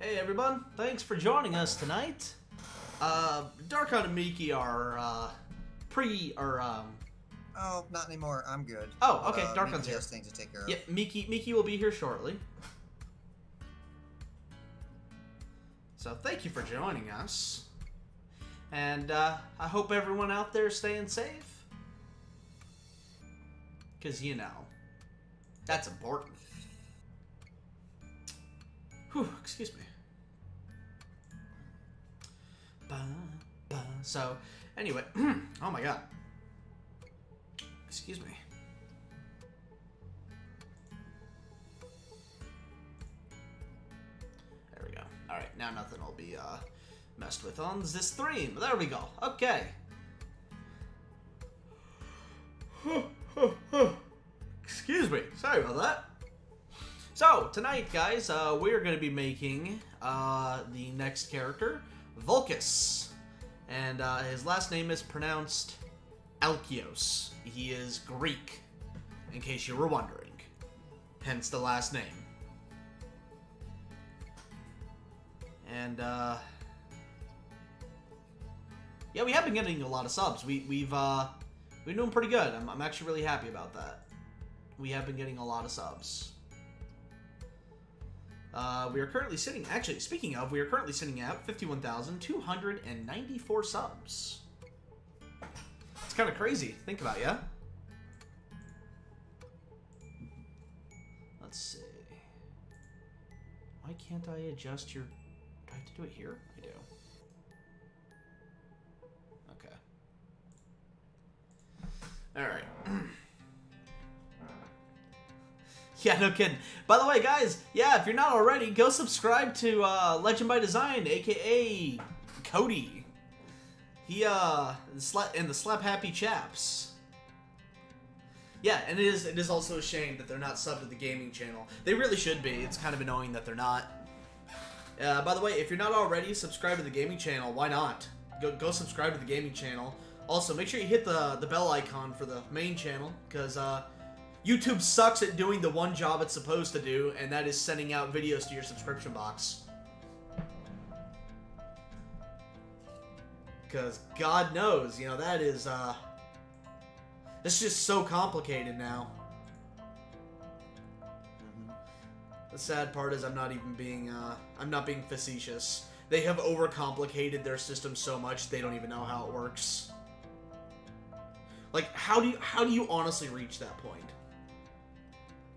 Hey everyone, thanks for joining us tonight. Darkon and Miki are Oh, not anymore. I'm good. Oh, okay, Darkon's Miki here. has things to take care of. Yep, Miki will be here shortly. So thank you for joining us. And I hope everyone out there is staying safe. Because, you know, that's important. Whew, excuse me. So, anyway, oh my god. Excuse me. There we go. Alright, now nothing will be messed with on this stream. There we go. Okay. Excuse me. Sorry about that. So, tonight, guys, we're going to be making the next character, Vulcas. And his last name is pronounced Alekos. He is Greek, in case you were wondering. Hence the last name. And, yeah, we have been getting a lot of subs. We've been doing pretty good. I'm actually really happy about that. We have been getting a lot of subs. We are currently sitting, actually, speaking of, we are currently sitting at 51,294 subs. It's kind of crazy. Think about it, yeah? Let's see. Why can't I adjust your... Do I have to do it here? I do. Okay. Alright. Yeah, no kidding. By the way, guys, yeah, if you're not already, go subscribe to Legend by Design, aka Cody. He and the Slap Happy Chaps. Yeah, and it is also a shame that they're not subbed to the gaming channel. They really should be. It's kind of annoying that they're not. By the way, if you're not already subscribed to the gaming channel, why not? Go subscribe to the gaming channel. Also, make sure you hit the bell icon for the main channel, because YouTube sucks at doing the one job it's supposed to do, and that is sending out videos to your subscription box. Because God knows, you know, that is, it's just so complicated now. The sad part is I'm not being facetious. They have overcomplicated their system so much they don't even know how it works. Like, how do you honestly reach that point?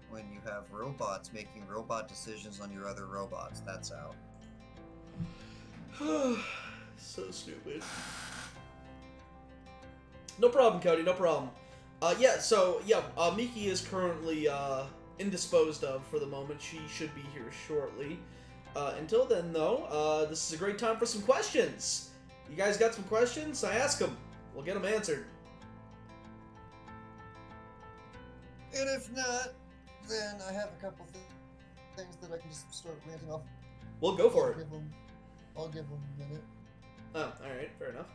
When you have robots making robot decisions on your other robots, that's how. So stupid. No problem, Cody, no problem. Miki is currently indisposed of for the moment. She should be here shortly. Until then, though, this is a great time for some questions. You guys got some questions? I ask them. We'll get them answered. And if not, then I have a couple things that I can just start ranting off. We'll go for it. I'll give them a minute. Oh, alright, fair enough.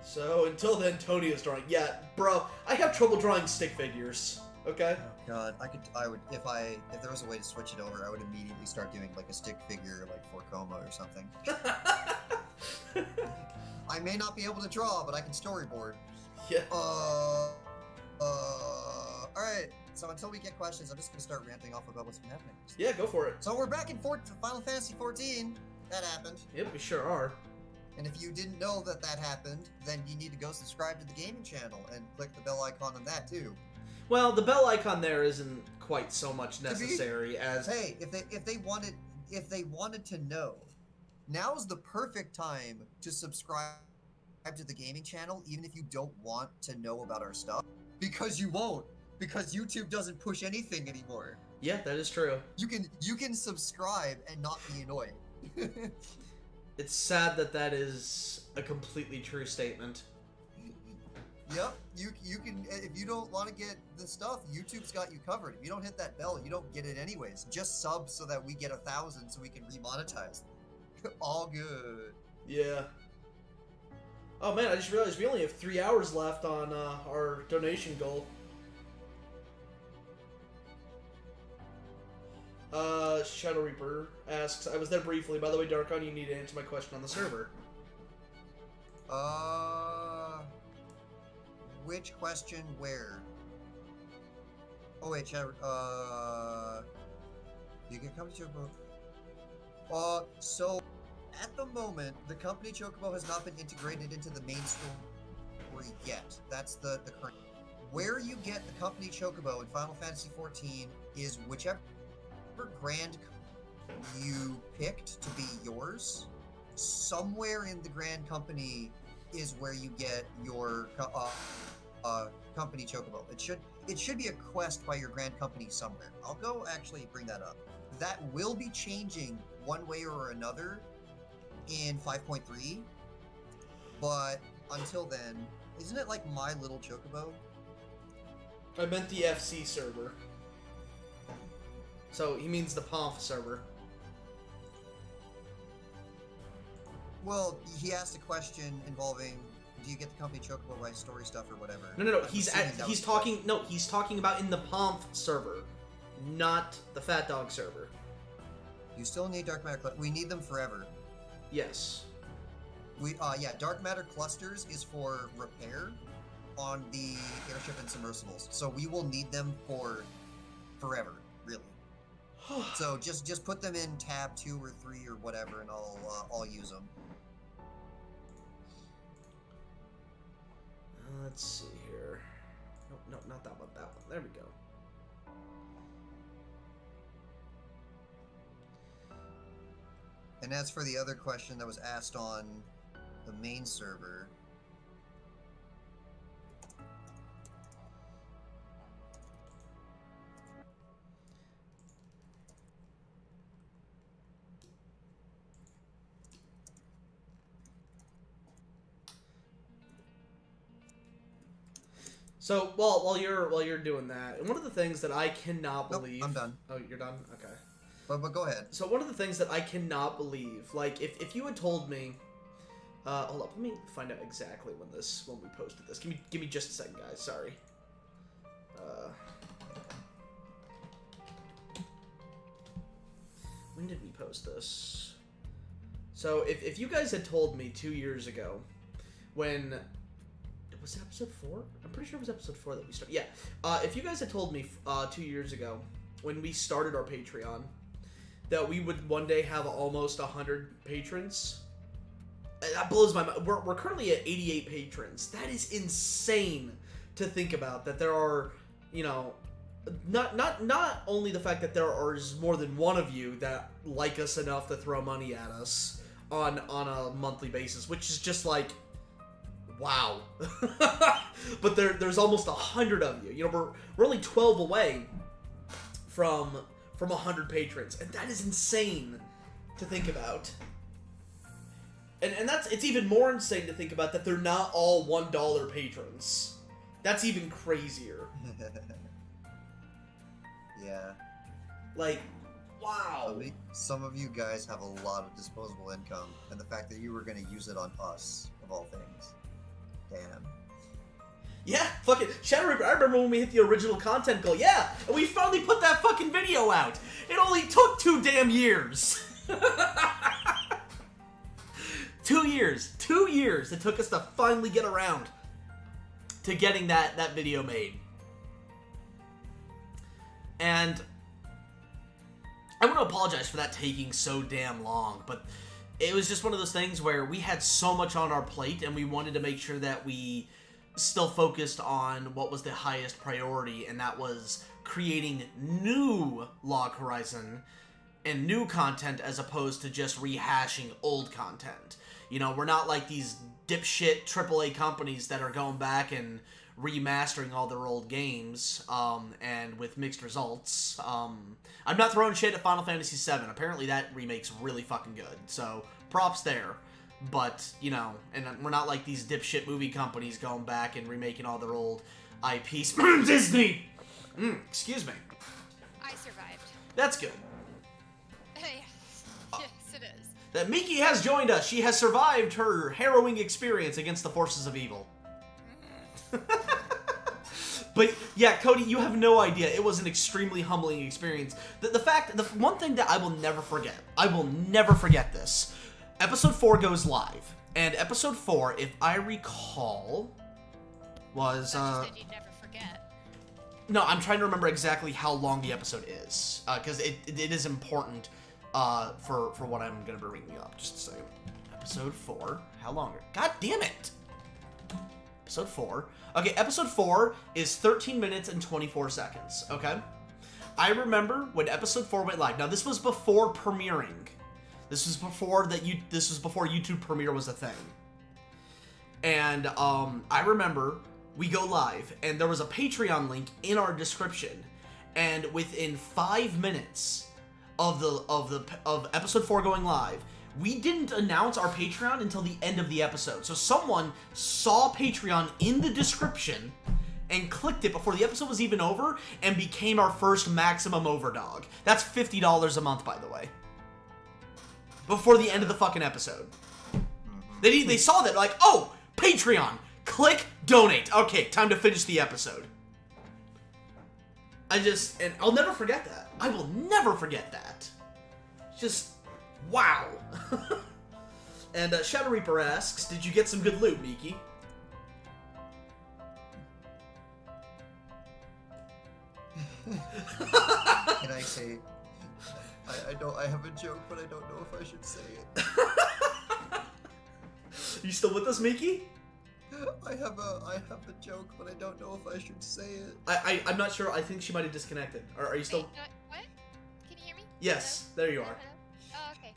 So, until then, Tony is drawing. Yeah, bro, I have trouble drawing stick figures, okay? Oh god, I would, if there was a way to switch it over, I would immediately start doing like a stick figure, like for Coma or something. I may not be able to draw, but I can storyboard. Yeah. Alright, so until we get questions, I'm just gonna start ranting off about what's been happening. Yeah, go for it. So we're back in Final Fantasy XIV. That happened. Yep, we sure are. And if you didn't know that happened, then you need to go subscribe to the gaming channel and click the bell icon on that too. Well, the bell icon there isn't quite so much necessary as... Hey, if they wanted to know, now's the perfect time to subscribe to the gaming channel, even if you don't want to know about our stuff. Because you won't. Because YouTube doesn't push anything anymore. Yeah, that is true. You can subscribe and not be annoyed. It's sad that is a completely true statement. Yep, you can, if you don't want to get the stuff, YouTube's got you covered. If you don't hit that bell, you don't get it anyways. Just sub so that we get 1,000 so we can remonetize. All good. Yeah. Oh man, I just realized we only have 3 hours left on our donation goal. Shadow Reaper asks, I was there briefly. By the way, Darkon, you need to answer my question on the server. Which question where? Oh wait, Shadow, you can come to your book. So at the moment, the company Chocobo has not been integrated into the main story yet. That's the current. Where you get the company Chocobo in Final Fantasy XIV is whichever grand you picked to be yours. Somewhere in the grand company is where you get your company Chocobo. It should be a quest by your grand company somewhere. I'll go actually bring that up. That will be changing one way or another in 5.3, but until then, isn't it like My Little Chocobo? I meant the FC server. So he means the POMF server. Well, he asked a question involving, do you get the company Chocobo by story stuff or whatever? No. He's talking about in the POMF server, not the PhatDog server. You still need dark matter. We need them forever. Yes. Yeah, dark matter clusters is for repair on the airship and submersibles. So we will need them for forever, really. So just put them in tab 2 or 3 or whatever, and I'll use them. Let's see here. Nope, not that one. That one. There we go. And as for the other question that was asked on the main server, So while you're doing that, and one of the things that I cannot believe. Nope, I'm done. Oh, you're done? Okay. But go ahead. So one of the things that I cannot believe, like if you had told me, hold up, let me find out exactly when we posted this. Give me just a second, guys. Sorry. When did we post this? So if you guys had told me 2 years ago, when was it episode 4? I'm pretty sure it was episode 4 that we started. Yeah. If you guys had told me 2 years ago when we started our Patreon that we would one day have almost 100 patrons, that blows my mind. We're currently at 88 patrons. That is insane to think about. That there are, you know, not only the fact that there are more than one of you that like us enough to throw money at us on a monthly basis, which is just like, wow. But there's almost 100 of you. You know, we're only 12 away from 100 patrons, and that is insane to think about. And it's even more insane to think about that they're not all $1 patrons. That's even crazier. Yeah. Like, wow. Some of you guys have a lot of disposable income, and the fact that you were going to use it on us, of all things. Damn. Yeah, fucking Shadow Reaper. I remember when we hit the original content goal. Yeah, and we finally put that fucking video out. It only took 2 damn years. 2 years. 2 years it took us to finally get around to getting that video made. And I want to apologize for that taking so damn long, but it was just one of those things where we had so much on our plate and we wanted to make sure that we still focused on what was the highest priority, and that was creating new Log Horizon and new content as opposed to just rehashing old content. You know, we're not like these dipshit AAA companies that are going back and remastering all their old games, and with mixed results. I'm not throwing shit at Final Fantasy VII. Apparently that remake's really fucking good, so props there. But, you know, and we're not like these dipshit movie companies going back and remaking all their old IPs. Disney! Excuse me. I survived. That's good. Yes, it is. That Miki has joined us. She has survived her harrowing experience against the forces of evil. But yeah, Cody, you have no idea. It was an extremely humbling experience. The one thing that I will never forget this. Episode 4 goes live, and episode 4, if I recall, was You said you'd never forget. No, I'm trying to remember exactly how long the episode is, because it is important for what I'm gonna be bringing up. Just a second. Episode 4. How long? God damn it! Episode 4. Okay, episode 4 is 13 minutes and 24 seconds. Okay, I remember when episode 4 went live. Now this was before premiering. This was before YouTube Premiere was a thing. And I remember we go live, and there was a Patreon link in our description, and within 5 minutes of episode 4 going live, we didn't announce our Patreon until the end of the episode. So someone saw Patreon in the description and clicked it before the episode was even over and became our first maximum overdog. That's $50 a month, by the way. Before the end of the fucking episode. They saw that, like, oh, Patreon. Click donate. Okay, time to finish the episode. And I'll never forget that. I will never forget that. Just, wow. And Shadow Reaper asks, did you get some good loot, Miki? Can I say... I have a joke, but I don't know if I should say it. You still with us, Miki? I have a joke, but I don't know if I should say it. I'm not sure. I think she might have disconnected. Are you still... Wait, what? Can you hear me? Yes, there you are. Oh, okay.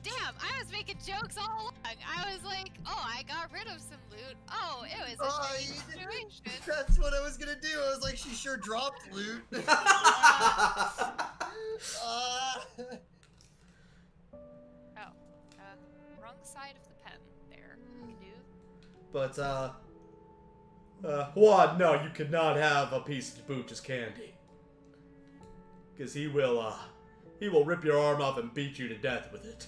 Damn, I was making jokes all along. I was like, oh, I got rid of some loot. Oh, it was a shitty situation. That's what I was gonna do. I was like, she sure dropped loot. Wrong side of the pen there. But, Juan, no, you cannot have a piece of Booch's candy. Because he will rip your arm off and beat you to death with it.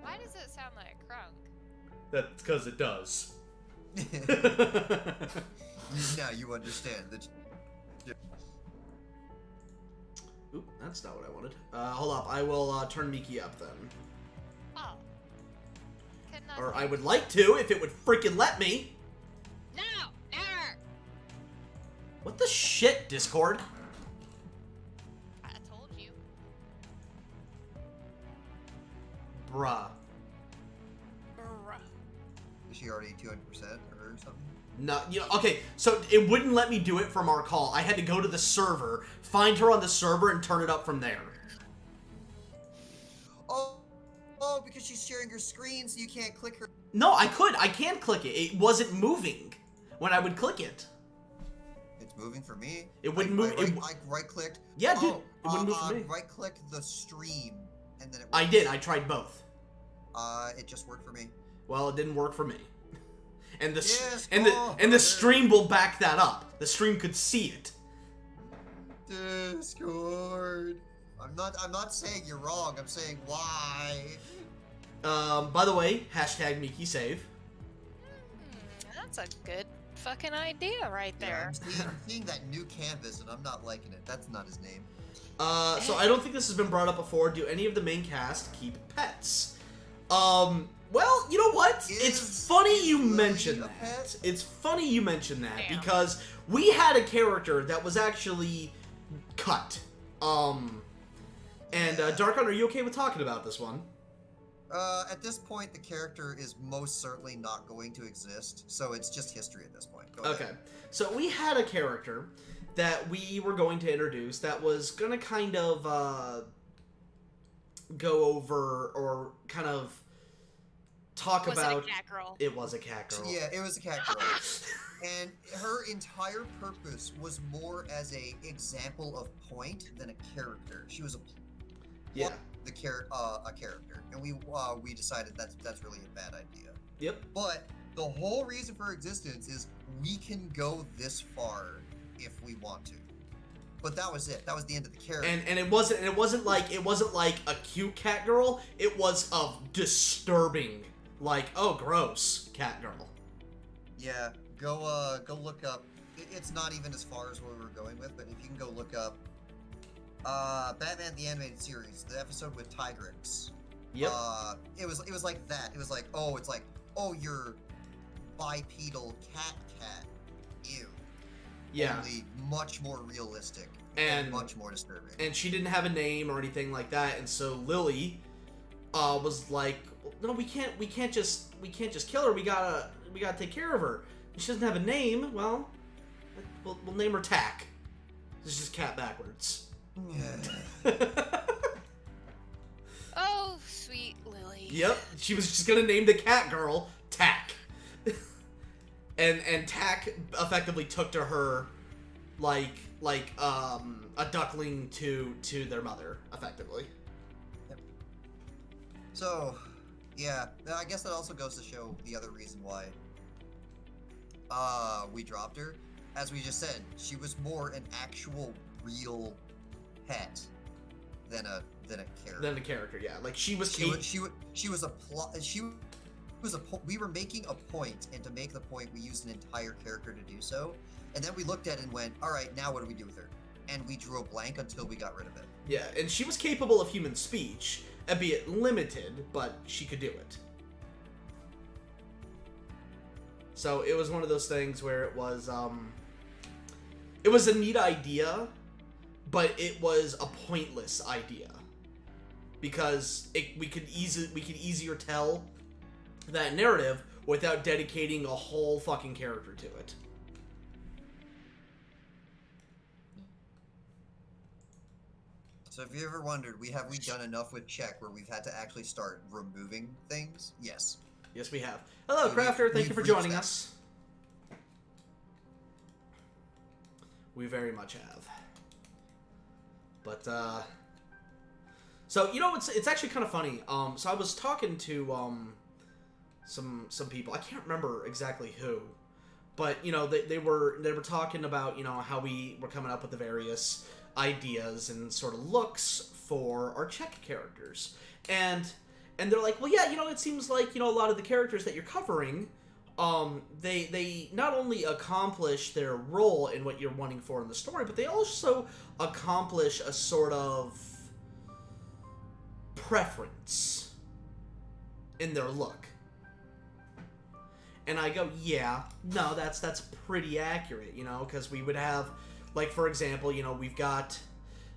Why does it sound like Krunk? That's because it does. Now you understand that. Oop, that's not what I wanted. Hold up, I will turn Miki up then. Oh. Couldn't Or I would like to, if it would freaking let me. No! Never! What the shit, Discord? I told you. Bruh. Is she already 200% or something? No, okay, so it wouldn't let me do it from our call. I had to go to the server, find her on the server, and turn it up from there. Oh, because she's sharing her screen, so you can't click her. No, I can click it. It wasn't moving when I would click it. It's moving for me. It wouldn't move. I right-clicked. Yeah, dude, it wouldn't move for me. Right-click the stream, and then it works. I did. I tried both. It just worked for me. Well, it didn't work for me. And the Discord. the stream will back that up. The stream could see it. Discord. I'm not saying you're wrong. I'm saying why. By the way, hashtag Miki save. That's a good fucking idea right there. Yeah, I'm seeing that new canvas, and I'm not liking it. That's not his name. So I don't think this has been brought up before. Do any of the main cast keep pets? Well, you know what? It's funny you mention that. It's funny you mention that because we had a character that was actually cut. And Darkon, are you okay with talking about this one? At this point, the character is most certainly not going to exist, so it's just history at this point. Go ahead. Okay, so we had a character that we were going to introduce that was going to kind of go over or kind of talk about... Was it a cat girl? It was a cat girl. Yeah, it was a cat girl. And her entire purpose was more as a example of point than a character. She was a a character, and we decided that's really a bad idea. Yep. But the whole reason for existence is we can go this far if we want to. But that was it. That was the end of the character. And it wasn't like a cute cat girl. It was a disturbing, like, oh gross, cat girl. Yeah, go look up it's not even as far as where we were going with, but if you can go look up Batman the Animated Series, the episode with Tigrix. Yep. It was like that. It was like, oh, you're bipedal cat. Ew. Yeah. Only much more realistic and much more disturbing. And she didn't have a name or anything like that, and so Lily was like, no, we can't just kill her. We gotta take care of her. And she doesn't have a name. Well, we'll name her Tack. This is just cat backwards. Yeah. Oh, sweet Lily. Yep, she was just gonna name the cat girl Tack. and Tack effectively took to her like a duckling to their mother, effectively. Yep. So, yeah, I guess that also goes to show the other reason why we dropped her. As we just said, she was more an actual real pet than a character. Than a character, yeah. Like she was a plot. We were making a point, and to make the point, we used an entire character to do so. And then we looked at it and went, all right, now what do we do with her? And we drew a blank until we got rid of it. Yeah, and she was capable of human speech, albeit limited, but she could do it. So it was one of those things where it was a neat idea, but it was a pointless idea. Because we could easier tell that narrative without dedicating a whole fucking character to it. So if you ever wondered, have we done enough with Check where we've had to actually start removing things? Yes. Yes, we have. Hello, Crafter. Thank you for joining us. We very much have. But, so, you know, it's actually kind of funny. So I was talking to, some people. I can't remember exactly who. But, you know, they were talking about, you know, how we were coming up with the various ideas and sort of looks for our Czech characters. And they're like, well, yeah, you know, it seems like, you know, a lot of the characters that you're covering, they not only accomplish their role in what you're wanting for in the story, but they also accomplish a sort of preference in their look. And I go, yeah, no, that's pretty accurate, you know, because we would have, like, for example, you know, we've got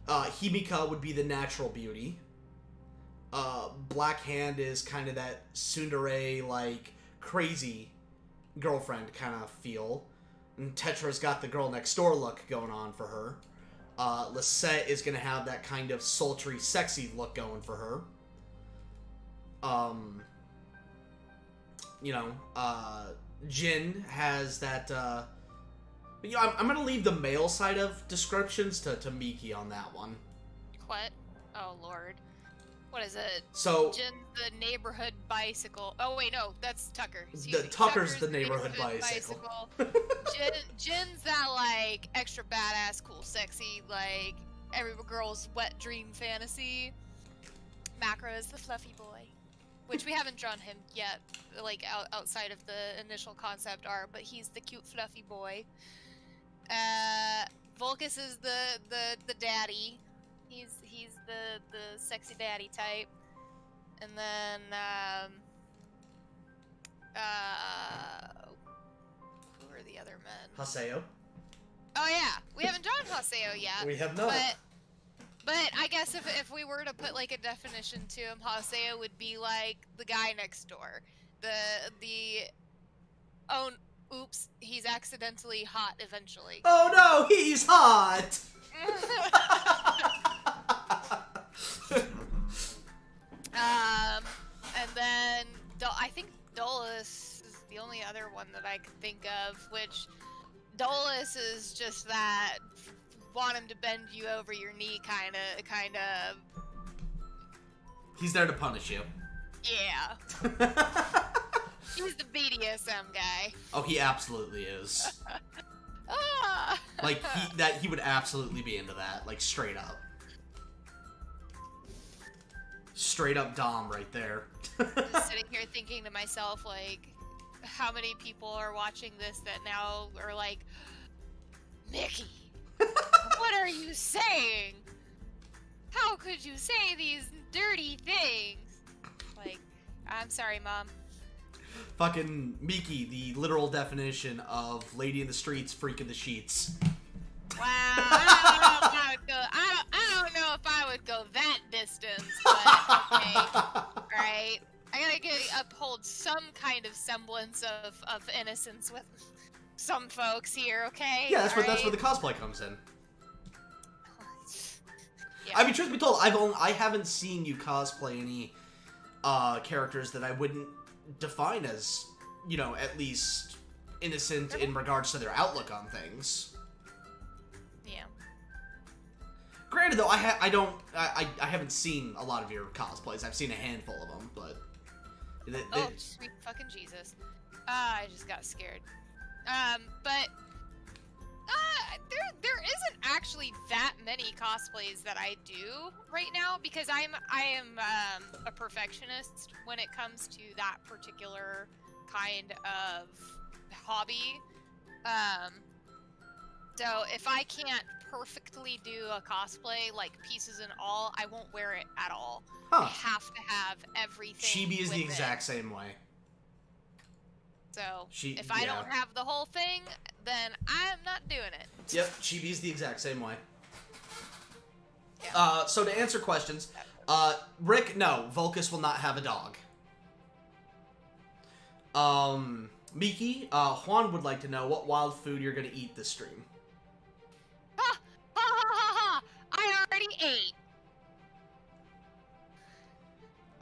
Himika would be the natural beauty. Black Hand is kind of that tsundere, like, crazy girlfriend kind of feel. And Tetra's got the girl next door look going on for her. Lisette is going to have that kind of sultry, sexy look going for her. You know, Jin has that, you know, I'm going to leave the male side of descriptions to Miki on that one. What? Oh, Lord. What is it? So Jin, the neighborhood bicycle. Oh, wait, no, that's Tucker. Tucker's the neighborhood bicycle. Jin's that, like, extra badass, cool, sexy, like, every girl's wet dream fantasy. Macro is the fluffy boy. Which we haven't drawn him yet, like, outside of the initial concept art, but he's the cute, fluffy boy. Vulcas is the daddy. He's the sexy daddy type. And then, who are the other men? Haseo. Oh yeah, we haven't drawn Haseo yet. We have not. But I guess if we were to put, like, a definition to him, Haseo would be like the guy next door. Oh, oops, he's accidentally hot eventually. Oh no, he's hot! And then I think Dolus is the only other one that I could think of, which Dolus is just that want him to bend you over your knee kind of. He's there to punish you. Yeah. He's the BDSM guy. Oh, he absolutely is. Ah. Like, he would absolutely be into that, like, straight up. Straight up Dom right there. Just sitting here thinking to myself, like, how many people are watching this that now are like, Mickey, what are you saying? How could you say these dirty things? Like, I'm sorry, Mom. Fucking Miki, the literal definition of lady in the streets, freak in the sheets. Wow, I don't know if I would go that distance, but okay, right? I gotta uphold some kind of semblance of innocence with some folks here, okay? Yeah, that's right? where the cosplay comes in. Yeah. I mean, truth be told, I haven't seen you cosplay any characters that I wouldn't define as, you know, at least innocent in regards to their outlook on things. Yeah. Granted, though, I haven't seen a lot of your cosplays. I've seen a handful of them, but. Oh, sweet fucking Jesus! I just got scared. But there isn't actually that many cosplays that I do right now because I am a perfectionist when it comes to that particular kind of hobby. So if I can't perfectly do a cosplay, like pieces and all, I won't wear it at all. Huh. I have to have everything. Chibi is the with exact it. same way. So if I don't have the whole thing, then I'm not doing it. Yep, Chibi is the exact same way. Yeah. So to answer questions, Rick, no, Vulcas will not have a dog. Miki, Juan would like to know what wild food you're gonna eat this stream. Ha! Ha ha ha ha! I already ate!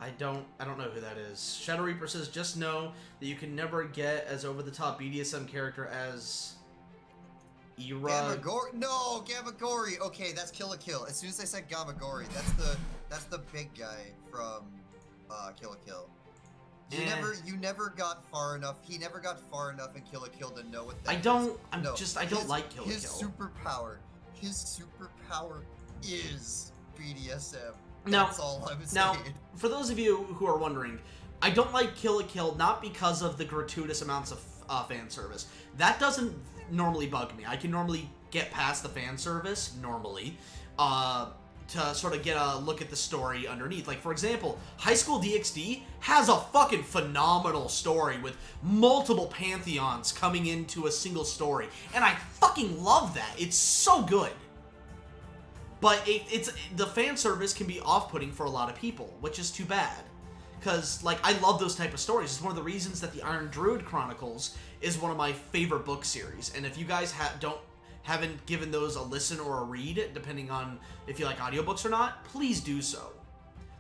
I don't know who that is. Shadow Reaper says, just know that you can never get as over-the-top BDSM character as Ira. Gamagori? No, Gamagori! Okay, that's Kill la Kill. As soon as I said Gamagori, that's the big guy from Kill la Kill. You never got far enough. He never got far enough in Kill la Kill to know what that is. I don't like Kill la Kill. His superpower is BDSM. That's all I'm saying. Now, for those of you who are wondering, I don't like Kill la Kill not because of the gratuitous amounts of fan service. That doesn't normally bug me. I can normally get past the fan service, normally, to sort of get a look at the story underneath. Like, for example, High School DxD has a fucking phenomenal story with multiple pantheons coming into a single story. And I fucking love that. It's so good. But it's the fan service can be off-putting for a lot of people, which is too bad. Because, like, I love those type of stories. It's one of the reasons that the Iron Druid Chronicles is one of my favorite book series. And if you guys haven't given those a listen or a read, depending on if you like audiobooks or not, please do so.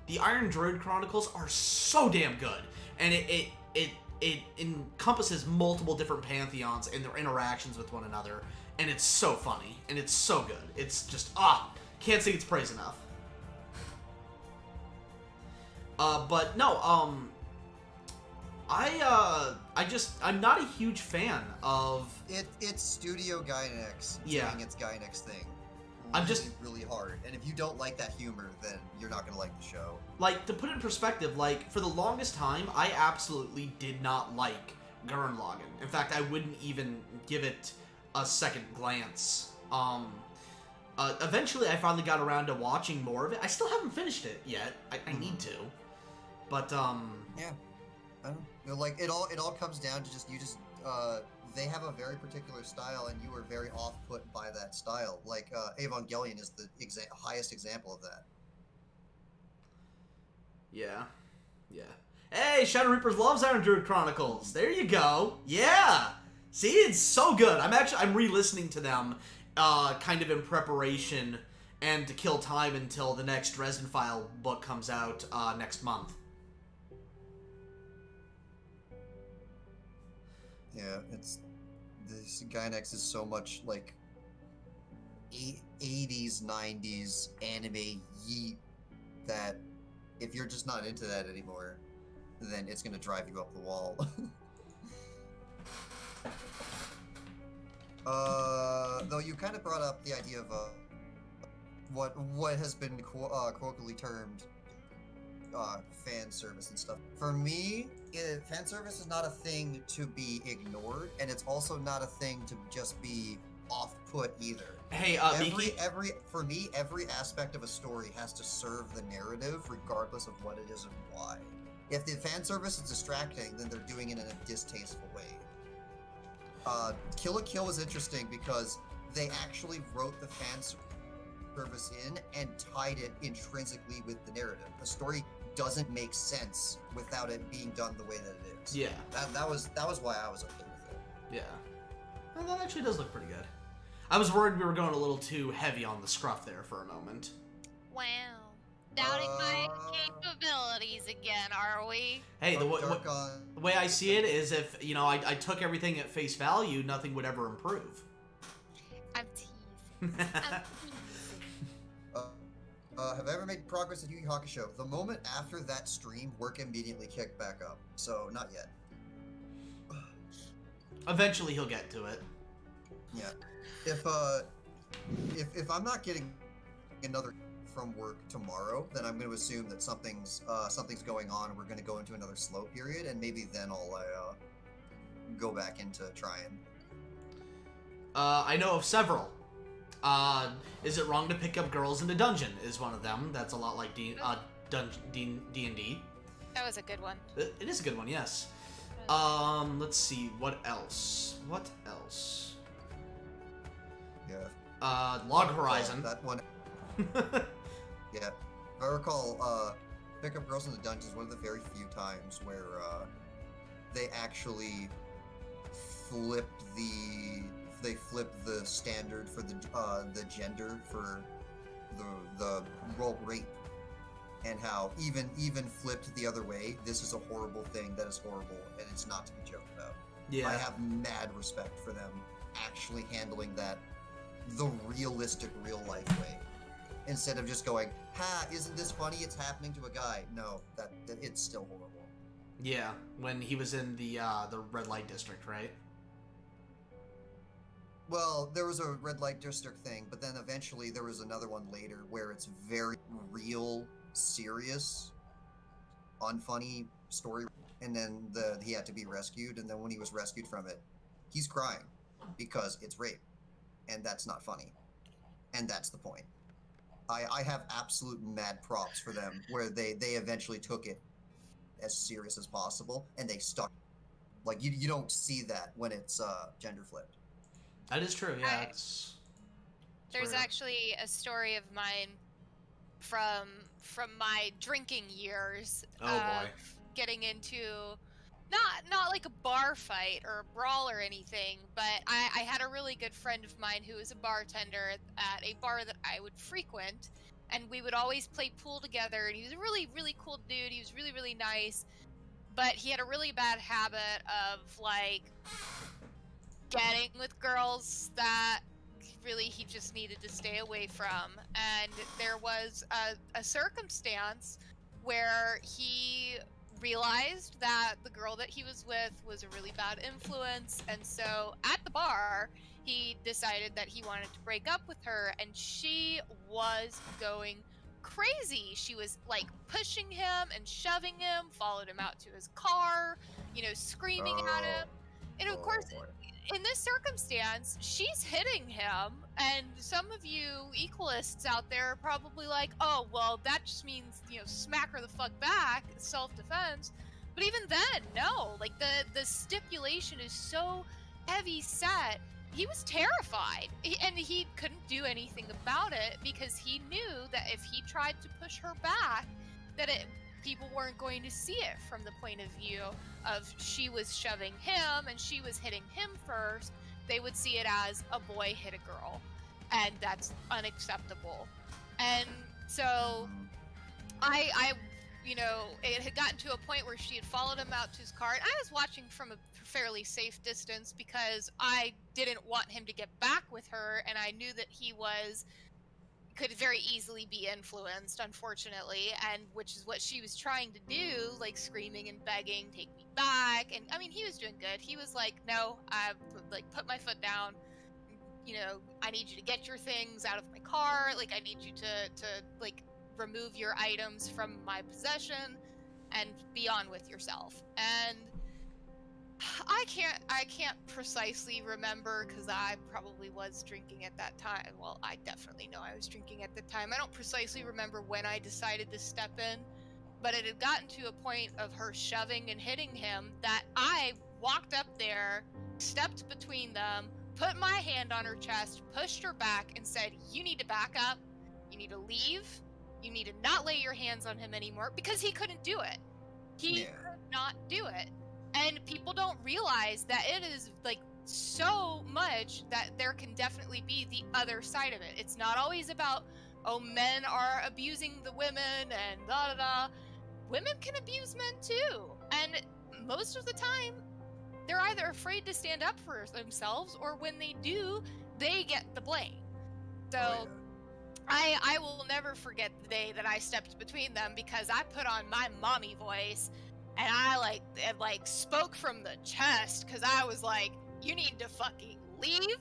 The Iron Druid Chronicles are so damn good. And it encompasses multiple different pantheons and their interactions with one another. And it's so funny. And it's so good. It's just, can't sing its praise enough. But no, I'm not a huge fan of... It's Studio Gynex doing its Gynex thing. I'm just really hard. And if you don't like that humor, then you're not gonna like the show. Like, to put it in perspective, like, for the longest time, I absolutely did not like Gurren Lagann. In fact, I wouldn't even give it a second glance. Eventually, I finally got around to watching more of it. I still haven't finished it yet. I need to. But, yeah. I don't know, like, it all comes down to they have a very particular style, and you are very off-put by that style. Like, Evangelion is the highest example of that. Yeah. Yeah. Hey, Shadow Reapers loves Iron Druid Chronicles. There you go. Yeah. See, it's so good. I'm re-listening to them, kind of in preparation and to kill time until the next Dresden File book comes out next month. Yeah, this Gynex is so much like 80s, 90s anime yeet that if you're just not into that anymore, then it's gonna drive you up the wall. Though you kind of brought up the idea of what has been colloquially termed fan service and stuff. For me, fan service is not a thing to be ignored, and it's also not a thing to just be off-put either. Hey, Miki. For me, every aspect of a story has to serve the narrative, regardless of what it is and why. If the fan service is distracting, then they're doing it in a distasteful way. Kill la Kill was interesting because they actually wrote the fan service in and tied it intrinsically with the narrative. The story doesn't make sense without it being done the way that it is. Yeah. That was why I was okay with it. Yeah. Well, that actually does look pretty good. I was worried we were going a little too heavy on the scruff there for a moment. Wow. Doubting my capabilities again, are we? Hey, the way I see it is if, you know, I took everything at face value, nothing would ever improve. I'm teasing. I'm teasing. Have I ever made progress at Yu Yu Hakusho? The moment after that stream, work immediately kicked back up. So, not yet. Eventually he'll get to it. Yeah. If I'm not getting another from work tomorrow, then I'm going to assume that something's going on, and we're going to go into another slow period, and maybe then I'll go back into trying. I know of several. Is it wrong to pick up girls in the dungeon? Is one of them. That's a lot like D&D. That was a good one. It is a good one, yes. Let's see, what else? Yeah. Log Horizon. That one. Yeah. If I recall, pick up girls in the dungeon is one of the very few times where they actually flip the standard for the gender for the role rape, and how even flipped the other way, this is a horrible thing that is horrible and it's not to be joked about. Yeah. I have mad respect for them actually handling that the realistic real life way, instead of just going, ha, isn't this funny, it's happening to a guy. No, that it's still horrible. Yeah, when he was in the red light district, right? Well, there was a red light district thing, but then eventually there was another one later where it's very real, serious, unfunny story, and then he had to be rescued, and then when he was rescued from it, he's crying because it's rape, and that's not funny, and that's the point. I have absolute mad props for them where they eventually took it as serious as possible, and they stuck. Like, you don't see that when it's gender flipped. That is true, yeah. There's actually a story of mine from my drinking years. Oh boy. Getting into not like a bar fight or a brawl or anything, but I had a really good friend of mine who was a bartender at a bar that I would frequent, and we would always play pool together, and he was a really, really cool dude. He was really, really nice, but he had a really bad habit of, like, getting with girls that really he just needed to stay away from. And there was a circumstance where he realized that the girl that he was with was a really bad influence, and so at the bar he decided that he wanted to break up with her, and she was going crazy. She was like pushing him and shoving him, followed him out to his car, you know, screaming at him. And of course, in this circumstance, she's hitting him, and some of you equalists out there are probably like, oh, well, that just means, you know, smack her the fuck back, self-defense. But even then, no, like, the stipulation is so heavy set. He was terrified, and he couldn't do anything about it because he knew that if he tried to push her back, that people weren't going to see it from the point of view of she was shoving him and she was hitting him first. They would see it as a boy hit a girl, and that's unacceptable. And so I you know, it had gotten to a point where she had followed him out to his car, and I was watching from a fairly safe distance because I didn't want him to get back with her, and I knew that he could very easily be influenced, unfortunately, and which is what she was trying to do, like screaming and begging, take me back. And I mean, he was doing good. He was like, no, I like put my foot down, you know, I need you to get your things out of my car, like I need you to like remove your items from my possession and be on with yourself. And I I can't precisely remember because I probably was drinking at that time. Well, I definitely know I was drinking at the time. I don't precisely remember when I decided to step in, but it had gotten to a point of her shoving and hitting him that I walked up there, stepped between them, put my hand on her chest, pushed her back, and said, "You need to back up. You need to leave. You need to not lay your hands on him anymore," because he couldn't do it. He could not do it. And people don't realize that it is like so much that there can definitely be the other side of it. It's not always about, oh, men are abusing the women and da da da. Women can abuse men too. And most of the time, they're either afraid to stand up for themselves, or when they do, they get the blame. So I will never forget the day that I stepped between them, because I put on my mommy voice and I like spoke from the chest, because I was like, you need to fucking leave.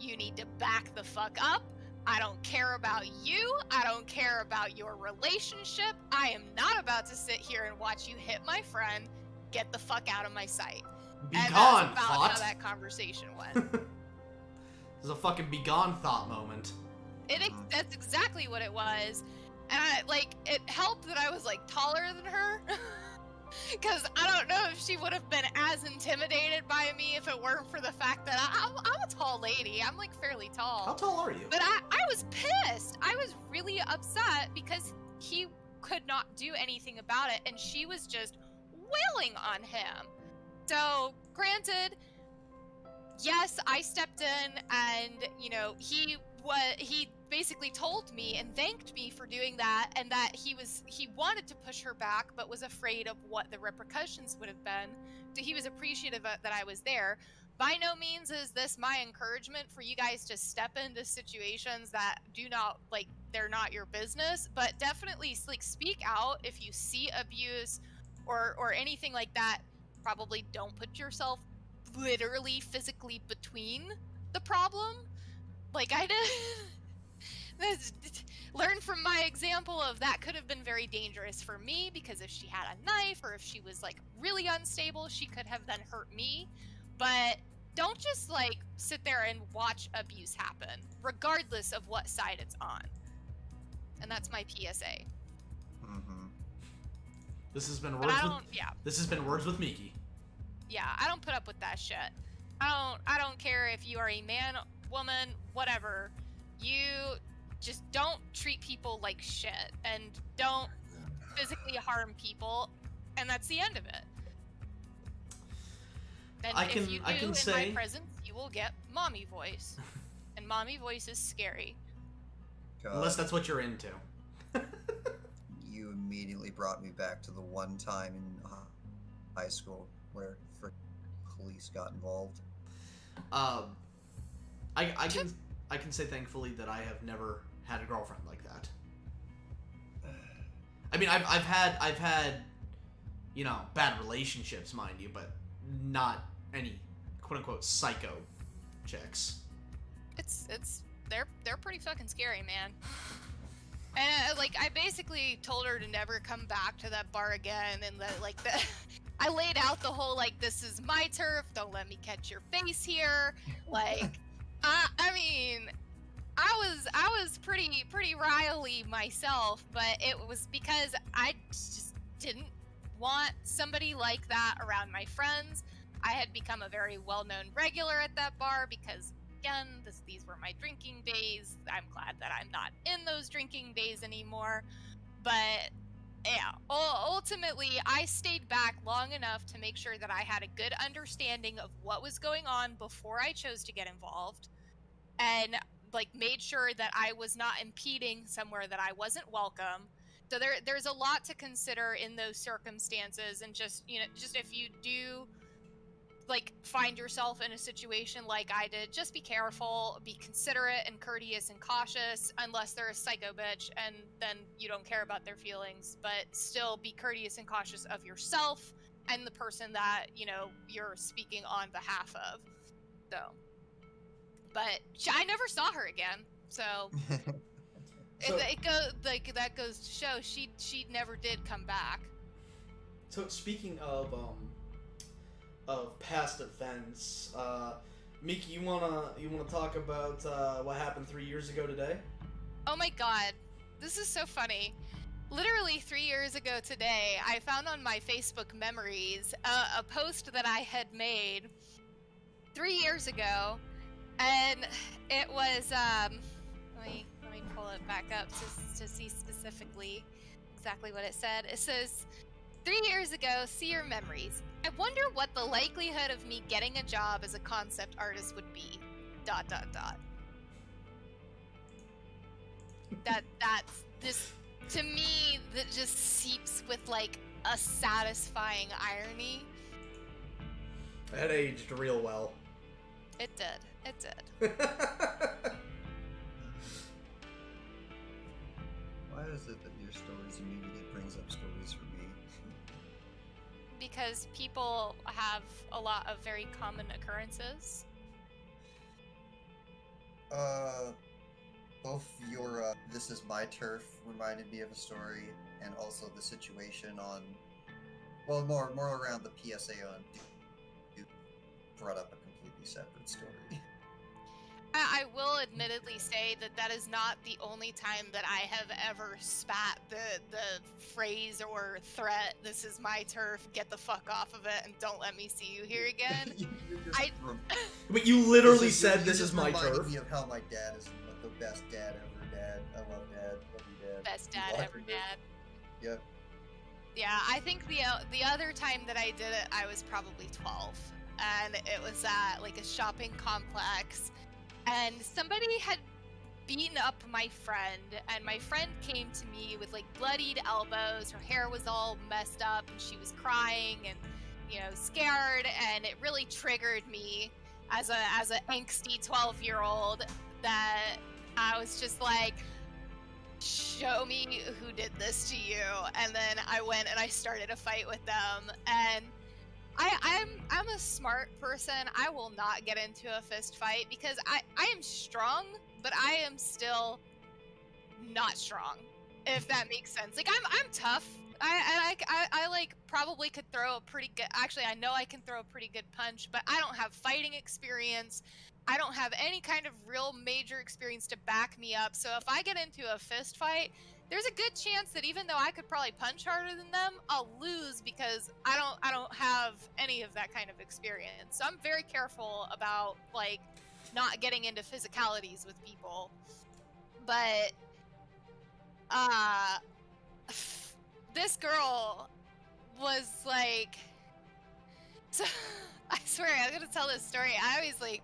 You need to back the fuck up. I don't care about you. I don't care about your relationship. I am not about to sit here and watch you hit my friend. Get the fuck out of my sight. Be and gone, that's about thought. how that conversation went. This is a fucking be gone thought moment. That's exactly what it was. And it helped that I was like taller than her. Because I don't know if she would have been as intimidated by me if it weren't for the fact that I'm a tall lady. I'm like fairly tall. How tall are you? But I was pissed. I was really upset because he could not do anything about it, and she was just wailing on him. So, granted, yes, I stepped in, and he basically told me and thanked me for doing that, and that he wanted to push her back but was afraid of what the repercussions would have been. So he was appreciative that I was there. By no means is this my encouragement for you guys to step into situations that they're not your business, but definitely speak out if you see abuse or anything like that. Probably don't put yourself literally physically between the problem like I did. Learn from my example of that could have been very dangerous for me, because if she had a knife or if she was really unstable, she could have then hurt me. But don't just sit there and watch abuse happen, regardless of what side it's on. And that's my PSA. Mm-hmm. This has been This has been Words with Miki. Yeah, I don't put up with that shit. I don't care if you are a man, woman, whatever. You just don't treat people like shit, and don't physically harm people, and that's the end of it. And if you do, in my presence, you will get mommy voice. And mommy voice is scary. God. Unless that's what you're into. You immediately brought me back to the one time in high school where police got involved. I can say thankfully that I have never had a girlfriend like that. I mean, I've had bad relationships, mind you, but not any quote unquote psycho chicks. They're pretty fucking scary, man. And I basically told her to never come back to that bar again, and I laid out the whole this is my turf, don't let me catch your face here. I mean, I was pretty riley myself, but it was because I just didn't want somebody like that around my friends. I had become a very well-known regular at that bar because, again, these were my drinking days. I'm glad that I'm not in those drinking days anymore. But yeah, ultimately, I stayed back long enough to make sure that I had a good understanding of what was going on before I chose to get involved, and made sure that I was not impeding somewhere that I wasn't welcome. So there's a lot to consider in those circumstances, and just if you do find yourself in a situation like I did, just be careful, be considerate and courteous and cautious, unless they're a psycho bitch and then you don't care about their feelings, but still be courteous and cautious of yourself and the person that you're speaking on behalf of. So, but I never saw her again, so that goes to show she never did come back. So speaking of of past events. Miki, you wanna talk about what happened 3 years ago today? Oh my god, this is so funny. Literally 3 years ago today, I found on my Facebook memories a post that I had made 3 years ago, and it was let me pull it back up to see specifically exactly what it said. It says, 3 years ago, see your memories. I wonder what the likelihood of me getting a job as a concept artist would be. ... That's this, to me, that just seeps with like a satisfying irony. That aged real well. It did. Why is it that your stories immediately brings up stories for me? Because people have a lot of very common occurrences. Both your "This is my turf" reminded me of a story, and also the situation on, well, more around the PSA on Duke brought up a completely separate story. I will admittedly say that is not the only time that I have ever spat the phrase or threat, "This is my turf, get the fuck off of it and don't let me see you here again." But you literally said, "This is my turf." Me of how my dad is the best dad ever. Dad, I love Dad. Love you, Dad. Best dad ever, Dad. Yep. Yeah, I think the other time that I did it, I was probably 12, and it was at like a shopping complex, and somebody had beaten up my friend, and my friend came to me with like bloodied elbows. Her hair was all messed up, and she was crying and, you know, scared, and it really triggered me as a angsty 12-year-old that I was just like, show me who did this to you. And then I went and I started a fight with them, and I'm a smart person. I will not get into a fist fight because I am strong, but I am still not strong, if that makes sense. Like, I'm tough. I like probably could throw a pretty good, actually I know I can throw a pretty good punch, but I don't have fighting experience. I don't have any kind of real major experience to back me up. So if I get into a fist fight, there's a good chance that even though I could probably punch harder than them, I'll lose because I don't have any of that kind of experience. So I'm very careful about like not getting into physicalities with people. But this girl was like, so I swear I'm gonna tell this story. I always like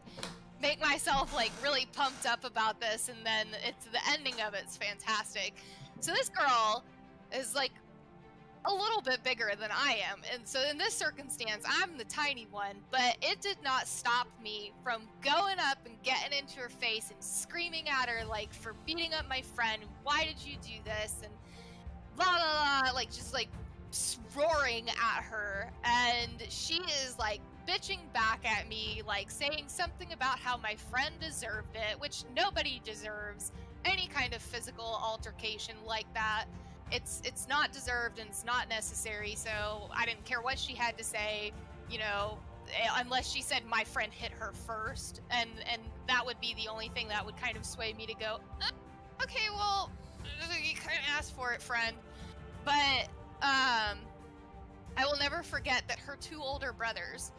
make myself like really pumped up about this, and then it's the ending of it's fantastic. So this girl is like a little bit bigger than I am, and so in this circumstance I'm the tiny one, but it did not stop me from going up and getting into her face and screaming at her like for beating up my friend. Why did you do this? And blah blah blah, like just like roaring at her, and she is like bitching back at me, like saying something about how my friend deserved it, which nobody deserves any kind of physical altercation like that. It's not deserved and it's not necessary. So I didn't care what she had to say, you know, unless she said my friend hit her first, and that would be the only thing that would kind of sway me to go, okay, well, you kind of asked for it, friend. But I will never forget that her two older brothers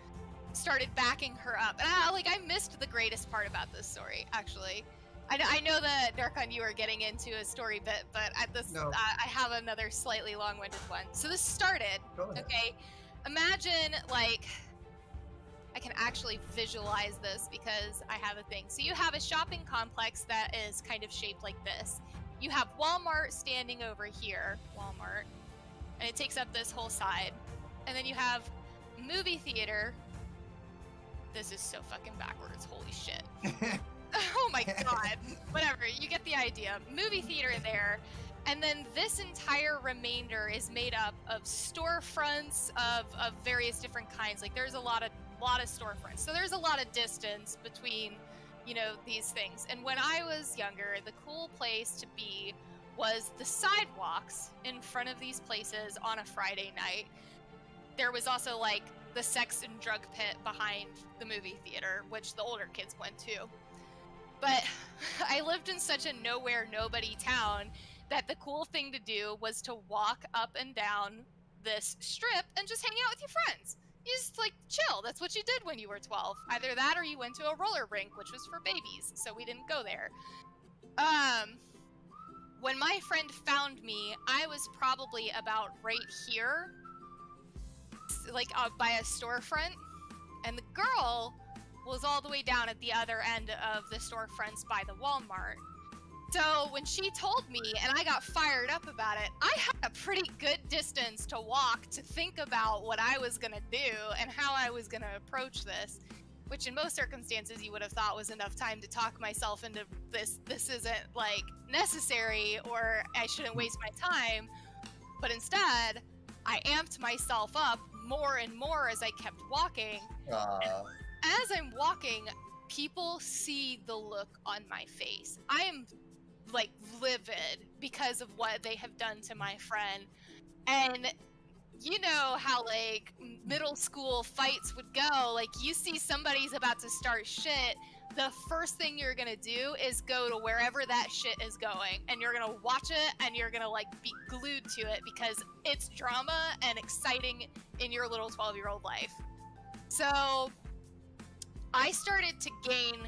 started backing her up, and I missed the greatest part about this story. Actually, I know that Darkon, you are getting into a story bit, but at this, No. I have another slightly long-winded one. So this started. Go ahead. Okay, imagine like I can actually visualize this because I have a thing. So you have a shopping complex that is kind of shaped like this. You have Walmart standing over here, Walmart, and it takes up this whole side. And then you have movie theater. This is so fucking backwards, holy shit. Oh my god. Whatever, you get the idea. Movie theater there. And then this entire remainder is made up of storefronts of various different kinds. Like there's a lot of storefronts. So there's a lot of distance between, you know, these things. And when I was younger, the cool place to be was the sidewalks in front of these places on a Friday night. There was also like the sex and drug pit behind the movie theater, which the older kids went to. But I lived in such a nowhere nobody town that the cool thing to do was to walk up and down this strip and just hang out with your friends. You just like chill. That's what you did when you were 12. Either that or you went to a roller rink, which was for babies, so we didn't go there. When my friend found me, I was probably about right here, like by a storefront, and the girl was all the way down at the other end of the storefronts by the Walmart. So when she told me and I got fired up about it, I had a pretty good distance to walk to think about what I was gonna do and how I was gonna approach this, which in most circumstances you would have thought was enough time to talk myself into this isn't like necessary or I shouldn't waste my time. But instead, I amped myself up more and more as I kept walking. As I'm walking, people see the look on my face. I am like livid because of what they have done to my friend. And you know how like middle school fights would go, like you see somebody's about to start shit, the first thing you're gonna do is go to wherever that shit is going and you're gonna watch it and you're gonna like be glued to it because it's drama and exciting in your little 12-year-old life. So I started to gain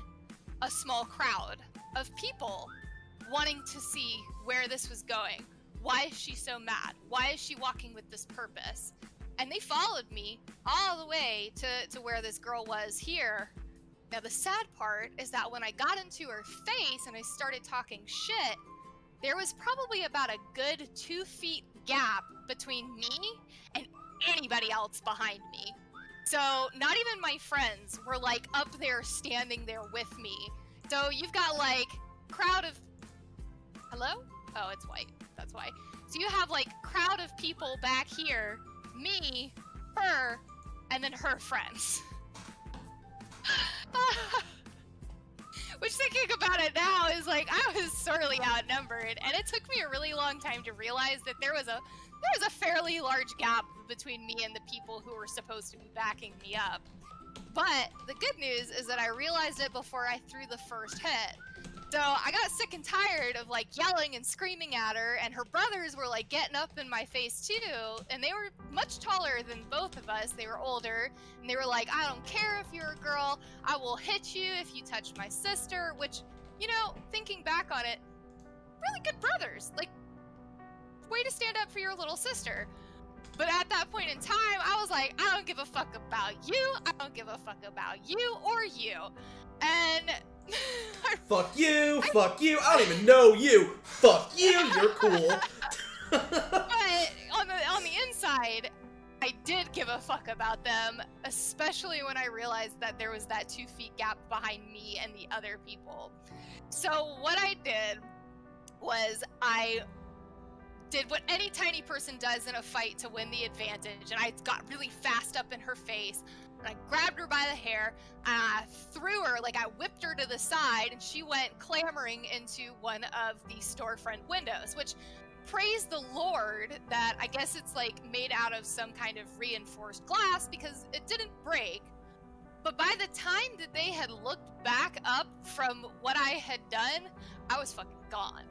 a small crowd of people wanting to see where this was going. Why is she so mad? Why is she walking with this purpose? And they followed me all the way to where this girl was here. Now the sad part is that when I got into her face and I started talking shit, there was probably about a good 2 feet gap between me and anybody else behind me. So not even my friends were like up there standing there with me. So you've got like crowd of, hello? Oh, it's white, that's why. So you have like crowd of people back here, me, her, and then her friends. Which thinking about it now is like I was sorely outnumbered, and it took me a really long time to realize that there was a fairly large gap between me and the people who were supposed to be backing me up. But the good news is that I realized it before I threw the first hit. So I got sick and tired of like yelling and screaming at her, and her brothers were like getting up in my face too, and they were much taller than both of us. They were older, and they were like, I don't care if you're a girl, I will hit you if you touch my sister, which, you know, thinking back on it, really good brothers. Like, way to stand up for your little sister. But at that point in time, I was like, I don't give a fuck about you, I don't give a fuck about you or you. And fuck you, fuck you, I don't even know you, fuck you, you're cool. But on the inside, I did give a fuck about them, especially when I realized that there was that 2 feet gap behind me and the other people. So what I did was I did what any tiny person does in a fight to win the advantage, and I got really fast up in her face, and I grabbed her by the hair, and I threw her, like I whipped her to the side, and she went clambering into one of the storefront windows, which, praise the Lord, that I guess it's like made out of some kind of reinforced glass because it didn't break. But by the time that they had looked back up from what I had done, I was fucking gone.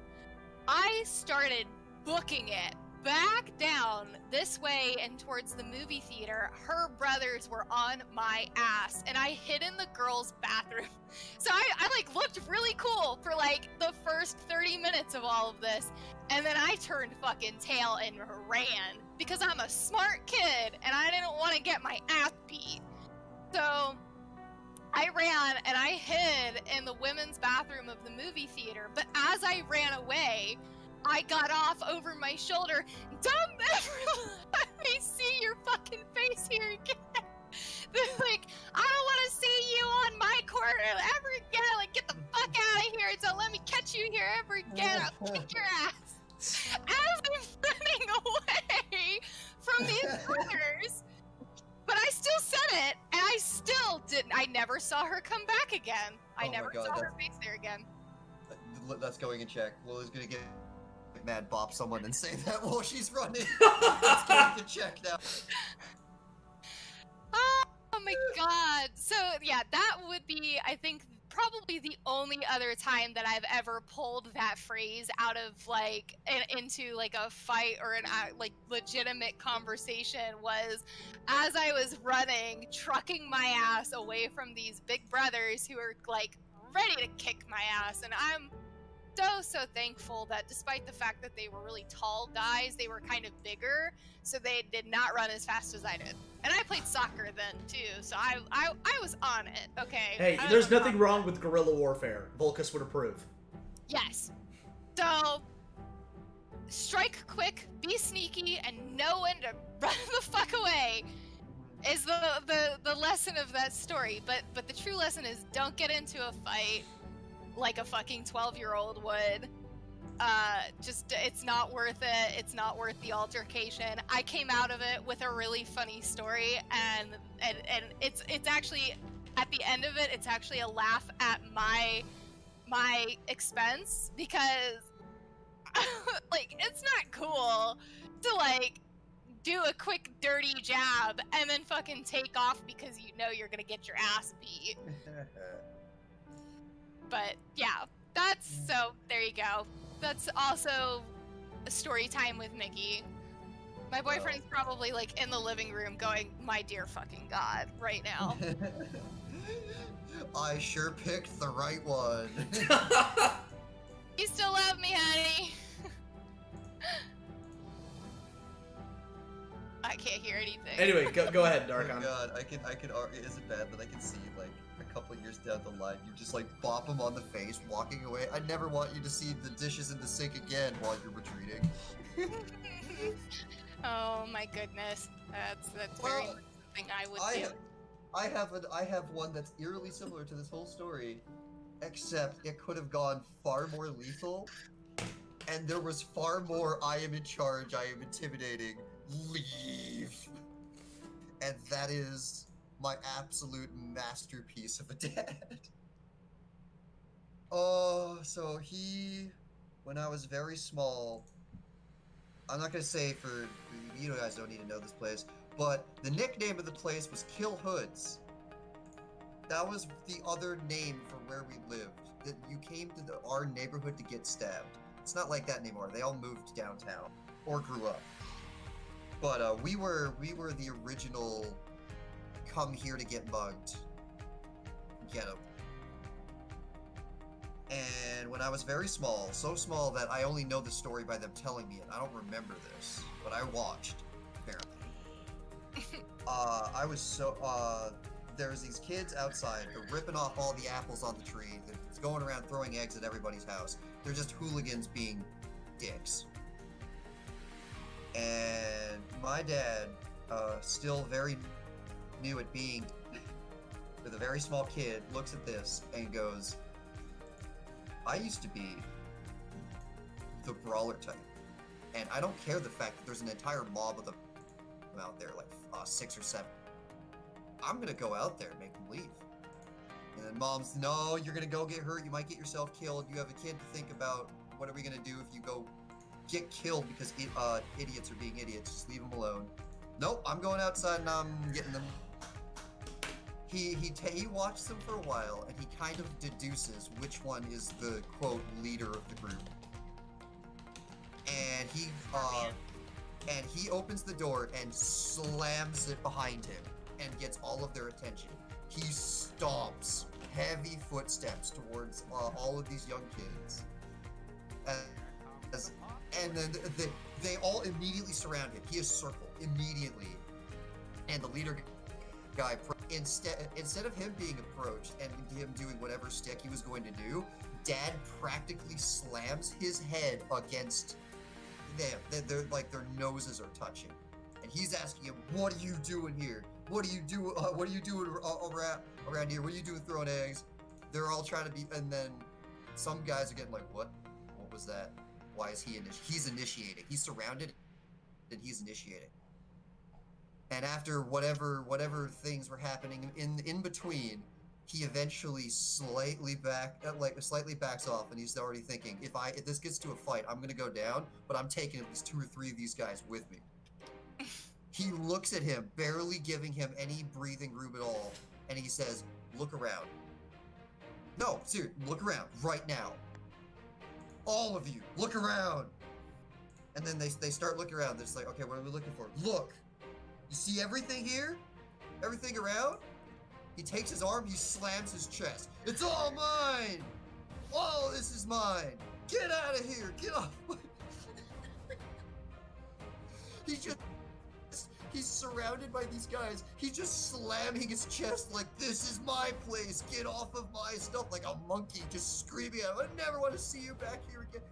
I started booking it back down this way and towards the movie theater. Her brothers were on my ass, and I hid in the girls' bathroom. So I like looked really cool for like the first 30 minutes of all of this, and then I turned fucking tail and ran because I'm a smart kid and I didn't want to get my ass beat. So I ran and I hid in the women's bathroom of the movie theater, but as I ran away, I got off over my shoulder. Don't ever let me see your fucking face here again. They're like, I don't want to see you on my court ever again. Like, get the fuck out of here. Don't let me catch you here ever again. I'll kick your ass. As I'm running away from these brothers, but I still said it, and I still didn't. I never saw her come back again. I never saw her face there again. That's going in check. Lily's gonna get mad, bop someone, and say that while she's running. Let's go to check now. Oh my god. So yeah, that would be, I think, probably the only other time that I've ever pulled that phrase out of like into like a fight or an like legitimate conversation was as I was running, trucking my ass away from these big brothers who are like ready to kick my ass, and I'm so thankful that despite the fact that they were really tall guys, they were kind of bigger, so they did not run as fast as I did. And I played soccer then too, so I was on it. Okay. Hey, there's nothing wrong with guerrilla warfare. Vulcas would approve. Yes. So strike quick, be sneaky, and know when to run the fuck away is the lesson of that story. But the true lesson is don't get into a fight like a fucking 12-year-old would. Just it's not worth it. It's not worth the altercation. I came out of it with a really funny story, and it's actually at the end of it, it's actually a laugh at my expense, because like it's not cool to like do a quick dirty jab and then fucking take off because you know you're gonna get your ass beat. But yeah, so there you go. That's also a story time with Mickey. My boyfriend's probably like in the living room going, my dear fucking god, right now. I sure picked the right one. You still love me, honey. I can't hear anything. Anyway, go ahead, Darkon. Oh god, I can is it bad that I can see like a couple years down the line you just like bop him on the face walking away? I never want you to see the dishes in the sink again while you're retreating. Oh my goodness. That's very much something I would do. I have one that's eerily similar to this whole story, except it could have gone far more lethal, and there was far more I am in charge, I am intimidating, leave. And that is my absolute masterpiece of a dad. Oh, so when I was very small, I'm not gonna say for, you guys don't need to know this place, but the nickname of the place was Kill Hoods. That was the other name for where we lived. That you came to our neighborhood to get stabbed. It's not like that anymore. They all moved downtown or grew up. But we were the original come here to get mugged. Get 'em. And when I was very small, so small that I only know the story by them telling me it. I don't remember this, but I watched, apparently. I was so, there's these kids outside, they're ripping off all the apples on the tree, they're going around throwing eggs at everybody's house. They're just hooligans being dicks. And my dad, still very new at being with a very small kid, looks at this and goes, I used to be the brawler type, and I don't care the fact that there's an entire mob of them out there, like 6 or 7. I'm gonna go out there and make them leave. And then mom's, no, you're gonna go get hurt, you might get yourself killed, you have a kid to think about, what are we gonna do if you go get killed because idiots are being idiots, just leave them alone. Nope, I'm going outside and I'm getting them. He watches them for a while, and he kind of deduces which one is the, quote, leader of the group. And he opens the door and slams it behind him and gets all of their attention. He stomps heavy footsteps towards all of these young kids. And then they all immediately surround him. He is circled immediately. And the leader guy, instead of him being approached and him doing whatever stick he was going to do, Dad practically slams his head against them. They're like their noses are touching, and he's asking him, "What are you doing here? What are you doing? What are you doing around here? What are you doing throwing eggs?" They're all trying to be, and then some guys are getting like, "What? What was that? Why is he he's initiating? He's surrounded, and he's initiating." And after whatever things were happening in between, he eventually slightly backs off, and he's already thinking, if this gets to a fight, I'm gonna go down, but I'm taking at least 2 or 3 of these guys with me. He looks at him, barely giving him any breathing room at all, and he says, "Look around." No, seriously, look around right now. All of you, look around. And then they start looking around. They're just like, okay, what are we looking for? Look. You see everything here? Everything around? He takes his arm, he slams his chest. It's all mine! All this is mine! Get out of here! Get off! He's surrounded by these guys. He's just slamming his chest like, this is my place. Get off of my stuff, like a monkey, just screaming at him. I never want to see you back here again.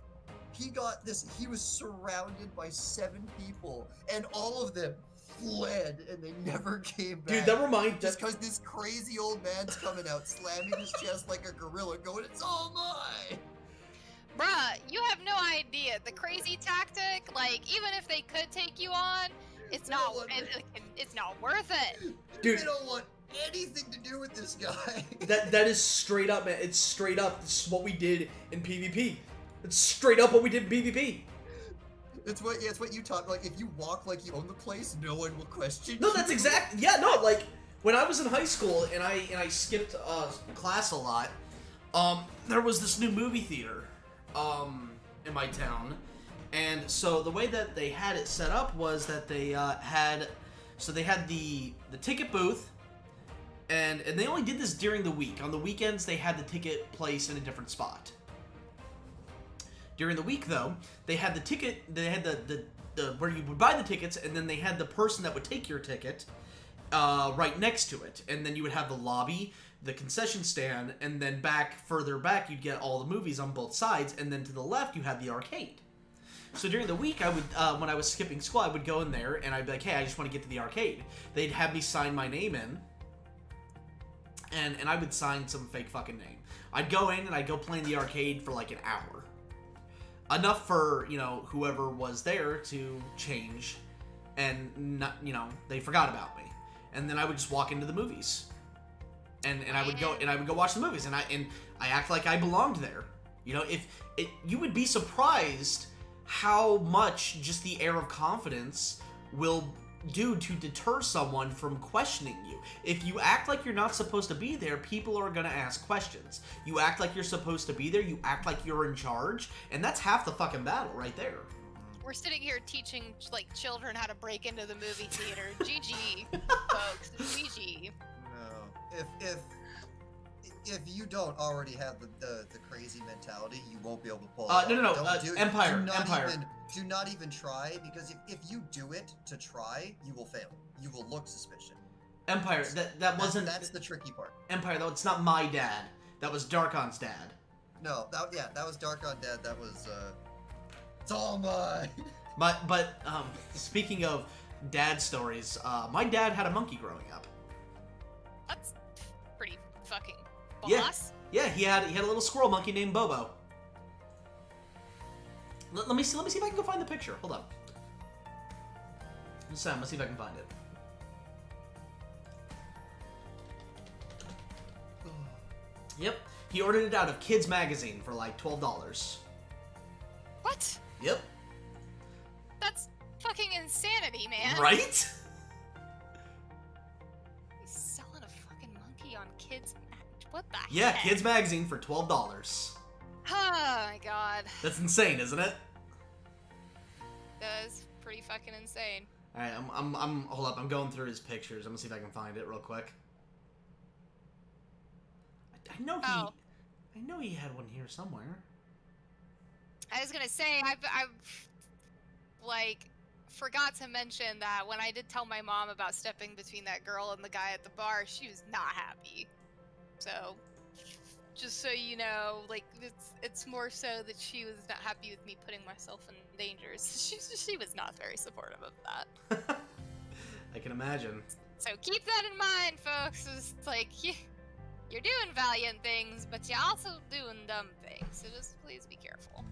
He got this. He was surrounded by 7 people, and all of them fled, and they never came back. Dude, that reminds just because this crazy old man's coming out, slamming his chest like a gorilla, going, "It's all mine." Bruh, you have no idea. The crazy tactic, like, even if they could take you on, it's not worth it. Dude, they don't want anything to do with this guy. that is straight up, man. It's straight up. This is what we did in PvP. It's straight up what we did in PvP. It's what you taught. Like, if you walk like you own the place, no one will question you. No, that's exactly. Yeah, no. Like when I was in high school and I skipped class a lot. There was this new movie theater in my town, and so the way that they had it set up was that they had the ticket booth, and they only did this during the week. On the weekends, they had the ticket place in a different spot. During the week, though, they had the ticket. They had the where you would buy the tickets, and then they had the person that would take your ticket right next to it, and then you would have the lobby, the concession stand, and then further back, you'd get all the movies on both sides, and then to the left, you had the arcade. So during the week, I would, when I was skipping school, I would go in there, and I'd be like, hey, I just want to get to the arcade. They'd have me sign my name in, and I would sign some fake fucking name. I'd go in, and I'd go play in the arcade for like an hour. Enough for, whoever was there to change, and not, they forgot about me. And then I would just walk into the movies. And I would go watch the movies, and I act like I belonged there. You would be surprised how much just the air of confidence will do to deter someone from questioning you. If you act like you're not supposed to be there, people are gonna ask questions. You act like you're supposed to be there, you act like you're in charge, and that's half the fucking battle right there. We're sitting here teaching children how to break into the movie theater. GG, folks. GG. No. If you don't already have the crazy mentality, you won't be able to pull it off. No. Empire. Do not even try, because if you do it to try, you will fail. You will look suspicious. Empire. That's the tricky part. Empire, though. It's not my dad. That was Darkon's dad. No. That was Darkon dad. That was it's all mine. But speaking of dad stories, my dad had a monkey growing up. That's pretty fucking boss. Yeah, he had a little squirrel monkey named Bobo. Let me see if I can go find the picture. Hold up. Let's see if I can find it. Yep, he ordered it out of Kids Magazine for like $12. What? Yep. That's fucking insanity, man. Right? He's selling a fucking monkey on Kids What the heck? Yeah, Kids Magazine for $12. Oh my god. That's insane, isn't it? That is pretty fucking insane. Alright, hold up, I'm going through his pictures. I'm gonna see if I can find it real quick. I know he had one here somewhere. I was gonna say, I've forgot to mention that when I did tell my mom about stepping between that girl and the guy at the bar, she was not happy. So, just so you know, it's more so that she was not happy with me putting myself in danger. She was not very supportive of that. I can imagine. So keep that in mind, folks. It's like, you're doing valiant things, but you're also doing dumb things. So just please be careful.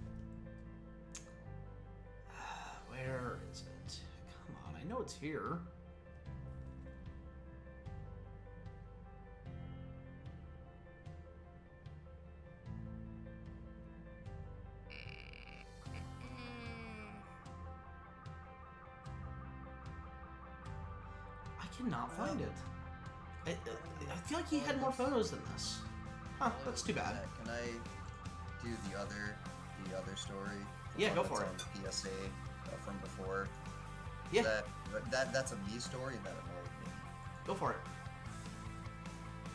Where is it? Come on, I know it's here. cannot find it. I feel like he had more photos than this. Huh, that's too bad. Can I do the other story? Yeah, go for it. On the PSA from before. Yeah. That's a me story that annoyed me. Go for it.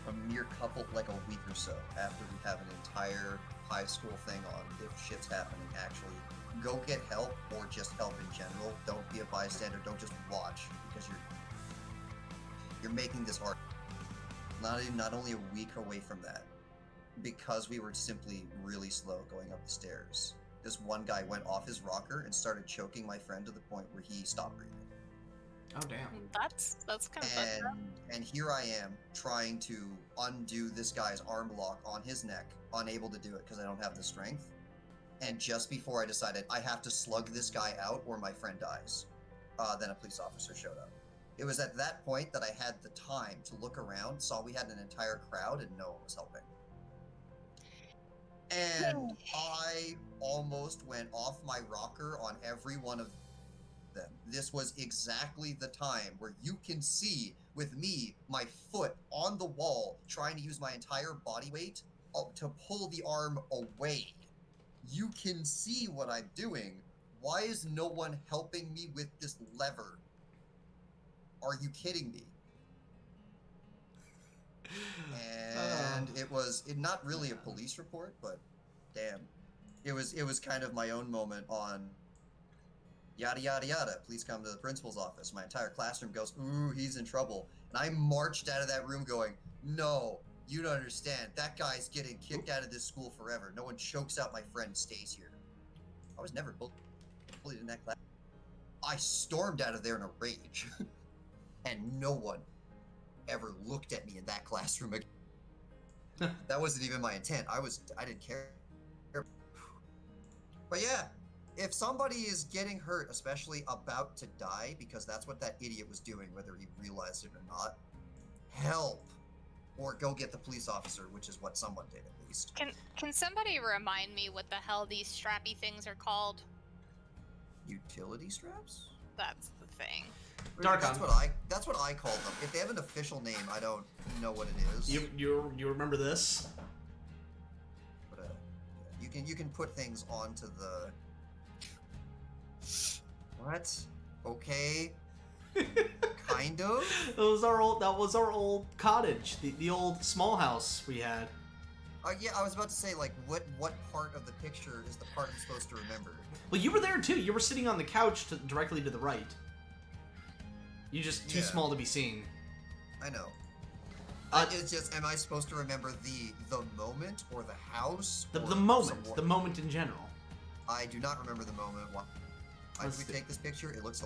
A mere couple, like a week or so after we have an entire high school thing on if shit's happening, actually go get help or just help in general. Don't be a bystander. Don't just watch because you're making this hard. Not only a week away from that, because we were simply really slow going up the stairs. This one guy went off his rocker and started choking my friend to the point where he stopped breathing. Oh damn. That's kind of fucked up. And here I am trying to undo this guy's arm lock on his neck, unable to do it because I don't have the strength. And just before I decided I have to slug this guy out or my friend dies, then a police officer showed up. It was at that point that I had the time to look around, saw we had an entire crowd, and no one was helping. And I almost went off my rocker on every one of them. This was exactly the time where you can see with me, my foot on the wall, trying to use my entire body weight to pull the arm away. You can see what I'm doing. Why is no one helping me with this lever? Are you kidding me? And it was not really a police report, but damn, it was kind of my own moment on yada yada yada. Please come to the principal's office. My entire classroom goes, ooh, he's in trouble, and I marched out of that room going, no, you don't understand. That guy's getting kicked out of this school forever. No one chokes out my friend stays here. I was never bullied in that class. I stormed out of there in a rage, and no one ever looked at me in that classroom again. That wasn't even my intent. I didn't care. But yeah, if somebody is getting hurt, especially about to die, because that's what that idiot was doing, whether he realized it or not, help. Or go get the police officer, which is what someone did at least. Can somebody remind me what the hell these strappy things are called? Utility straps? That's the thing. Dark That's what I call them. If they have an official name, I don't know what it is. You remember this? But you can put things onto the. What? Okay. Kind of. That was our old cottage, the old small house we had. Yeah, I was about to say, like, what part of the picture is the part I'm supposed to remember? Well, you were there too. You were sitting on the couch directly to the right. You're just too small to be seen. I know. It's just, am I supposed to remember the moment or the house? The moment in general. I do not remember the moment. Why did we take this picture? It looks.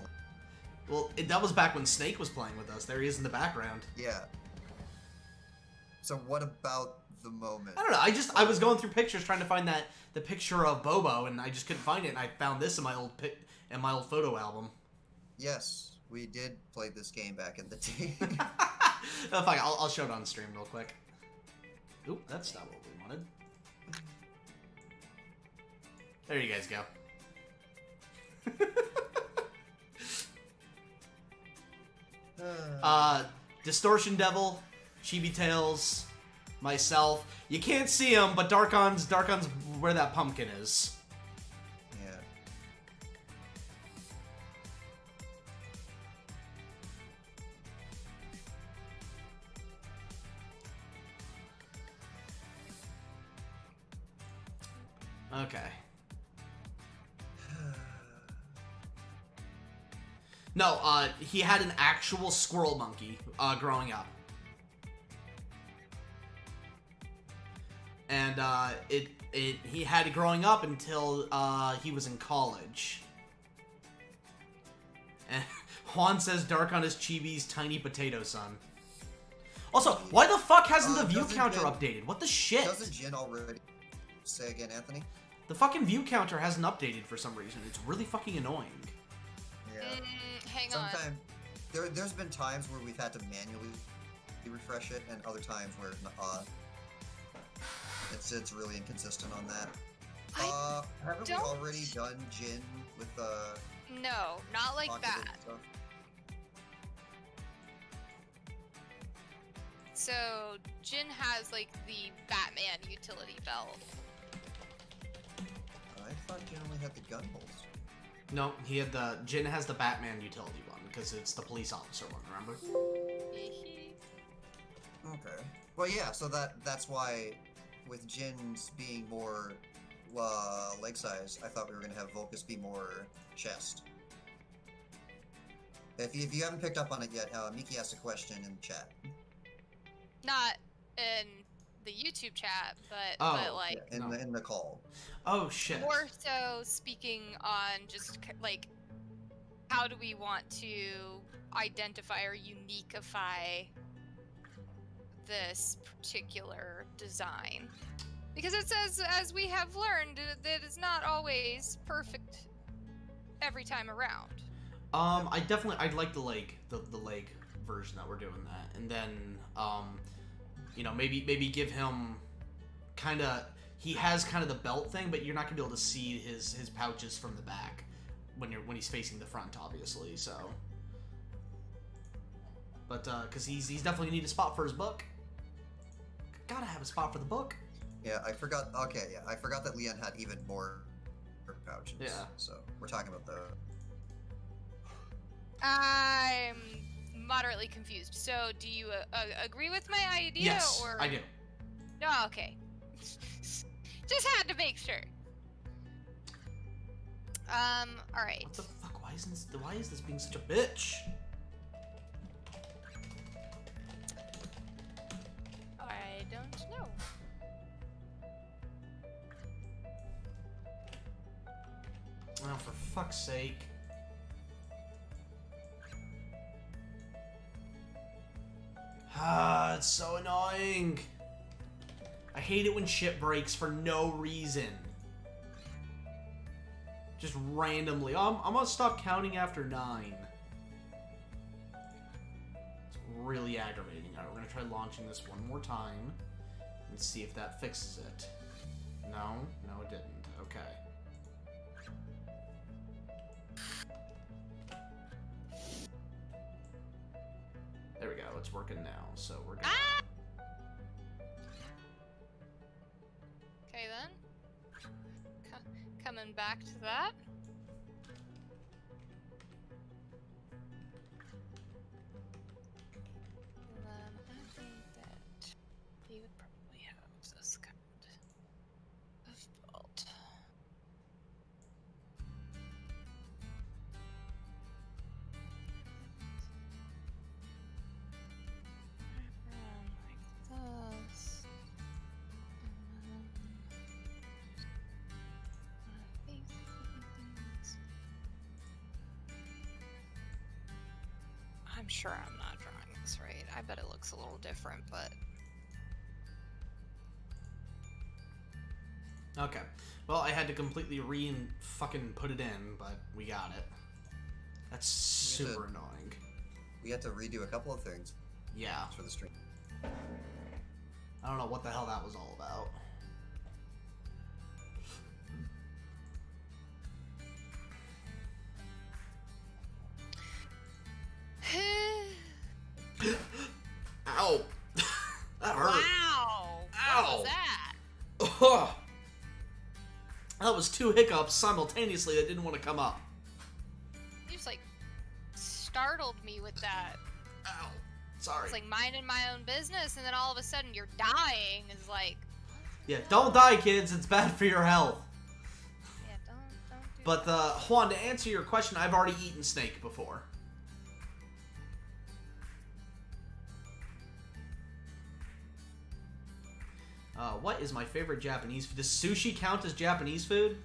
Well, that was back when Snake was playing with us. There he is in the background. Yeah. So what about the moment? I don't know. I was going through pictures trying to find the picture of Bobo, and I just couldn't find it. And I found this in my old photo album. Yes, we did play this game back in the day. Oh, fine, I'll show it on stream real quick. Oop, that's not what we wanted. There you guys go. Distortion Devil, Chibi Tails, myself. You can't see him, but Darkon's where that pumpkin is. Yeah. Okay. No, he had an actual squirrel monkey growing up. And he had it growing up until he was in college. And Juan says Darkon is Chibi's tiny potato son. Also, why the fuck hasn't the view counter updated? What the shit? Doesn't Jin already... Say again, Anthony? The fucking view counter hasn't updated for some reason. It's really fucking annoying. Yeah. Hang Sometimes there's been times where we've had to manually refresh it, and other times where it's really inconsistent on that. Haven't we already done Jin with No, not like pocket that. stuff? So Jin has like the Batman utility belt. I thought Jin only had the gun holster. No, Jin has the Batman utility one, because it's the police officer one, remember? Okay. Well, yeah, so that's why, with Jin's being more leg size, I thought we were going to have Vulcas be more chest. If you haven't picked up on it yet, Miki asked a question in the chat. Not in the YouTube chat, but like yeah, in the call. Oh shit. More so speaking on just like how do we want to identify or uniqueify this particular design? Because it says, as we have learned, that it's not always perfect every time around. I'd like the leg version that we're doing that, and then you know, maybe give him he has kind of the belt thing, but you're not gonna be able to see his pouches from the back when he's facing the front, obviously. So, but because he's definitely need a spot for his book. Gotta have a spot for the book. Yeah, I forgot. Okay, yeah, I forgot that Leon had even more pouches. Yeah. So we're talking about the. I'm moderately confused. So, do you agree with my idea? Yes, or... I do. No, okay. Just had to make sure. All right. What the fuck? Why is this being such a bitch? I don't know. Oh, for fuck's sake. Ah, it's so annoying. I hate it when shit breaks for no reason. Just randomly. I'm gonna stop counting after 9. It's really aggravating. Alright, we're gonna try launching this one more time and see if that fixes it. No, it didn't. Okay. There we go, it's working now, so we're gonna... Ah! Okay then. Coming back to that. And then I think that he would probably have this kind of belt. Like this. I'm sure I'm not drawing this right. I bet it looks a little different, but... Okay. Well, I had to completely fucking put it in, but we got it. That's super annoying. We had to redo a couple of things. Yeah. For the stream. I don't know what the hell that was all about. Ow! That hurt. Wow! Ow! What was that? Ugh. That was 2 hiccups simultaneously that didn't want to come up. You just like startled me with that. Ow. Sorry. It's like minding my own business, and then all of a sudden you're dying. Is like. Yeah, don't die, kids. It's bad for your health. Yeah, don't do But that. Juan, to answer your question, I've already eaten snake before. What is my favorite Japanese food? Does sushi count as Japanese food?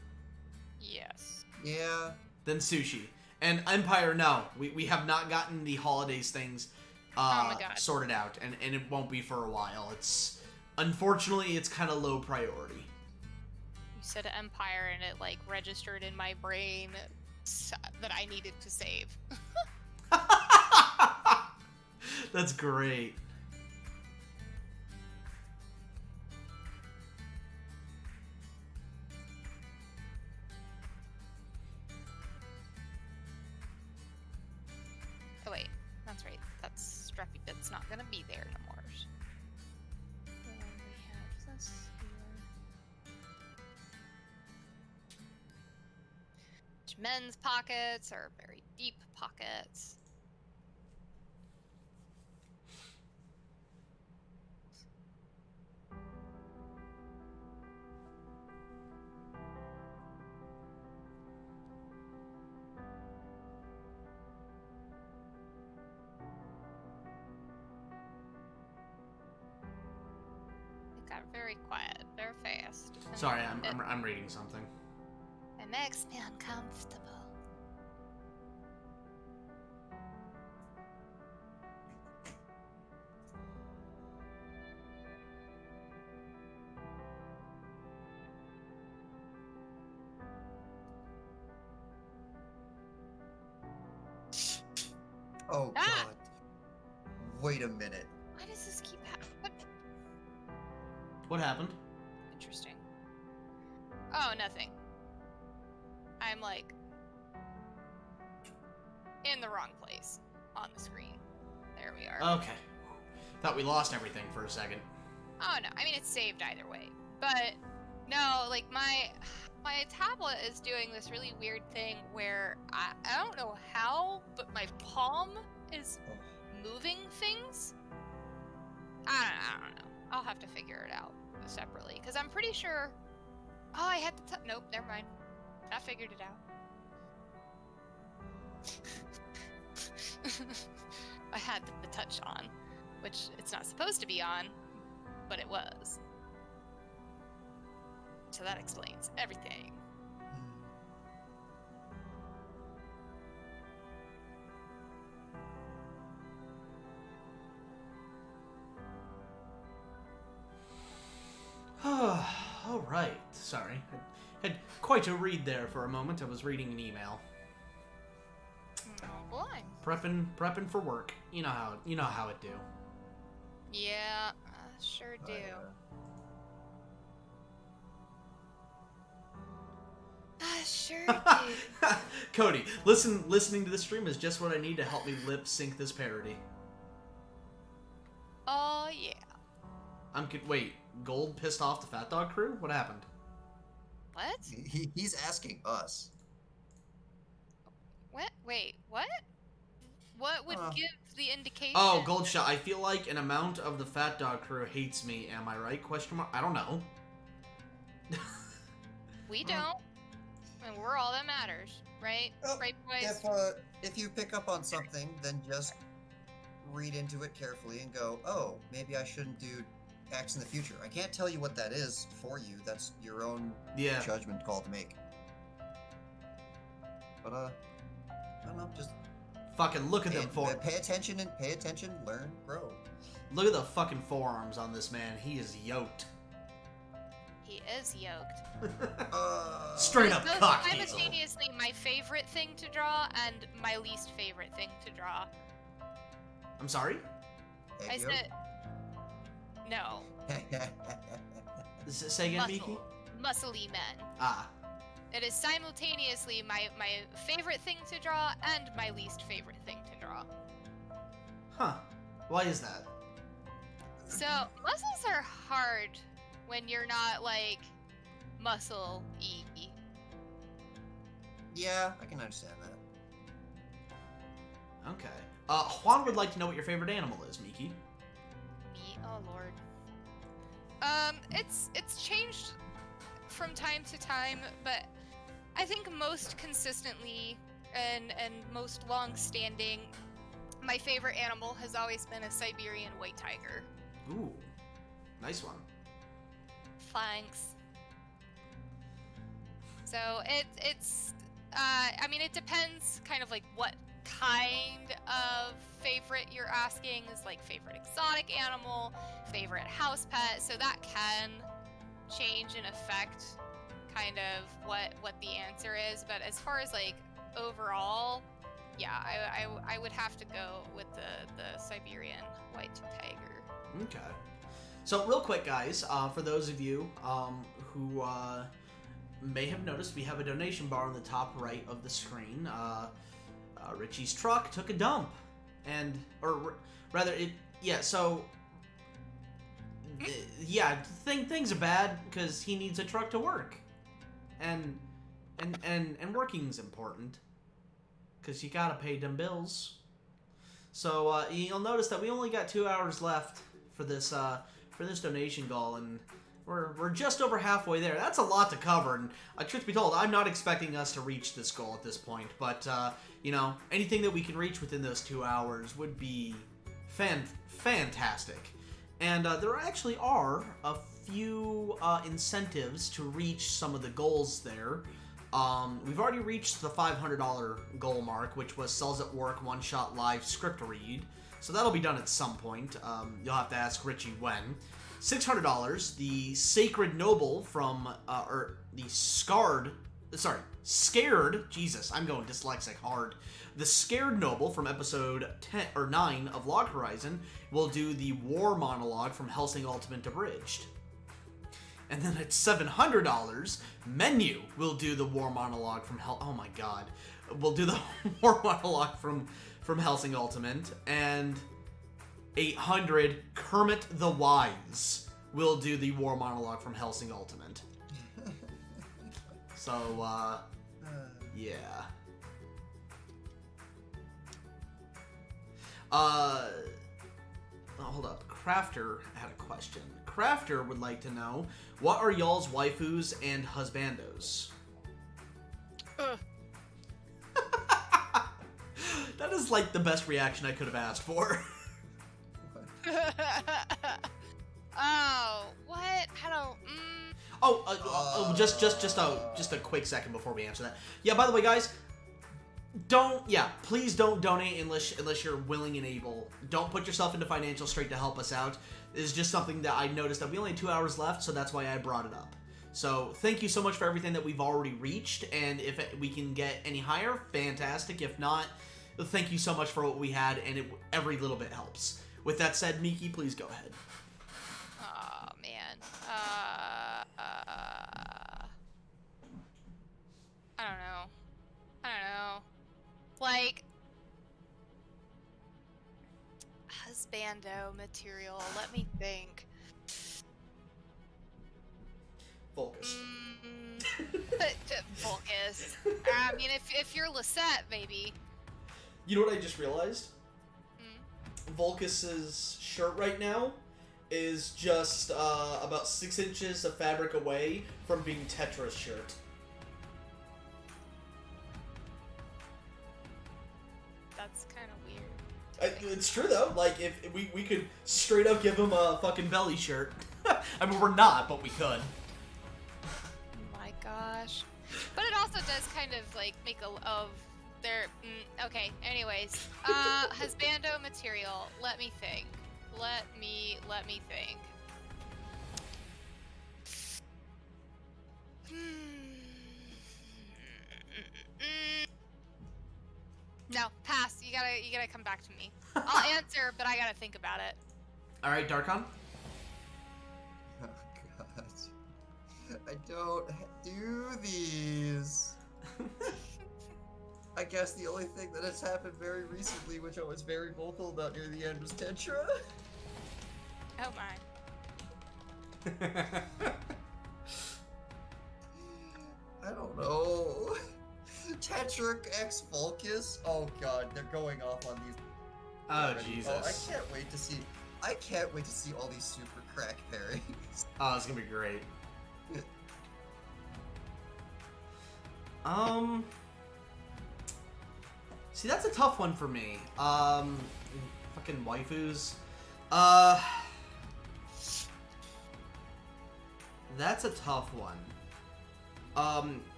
Yes. Yeah. Then sushi. And Empire, no. We have not gotten the holidays things Oh my God. sorted out, and it won't be for a while. Unfortunately, it's kind of low priority. You said Empire, and it like registered in my brain that I needed to save. That's great. Oh wait, that's right. That's Strappy Bit's not gonna be there no more. men's pockets or very deep pockets. It got very quiet, very fast. Sorry, I'm reading something. It makes me uncomfortable. Oh Ah! god. Wait a minute. Why does this keep happening? What happened? Interesting. Oh, nothing. I'm like in the wrong place on the screen. There we are. Okay. Thought we lost everything for a second. Oh no, I mean it's saved either way. But no, like my tablet is doing this really weird thing where I don't know how, but my palm is moving things. I don't know. I'll have to figure it out separately because I'm pretty sure. Oh, I had to. Nope, never mind. I figured it out. I had the touch on, which it's not supposed to be on, but it was. So that explains everything. All right. Sorry. I had quite a read there for a moment. I was reading an email. Oh boy. Prepping for work. You know how it do. Yeah, sure do. I sure do. Cody, listening to this stream is just what I need to help me lip sync this parody. Oh yeah. Wait, Gold pissed off the Fat Dog crew? What happened? What? He's asking us. What? Wait, what? What would give the indication? Oh, Goldshot, I feel like an amount of the Fat Dog crew hates me. Am I right? Question mark. I don't know. We don't. And we're all that matters, right? Oh, right, boys? If you pick up on something, then just read into it carefully and go, oh, maybe I shouldn't do X in the future. I can't tell you what that is for you. That's your own judgment call to make. But I don't know, just fucking look at them pay attention, learn, grow. Look at the fucking forearms on this man. He is yoked. He is yoked. Straight up cock diesel. Simultaneously my favorite thing to draw and my least favorite thing to draw. I'm sorry? I said no. Say again, Miki? Muscly men. Ah. It is simultaneously my favorite thing to draw and my least favorite thing to draw. Huh. Why is that? So, muscles are hard when you're not, like, muscle-y. Yeah, I can understand that. Okay. Juan would like to know what your favorite animal is, Miki. Me? Oh, Lord. It's changed from time to time, but I think most consistently and most long-standing, my favorite animal has always been a Siberian white tiger. Ooh, nice one. Thanks. So it's I mean, it depends kind of like what kind of favorite you're asking. Is like favorite exotic animal, favorite house pet, so that can change and affect kind of what the answer is. But as far as like overall, yeah, I would have to go with the Siberian white tiger. Okay. So real quick, guys, for those of you who may have noticed, we have a donation bar on the top right of the screen. Richie's truck took a dump, or rather, things are bad because he needs a truck to work, and and working's important, because you gotta pay them bills. So you'll notice that we only got 2 hours left for this donation goal, and we're just over halfway there. That's a lot to cover, and truth be told, I'm not expecting us to reach this goal at this point. But you know, anything that we can reach within those 2 hours would be fantastic. And there actually are a few incentives to reach some of the goals there. We've already reached the $500 goal mark, which was Cells at Work one-shot live script read. So that'll be done at some point. You'll have to ask Richie when. $600, the Sacred Noble from, or the Scared, Jesus, I'm going dyslexic hard. The Scared Noble from episode 10 or 9 of Log Horizon will do the War monologue from Hellsing Ultimate Abridged. And then at $700, Menu will do the War monologue from oh my god. We'll do the War monologue from Hellsing Ultimate. And 800, Kermit the Wise will do the War monologue from Hellsing Ultimate. So, yeah. Hold up. Crafter had a question. Crafter would like to know, what are y'all's waifus and husbandos? That is like the best reaction I could have asked for. Oh, what? How do? Just a quick second before we answer that. Yeah, by the way, guys, please don't donate unless you're willing and able. Don't put yourself into financial strait to help us out. It's just something that I noticed that we only have 2 hours left, so that's why I brought it up. So thank you so much for everything that we've already reached, and if we can get any higher, fantastic. If not, thank you so much for what we had, and every little bit helps. With that said, Miki, please go ahead. Oh man. I don't know. Like, husbando material. Let me think. Vulcas. Vulcas. I mean, if you're Lisette, maybe. You know what I just realized? Vulcas's shirt right now is just about 6 inches of fabric away from being Tetra's shirt. That's kind of weird. It's true though. Like if we could straight up give him a fucking belly shirt. I mean, we're not, but we could. Oh my gosh. But it also does kind of like make okay, anyways. Husbando material. Let me think. Let me think. No, pass. You gotta come back to me. I'll answer, but I gotta think about it. All right, Darkon. Oh god, I don't do these. I guess the only thing that has happened very recently, which I was very vocal about near the end, was Tetra. Oh my. I don't know. Tetric x Vulcas. Oh god, they're going off on these. Oh already. Jesus! Oh, I can't wait to see all these super crack pairings. Oh, it's gonna be great. See, that's a tough one for me. Fucking waifus. That's a tough one.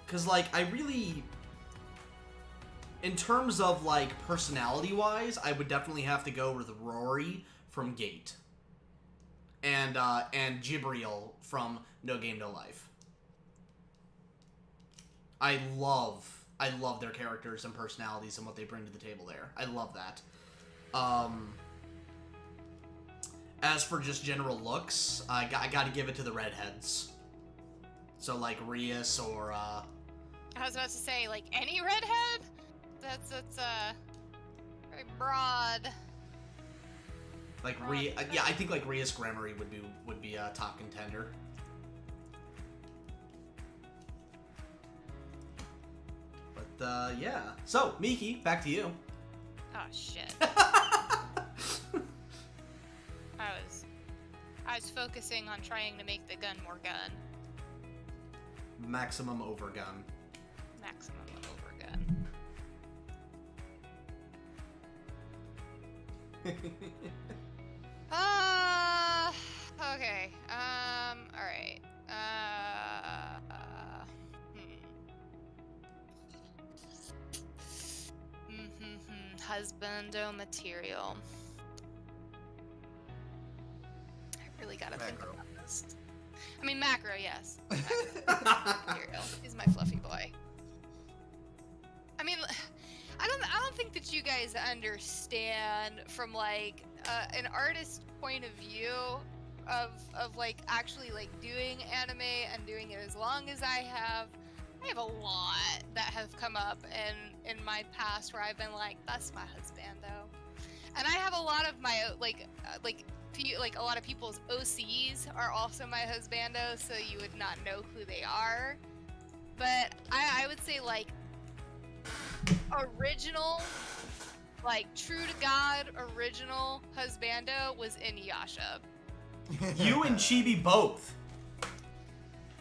Cause like I really, in terms of like personality-wise, I would definitely have to go with Rory from Gate, and Jibriel from No Game No Life. I love their characters and personalities and what they bring to the table there. I love that. As for just general looks, I gotta give it to the redheads. So like Rias or I was about to say, like, any redhead? That's very broad. like yeah, I think like Rias Gremory would be a top contender. yeah. So, Miki, back to you. Oh shit. I was focusing on trying to make the gun more gun. Maximum overgun. Maximum overgun. Okay. Alright. Husbando material. I really gotta think about this. I mean, macro, yes. Macro material. He's my fluffy boy. I mean, I don't think that you guys understand from like an artist point of view of like actually like doing anime and doing it as long as I have a lot that have come up in my past where I've been like, that's my husbando, and I have a lot of my like a lot of people's OCs are also my husbando, so you would not know who they are, but I would say like original, like true to God original husbando was Inuyasha. You and Chibi both.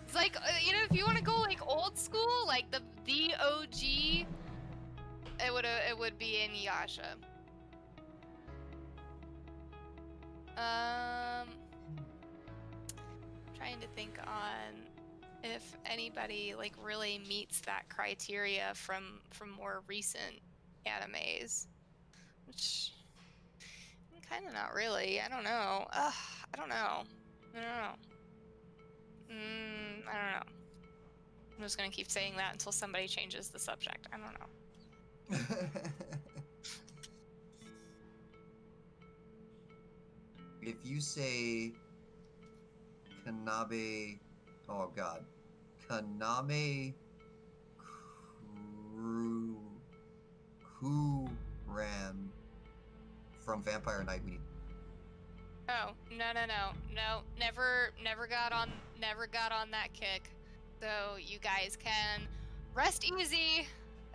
It's like, you know, if you want to go like old school, like the OG, it would be Inuyasha. Trying to think on if anybody like really meets that criteria from more recent animes, which kind of not really. I don't know. I don't know. I don't know. I'm just gonna keep saying that until somebody changes the subject. I don't know. If you say Kaname, oh god, Kaname Kuram from Vampire Knight, we need. Oh, no, never got on that kick. So you guys can rest easy.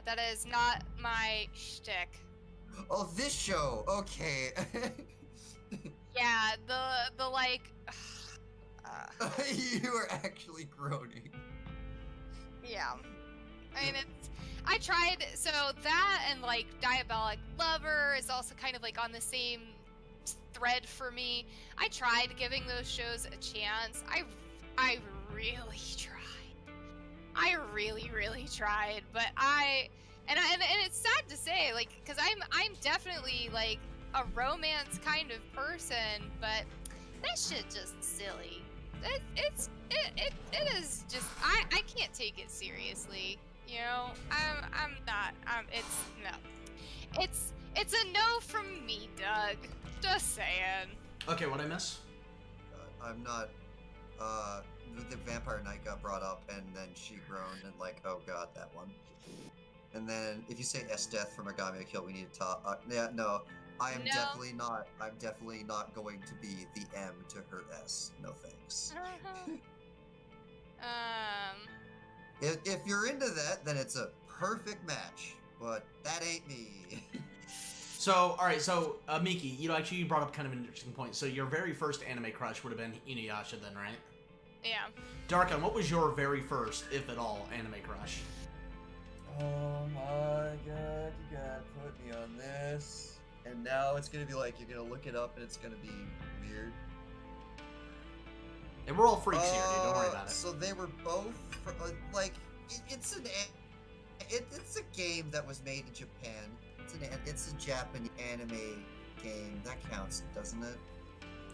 That is not my shtick. Oh, this show, okay. Yeah, the like. You are actually groaning. Yeah, I mean I tried, so that and like Diabolic Lover is also kind of like on the same thread for me. I tried giving those shows a chance. I really tried. I really tried, but and it's sad to say, like, because I'm definitely like a romance kind of person, but that shit just silly. It is just I can't take it seriously. You know, I'm not. It's a no from me, Doug. Just saying. Okay, what'd I miss? I'm not. The Vampire Knight got brought up, and then she groaned and like, oh god, that one. And then if you say S-Death from Megami Kill, we need to talk. Yeah, no. I'm definitely not going to be the M to her S. No thanks. If you're into that, then it's a perfect match. But that ain't me. So, alright, so, Miki, you know, actually you brought up kind of an interesting point. So your very first anime crush would have been Inuyasha then, right? Yeah. Darkon, what was your very first, if at all, anime crush? Oh my god, you gotta put me on this. And now it's gonna be like, you're gonna look it up and it's gonna be weird. And we're all freaks here, dude, don't worry about it. So they were both, like, it's a game that was made in Japan. It's a Japanese anime game. That counts, doesn't it?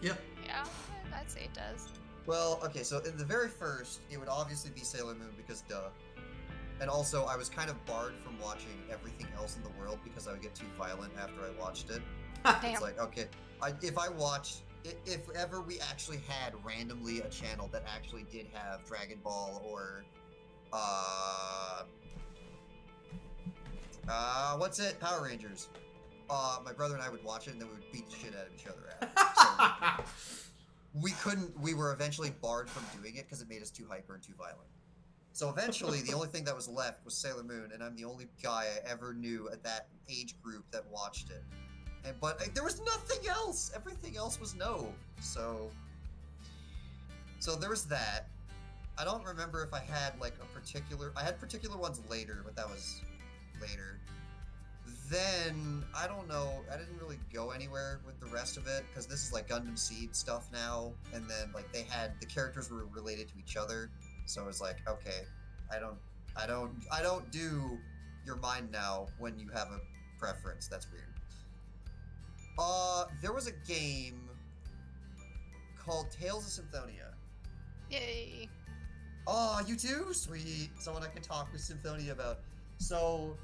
Yep. Yeah, I'd say it does. Well, okay, so in the very first, it would obviously be Sailor Moon because duh. And also, I was kind of barred from watching everything else in the world because I would get too violent after I watched it. It's like, okay, if ever we actually had randomly a channel that actually did have Dragon Ball or, what's it? Power Rangers. My brother and I would watch it and then we would beat the shit out of each other after. So we were eventually barred from doing it because it made us too hyper and too violent. So eventually, the only thing that was left was Sailor Moon, and I'm the only guy I ever knew at that age group that watched it. But there was nothing else. Everything else was no. So there was that. I don't remember if I had like a particular. I had particular ones later, but that was later. Then I don't know. I didn't really go anywhere with the rest of it because this is like Gundam Seed stuff now, and then like the characters were related to each other, so it was like, okay, I don't do your mind now when you have a preference. That's weird. There was a game called Tales of Symphonia. Yay. Oh, you too? Sweet. Someone I can talk with Symphonia about. So,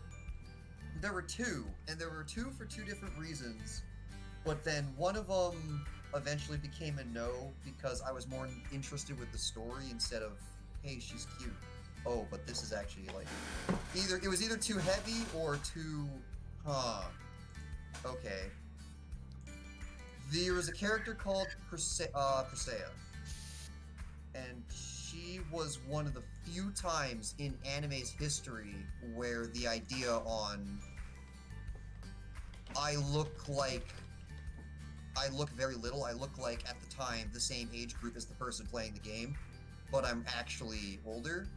there were two, and there were two for two different reasons. But then one of them eventually became a no because I was more interested with the story instead of, hey, she's cute. Oh, but this is actually like it was either too heavy or too, okay. There was a character called Persea, and she was one of the few times in anime's history where the idea on I look very little, I look like at the time the same age group as the person playing the game, but I'm actually older,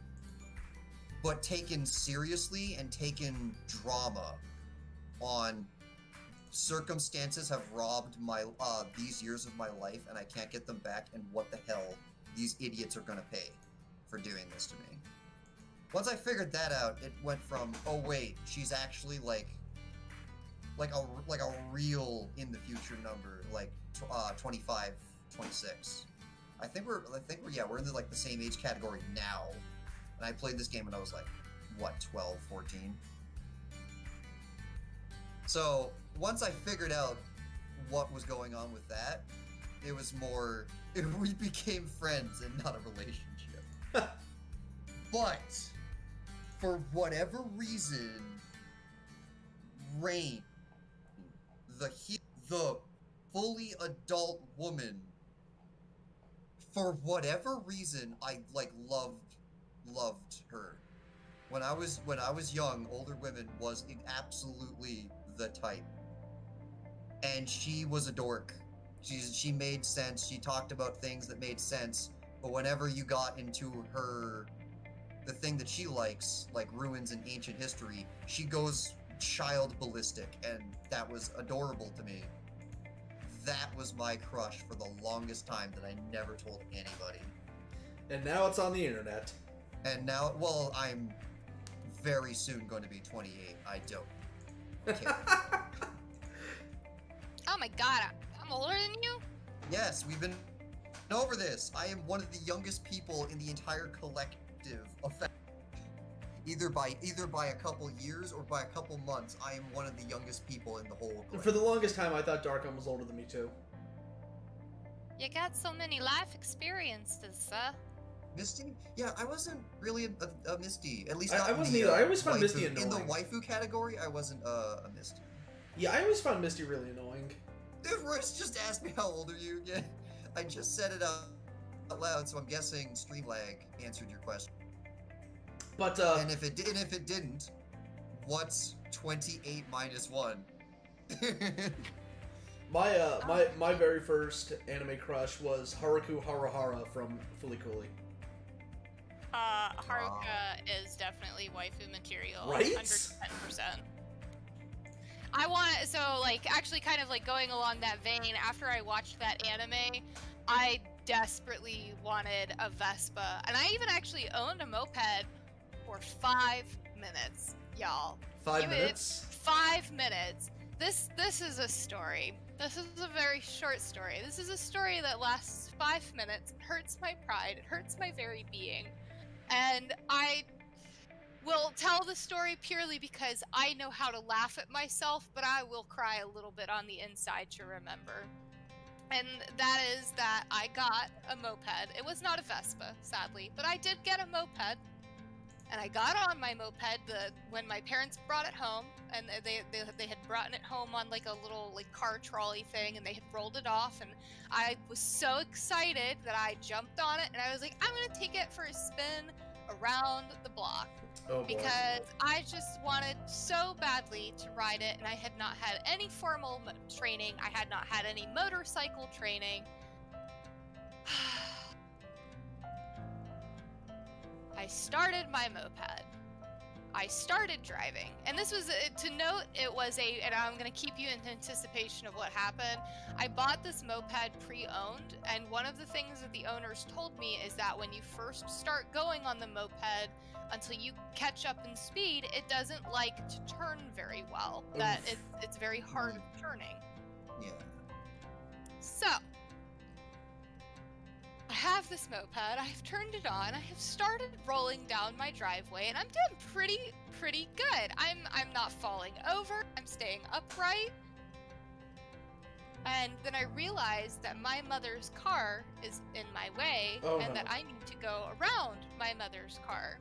but taken seriously and taken drama on circumstances have robbed my these years of my life and I can't get them back, and what the hell these idiots are gonna pay for doing this to me. Once I figured that out, it went from, oh wait, she's actually like a real in the future number, like 25, 26. I think we're in the, like the same age category now. And I played this game when I was like, what, 12, 14? So once I figured out what was going on with that, it was more, we became friends and not a relationship. But for whatever reason, Rain, the fully adult woman, for whatever reason, I like loved her. When I was young, older women was absolutely the type, and she was a dork. She made sense. She talked about things that made sense. But whenever you got into the thing that she likes, like ruins and ancient history, she goes child ballistic, and that was adorable to me. That was my crush for the longest time that I never told anybody. And now it's on the internet. And now, well, I'm very soon going to be 28. I don't care. Oh my god, I'm older than you? Yes, we've been over this. I am one of the youngest people in the entire collective of either by a couple years or by a couple months. I am one of the youngest people in the whole collective. For the longest time, I thought Darkham was older than me too. You got so many life experiences, sir. Misty? Yeah, I wasn't really a Misty. At least I wasn't either. I always found waifu. Misty annoying. In the waifu category, I wasn't a Misty. Yeah, I always found Misty really annoying. Dude, Royce just asked me how old are you again. I just said it out loud, so I'm guessing stream lag answered your question. But and if it didn't, what's 28 minus 1? My very first anime crush was Haruka Haruhara from Fooly Cooly. Haruka is definitely waifu material. Right? 110%. Actually kind of like going along that vein, after I watched that anime, I desperately wanted a Vespa. And I even actually owned a moped for 5 minutes, y'all. 5 minutes? 5 minutes. This is a story. This is a very short story. This is a story that lasts 5 minutes. It hurts my pride. It hurts my very being. And I will tell the story purely because I know how to laugh at myself, but I will cry a little bit on the inside to remember. And that is that I got a moped. It was not a Vespa, sadly, but I did get a moped. And I got on my moped when my parents brought it home, and they had brought it home on like a little like car trolley thing, and they had rolled it off, and I was so excited that I jumped on it, and I was like, I'm gonna take it for a spin around the block. Oh boy. Because I just wanted so badly to ride it, and I had not had any formal training. I had not had any motorcycle training. I started my moped. I started driving, and this was to note. It was and I'm gonna keep you in anticipation of what happened. I bought this moped pre-owned, and one of the things that the owners told me is that when you first start going on the moped, until you catch up in speed, it doesn't like to turn very well. That it's very hard turning. Yeah. So I have this moped, I've turned it on, I have started rolling down my driveway, and I'm doing pretty good. I'm not falling over, I'm staying upright. And then I realized that my mother's car is in my way, and that I need to go around my mother's car.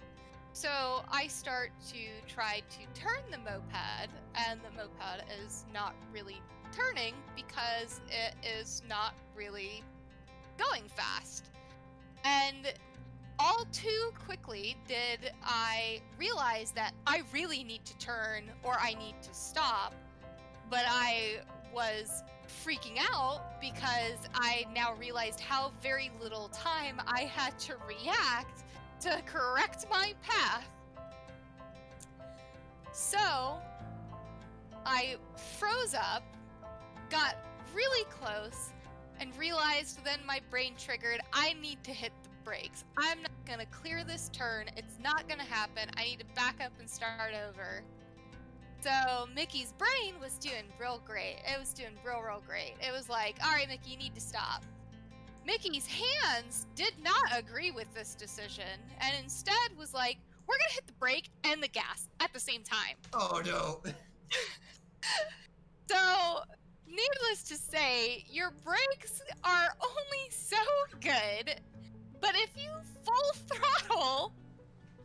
So I start to try to turn the moped, and the moped is not really turning because it is not really going fast. And all too quickly did I realize that I really need to turn or I need to stop, but I was freaking out because I now realized how very little time I had to react to correct my path. So I froze up, got really close, and realized then my brain triggered, I need to hit the brakes. I'm not gonna clear this turn. It's not gonna happen. I need to back up and start over. So Mickey's brain was doing real great. It was doing real great. It was like, all right, Mickey, you need to stop. Mickey's hands did not agree with this decision, and instead was like, we're gonna hit the brake and the gas at the same time. Oh no. So, needless to say, your brakes are only so good, but if you full throttle,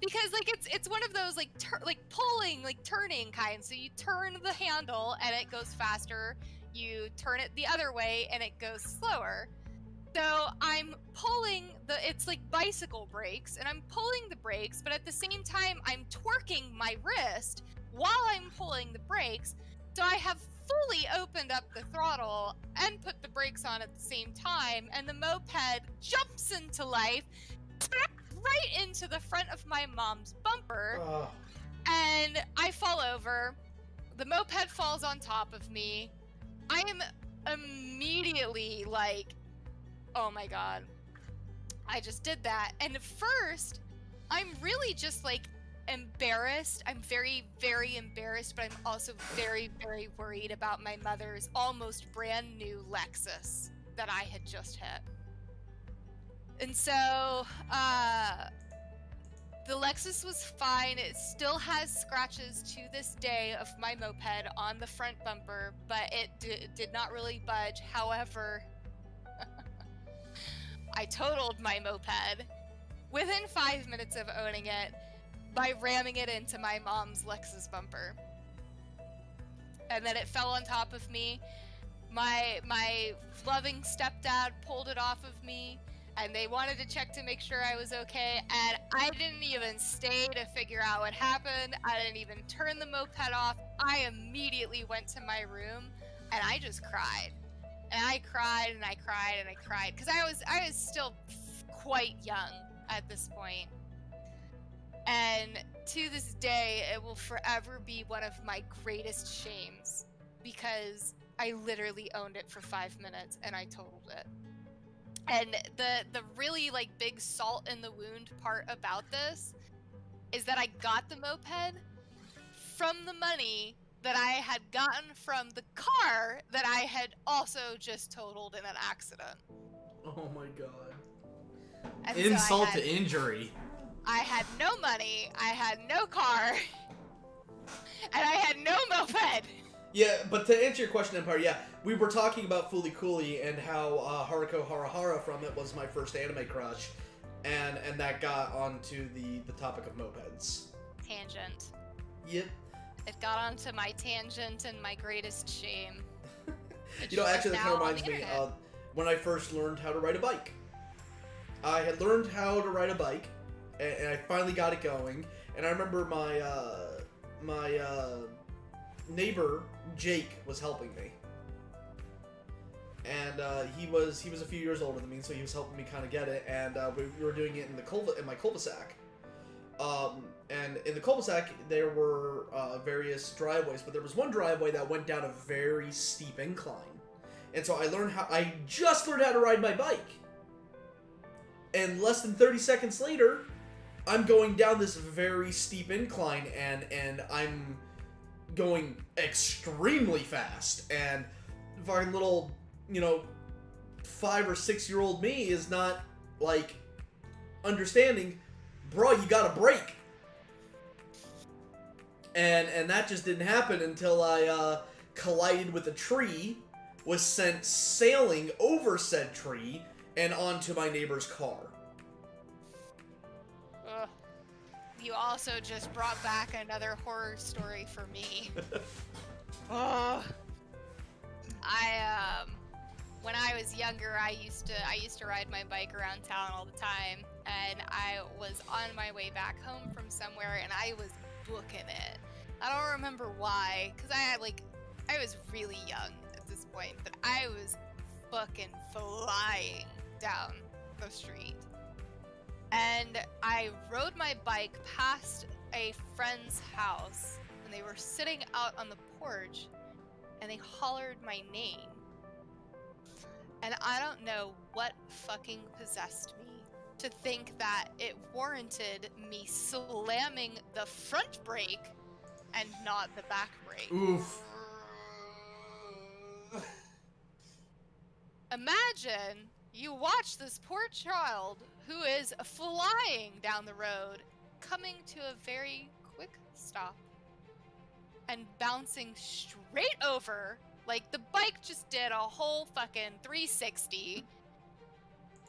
because like it's one of those like pulling, like turning kind. So you turn the handle and it goes faster. You turn it the other way and it goes slower. So I'm pulling it's like bicycle brakes, and I'm pulling the brakes, but at the same time I'm twerking my wrist while I'm pulling the brakes. So I have fully opened up the throttle and put the brakes on at the same time, and the moped jumps into life, right into the front of my mom's bumper, and I fall over. The moped falls on top of me. I am immediately like, oh my god, I just did that. And at first, I'm really just like embarrassed. I'm very embarrassed, but I'm also very worried about my mother's almost brand new Lexus that I had just hit. And so, the Lexus was fine. It still has scratches to this day of my moped on the front bumper, but it did not really budge. However, I totaled my moped within 5 minutes of owning it by ramming it into my mom's Lexus bumper. And then it fell on top of me. My loving stepdad pulled it off of me, and they wanted to check to make sure I was okay, and I didn't even stay to figure out what happened. I didn't even turn the moped off. I immediately went to my room, and I just cried. And I cried, and I cried, and I cried, because I was still quite young at this point. And to this day, it will forever be one of my greatest shames, because I literally owned it for 5 minutes, and I totaled it. And the really like big salt in the wound part about this is that I got the moped from the money that I had gotten from the car that I had also just totaled in an accident. Oh my god. And insult to injury. I had no money, I had no car, and I had no moped. Yeah, but to answer your question, Empire, yeah, we were talking about Fooly Cooly and how Haruko Harahara from it was my first anime crush, and that got onto the topic of mopeds. Tangent. Yep. It got onto my tangent and my greatest shame. You know, actually, that kind of reminds me of when I first learned how to ride a bike. I had learned how to ride a bike and I finally got it going. And I remember my neighbor Jake was helping me, and he was a few years older than me, so he was helping me kind of get it. And we were doing it in my cul-de-sac. And in the cul-de-sac there were various driveways, but there was one driveway that went down a very steep incline, and so I just learned how to ride my bike. And less than 30 seconds later, I'm going down this very steep incline, and I'm going extremely fast. And fucking little, 5 or 6 year old me is not like understanding, bro, you gotta brake. And that just didn't happen until I collided with a tree, was sent sailing over said tree, and onto my neighbor's car. Ugh. You also just brought back another horror story for me. Ugh. When I was younger, I used to ride my bike around town all the time, and I was on my way back home from somewhere, and I was booking it. I don't remember why, because I was really young at this point, but I was fucking flying down the street. And I rode my bike past a friend's house, and they were sitting out on the porch, and they hollered my name. And I don't know what fucking possessed me to think that it warranted me slamming the front brake and not the back brake. Oof. Imagine you watch this poor child who is flying down the road, coming to a very quick stop and bouncing straight over, like the bike just did a whole fucking 360,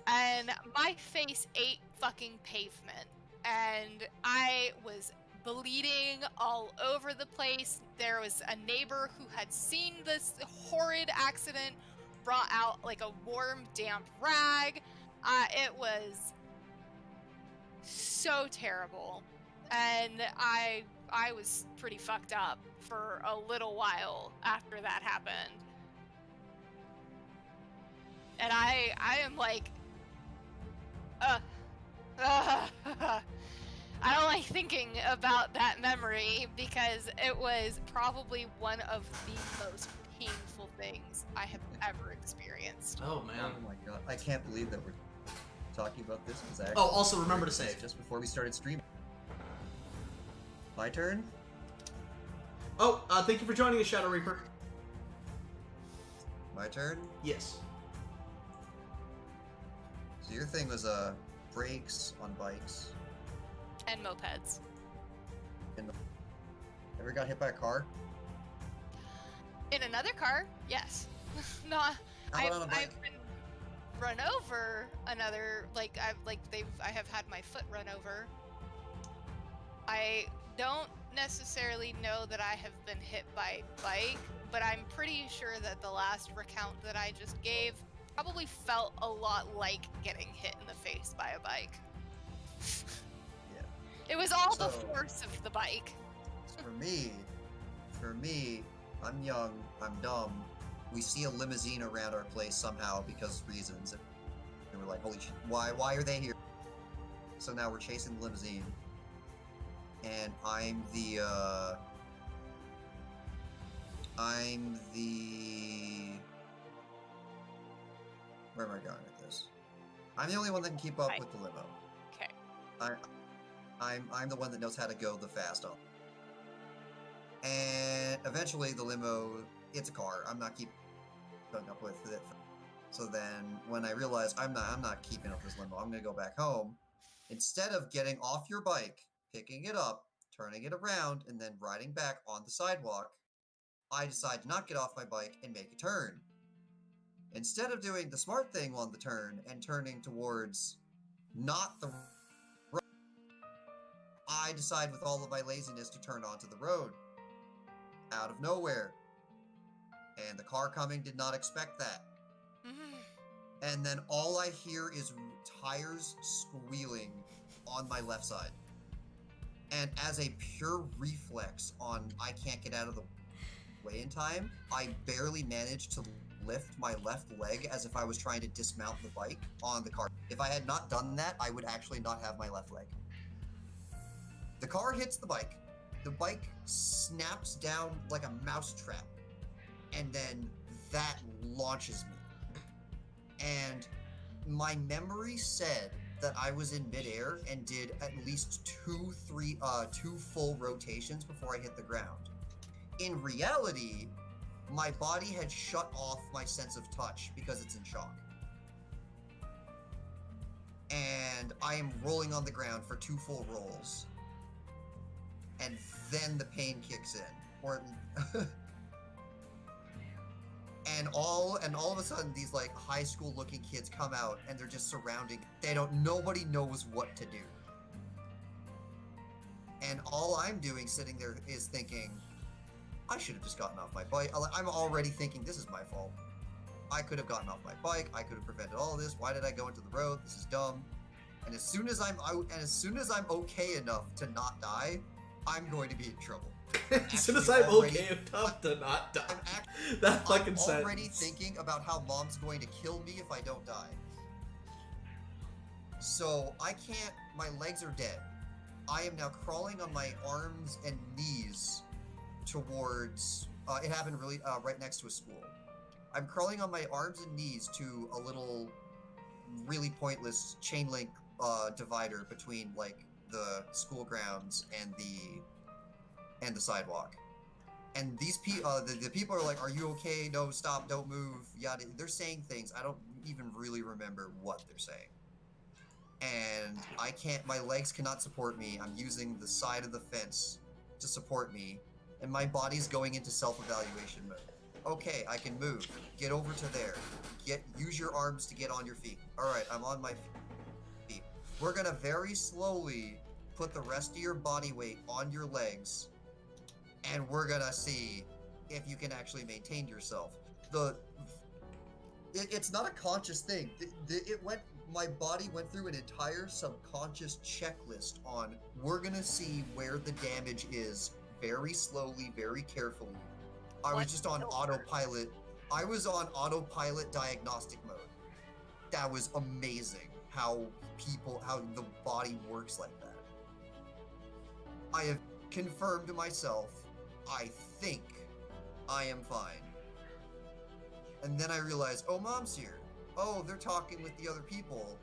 and my face ate fucking pavement, and I was bleeding all over the place. There was a neighbor who had seen this horrid accident, brought out like a warm, damp rag. It was so terrible, and I was pretty fucked up for a little while after that happened. And I am like, I don't like thinking about that memory because it was probably one of the most painful things I have ever experienced. Oh man. Oh my god, I can't believe that we're talking about this. Actually Also remember to save. just before we started streaming. My turn? Thank you for joining us, Shadow Reaper. My turn? Yes. So your thing was brakes on bikes. And mopeds. Ever got hit by a car? In another car, yes. Not. How about on a bike? I've been run over another. I have had my foot run over. I don't necessarily know that I have been hit by a bike, but I'm pretty sure that the last recount that I just gave probably felt a lot like getting hit in the face by a bike. Yeah. It was all the force of the bike. For me, I'm young, I'm dumb. We see a limousine around our place somehow because reasons. And we're like, holy shit, why are they here? So now we're chasing the limousine. And I'm the where am I going with this? I'm the only one that can keep up with the limo. Okay. I'm the one that knows how to go the fast on. And eventually the limo, it's a car. I'm not keeping up with it. So then when I realize I'm not keeping up with this limo, I'm gonna go back home. Instead of getting off your bike, picking it up, turning it around, and then riding back on the sidewalk, I decide to not get off my bike and make a turn. Instead of doing the smart thing on the turn and turning towards not the road, I decide with all of my laziness to turn onto the road. Out of nowhere. And the car coming did not expect that. And then all I hear is tires squealing on my left side. And as a pure reflex on I can't get out of the way in time, I barely managed to lift my left leg as if I was trying to dismount the bike on the car. If I had not done that, I would actually not have my left leg. The car hits the bike. The bike snaps down like a mousetrap, and then that launches me. And my memory said that I was in midair and did at least two full rotations before I hit the ground. In reality, my body had shut off my sense of touch because it's in shock. And I am rolling on the ground for 2 full rolls. And then the pain kicks in. And all of a sudden these like high school looking kids come out and they're just surrounding. Nobody knows what to do. And all I'm doing sitting there is thinking, I should have just gotten off my bike. I'm already thinking this is my fault. I could have gotten off my bike. I could have prevented all of this. Why did I go into the road? This is dumb. And as soon as I'm out, and as soon as I'm okay enough to not die, I'm going to be in trouble. As soon as I'm okay enough to not die. That fucking sentence. I'm already thinking about how mom's going to kill me if I don't die. So I can't, my legs are dead. I am now crawling on my arms and knees towards, it happened really right next to a school. I'm crawling on my arms and knees to a little really pointless chain link divider between like the school grounds and the sidewalk. And these the people are like, are you okay? No, stop, don't move, yada. They're saying things. I don't even really remember what they're saying. And I can't, my legs cannot support me. I'm using the side of the fence to support me. And my body's going into self-evaluation mode. Okay, I can move. Get over to there. Use your arms to get on your feet. Alright, I'm on my feet. We're gonna very slowly put the rest of your body weight on your legs, and we're gonna see if you can actually maintain yourself. It's not a conscious thing. My body went through an entire subconscious checklist on, we're gonna see where the damage is very slowly, very carefully. I was just on autopilot. I was on autopilot diagnostic mode. That was amazing how the body works like that. I have confirmed to myself, I think I am fine. And then I realized, oh, mom's here. Oh, they're talking with the other people,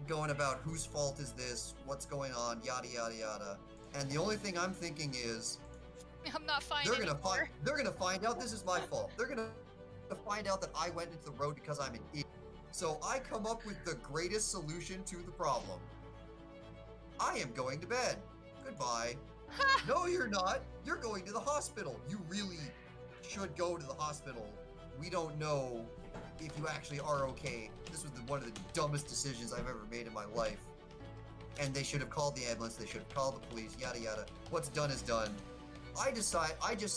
going about whose fault is this, what's going on, yada, yada, yada. And the only thing I'm thinking is, I'm not fine they're anymore. They're gonna find out this is my fault. They're gonna find out that I went into the road because I'm an idiot. So I come up with the greatest solution to the problem. I am going to bed. Goodbye. No, you're not. You're going to the hospital. You really should go to the hospital. We don't know if you actually are okay. This was one of the dumbest decisions I've ever made in my life. And they should have called the ambulance. They should have called the police. Yada yada. What's done is done. I just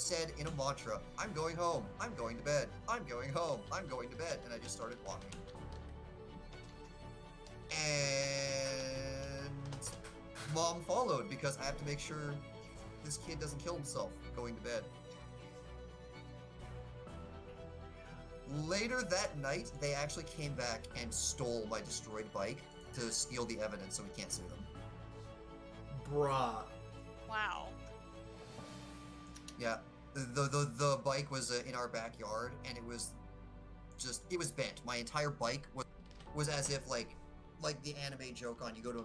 said in a mantra, I'm going home. I'm going to bed. I'm going home. I'm going to bed. And I just started walking. And mom followed because I have to make sure this kid doesn't kill himself going to bed. Later that night, they actually came back and stole my destroyed bike to steal the evidence so we can't sue them. Bruh. Wow. Yeah, the bike was in our backyard, and it was bent. My entire bike was as if like the anime joke on you go to a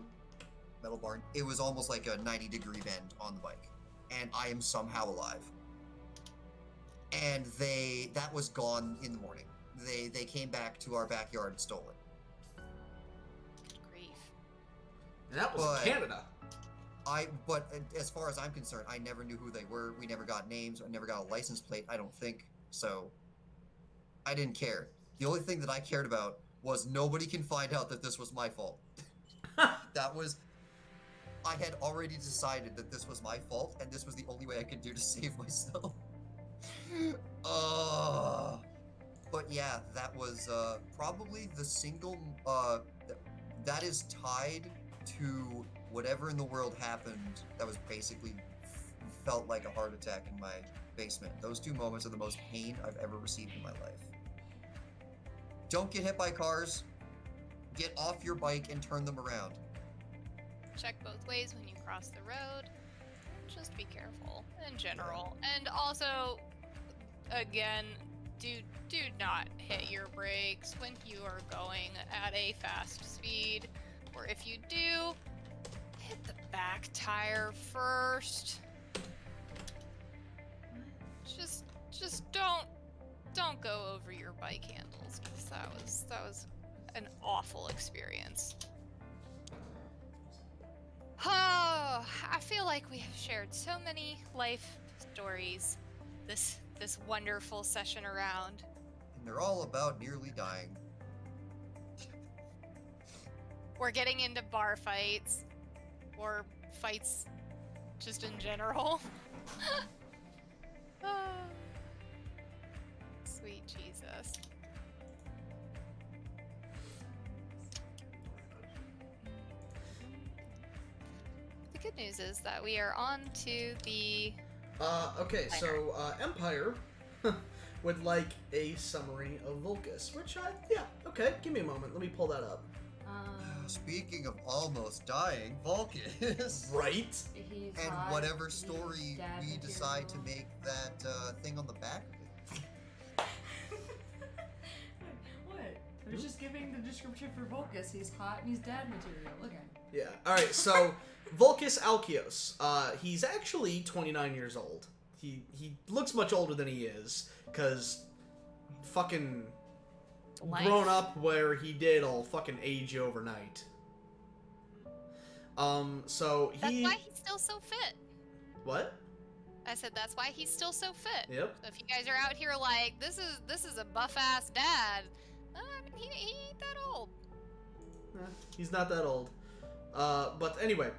metal barn. It was almost like a 90-degree bend on the bike, and I am somehow alive. And that was gone in the morning. They came back to our backyard and stole it. Good grief. And that was Canada. But as far as I'm concerned, I never knew who they were. We never got names. I never got a license plate, I don't think. So, I didn't care. The only thing that I cared about was nobody can find out that this was my fault. I had already decided that this was my fault, and this was the only way I could do to save myself. But yeah, that was probably the single, that is tied to whatever in the world happened that was basically felt like a heart attack in my basement. Those 2 moments are the most pain I've ever received in my life. Don't get hit by cars. Get off your bike and turn them around. Check both ways when you cross the road. Just be careful in general. And also, again, do not hit your brakes when you are going at a fast speed. Or if you do, hit the back tire first. Just don't go over your bike handles, because that was an awful experience. Oh, I feel like we have shared so many life stories this wonderful session around. And they're all about nearly dying. We're getting into bar fights, or fights just in general. Oh, sweet Jesus. The good news is that we are on to the... Okay, so, Empire would like a summary of Vulcas, which yeah, okay, give me a moment, let me pull that up. Speaking of almost dying, Vulcas. Right? He's And hot, whatever he's story dad we decide to material. make that thing on the back of it. What? I was just giving the description for Vulcas. He's hot and he's dad material. Look at him. Yeah, alright, so, Vulcas Alekos, he's actually 29 years old. He looks much older than he is, because fucking... Life. grown up where he did all fucking age overnight. So That's he... why he's still so fit. What? I said that's why he's still so fit. Yep. So if you guys are out here like, this is a buff ass dad, I mean, he ain't that old. He's not that old. But anyway,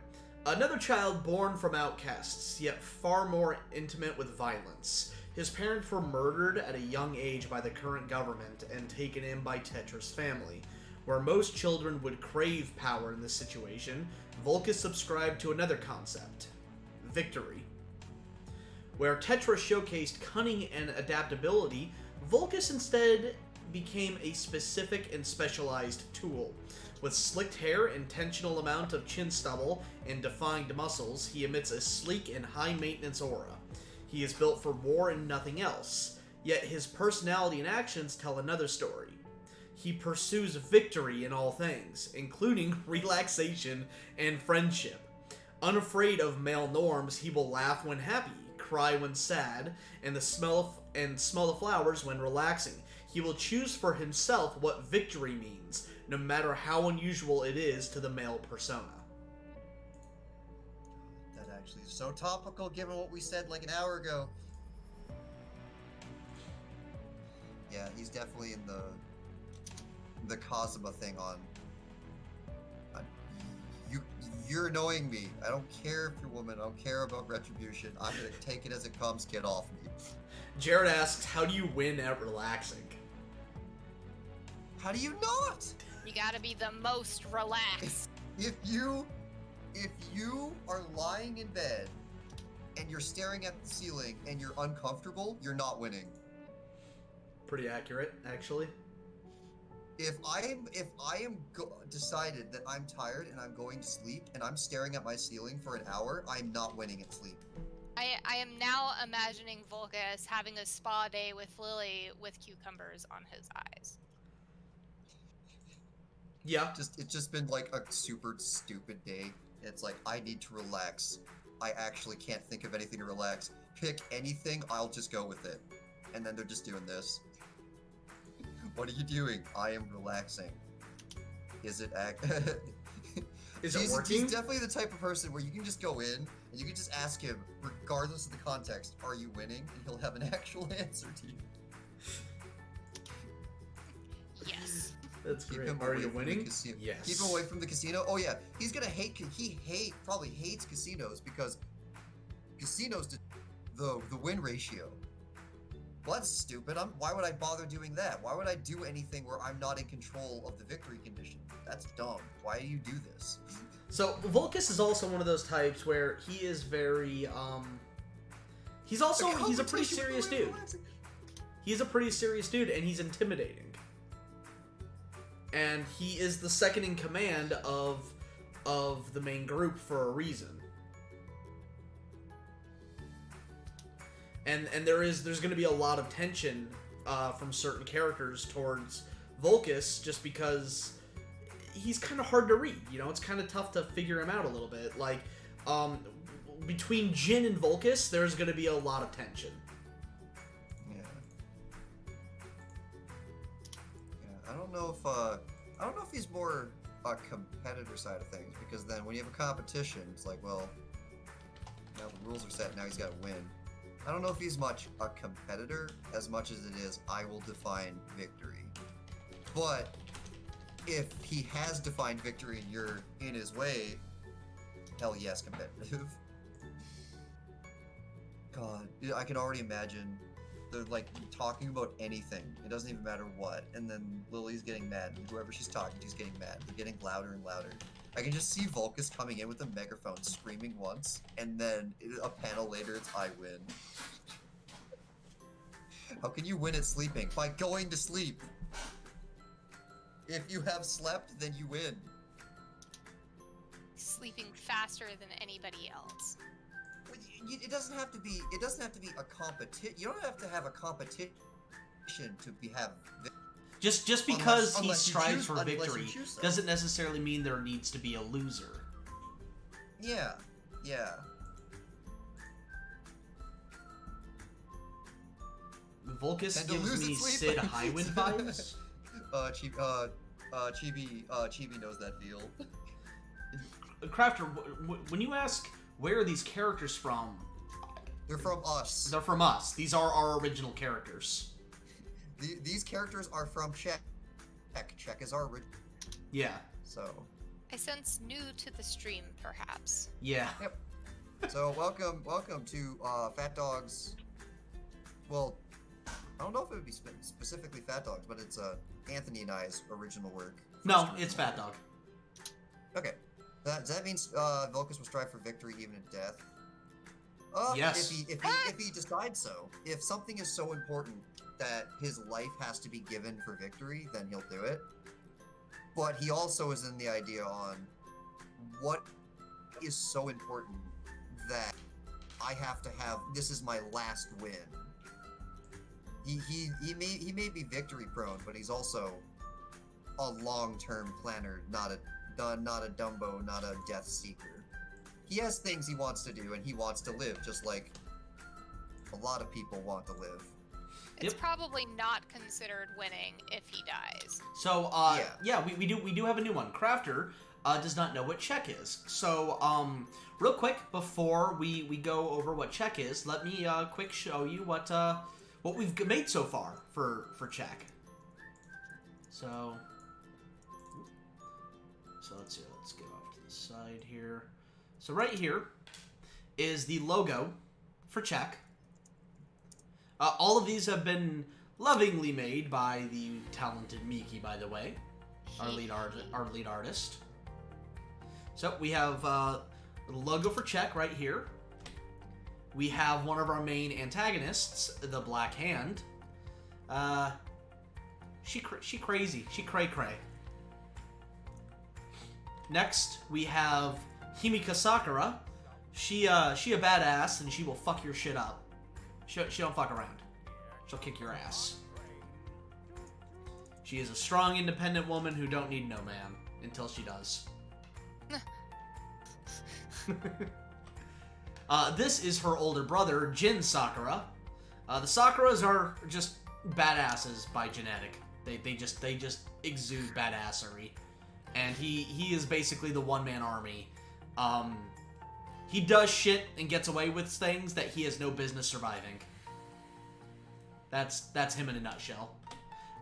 another child born from outcasts, yet far more intimate with violence. His parents were murdered at a young age by the current government and taken in by Tetra's family. Where most children would crave power in this situation, Vulcas subscribed to another concept: victory. Where Tetra showcased cunning and adaptability, Vulcas instead became a specific and specialized tool. With slicked hair, intentional amount of chin stubble, and defined muscles, he emits a sleek and high-maintenance aura. He is built for war and nothing else, yet his personality and actions tell another story. He pursues victory in all things, including relaxation and friendship. Unafraid of male norms, he will laugh when happy, cry when sad, and smell the flowers when relaxing. He will choose for himself what victory means, no matter how unusual it is to the male persona. That actually is so topical given what we said like an hour ago. Yeah, he's definitely in the Kazuma thing on you're annoying me. I don't care if you're a woman. I don't care about retribution. I'm gonna take it as it comes. Get off me. Jared asks, how do you win at relaxing? How do you not? You gotta be the most relaxed. If you are lying in bed and you're staring at the ceiling and you're uncomfortable, you're not winning. Pretty accurate, actually. If I am decided that I'm tired and I'm going to sleep and I'm staring at my ceiling for an hour, I'm not winning at sleep. I am now imagining Vulcas having a spa day with Lily with cucumbers on his eyes. Yeah. It's just been like a super stupid day. It's like, I need to relax. I actually can't think of anything to relax. Pick anything, I'll just go with it. And then they're just doing this. What are you doing? I am relaxing. Is it Is it working? He's definitely the type of person where you can just go in and you can just ask him, regardless of the context, are you winning? And he'll have an actual answer to you. Yes. That's Keep great. him Are away you from the winning? casino. Yes. Keep him away from the casino. Oh yeah, he's gonna probably hates casinos because casinos, the win ratio. Well, that's stupid. Why would I bother doing that? Why would I do anything where I'm not in control of the victory condition? That's dumb. Why do you do this? So Vulcas is also one of those types where he is very he's a pretty serious dude. He's a pretty serious dude, and he's intimidating. And he is the second in command of the main group for a reason. And there's going to be a lot of tension from certain characters towards Vulcas, just because he's kind of hard to read. You know, it's kind of tough to figure him out a little bit. Like, between Jin and Vulcas, there's going to be a lot of tension. I don't know if he's more a competitor side of things, because then when you have a competition, it's like, well, now the rules are set, now he's got to win. I don't know if he's much a competitor as much as it is I will define victory. But if he has defined victory and you're in his way, hell yes, competitive. God, I can already imagine they're like talking about anything. It doesn't even matter what. And then Lily's getting mad, and whoever she's talking to is getting mad. They're getting louder and louder. I can just see Vulcas coming in with a megaphone, screaming once, and then a panel later, it's I win. How can you win at sleeping? By going to sleep. If you have slept, then you win. Sleeping faster than anybody else. It doesn't have to be. It doesn't have to be a competition. You don't have to have a competition to have. Just because he unless strives for unless you victory choose so. doesn't necessarily mean there needs to be a loser. Yeah. Vulcas Tend to gives lose me its sleep. Sid Highwind vibes. Chibi knows that deal. Crafter, when you ask where are these characters from, They're from us. they're from us. These are our original characters. These characters are from Czech. Czech is our original. Yeah. So. I sense new to the stream, perhaps. Yeah. Yep. So welcome to PhatDog's. Well, I don't know if it would be specifically PhatDog's, but it's Anthony and I's original work. No, it's PhatDog. Okay. Does that mean Vulcas will strive for victory even in death? Yes. If he decides so, if something is so important that his life has to be given for victory, then he'll do it. But he also is in the idea on what is so important that I have to have. This is my last win. He may be victory prone, but he's also a long-term planner, not a Dumbo, not a death seeker. He has things he wants to do, and he wants to live, just like a lot of people want to live. It's Yep. probably not considered winning if he dies. So, we do have a new one. Crafter does not know what Czech is. So, real quick, before we go over what Czech is, let me quick show you what we've made so far for Czech. So let's see. Let's get off to the side here. So right here is the logo for Czech. All of these have been lovingly made by the talented Miki, by the way, our lead artist. So we have the logo for Czech right here. We have one of our main antagonists, the Black Hand. She crazy. She cray cray. Next we have Himika Sakura. She a badass, and she will fuck your shit up. She don't fuck around. She'll kick your ass. She is a strong, independent woman who don't need no man until she does. This is her older brother, Jin Sakura. The Sakuras are just badasses by genetic. They just exude badassery, and he is basically the one-man army. He does shit and gets away with things that he has no business surviving. That's him in a nutshell.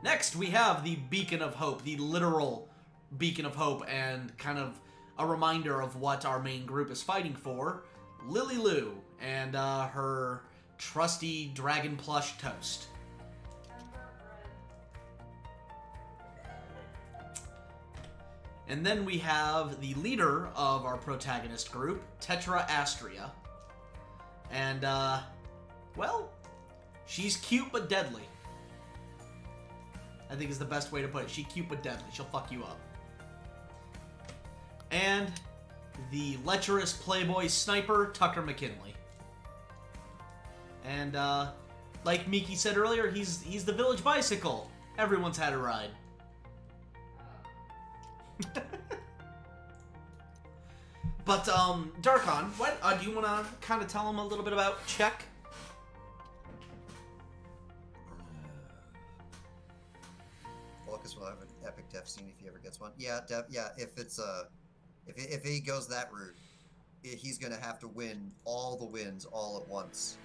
Next, we have the Beacon of Hope, the literal Beacon of Hope, and kind of a reminder of what our main group is fighting for, Lily Lou and her trusty dragon plush toast. And then we have the leader of our protagonist group, Tetra Astria. And, well, she's cute but deadly. I think is the best way to put it. She's cute but deadly. She'll fuck you up. And the lecherous playboy sniper, Tucker McKinley. And, like Miki said earlier, he's the village bicycle. Everyone's had a ride. But, Darkon, what, do you want to kind of tell him a little bit about Czech? Vulcas will have an epic death scene if he ever gets one. Yeah, if it's, if he goes that route, he's gonna have to win all the wins all at once.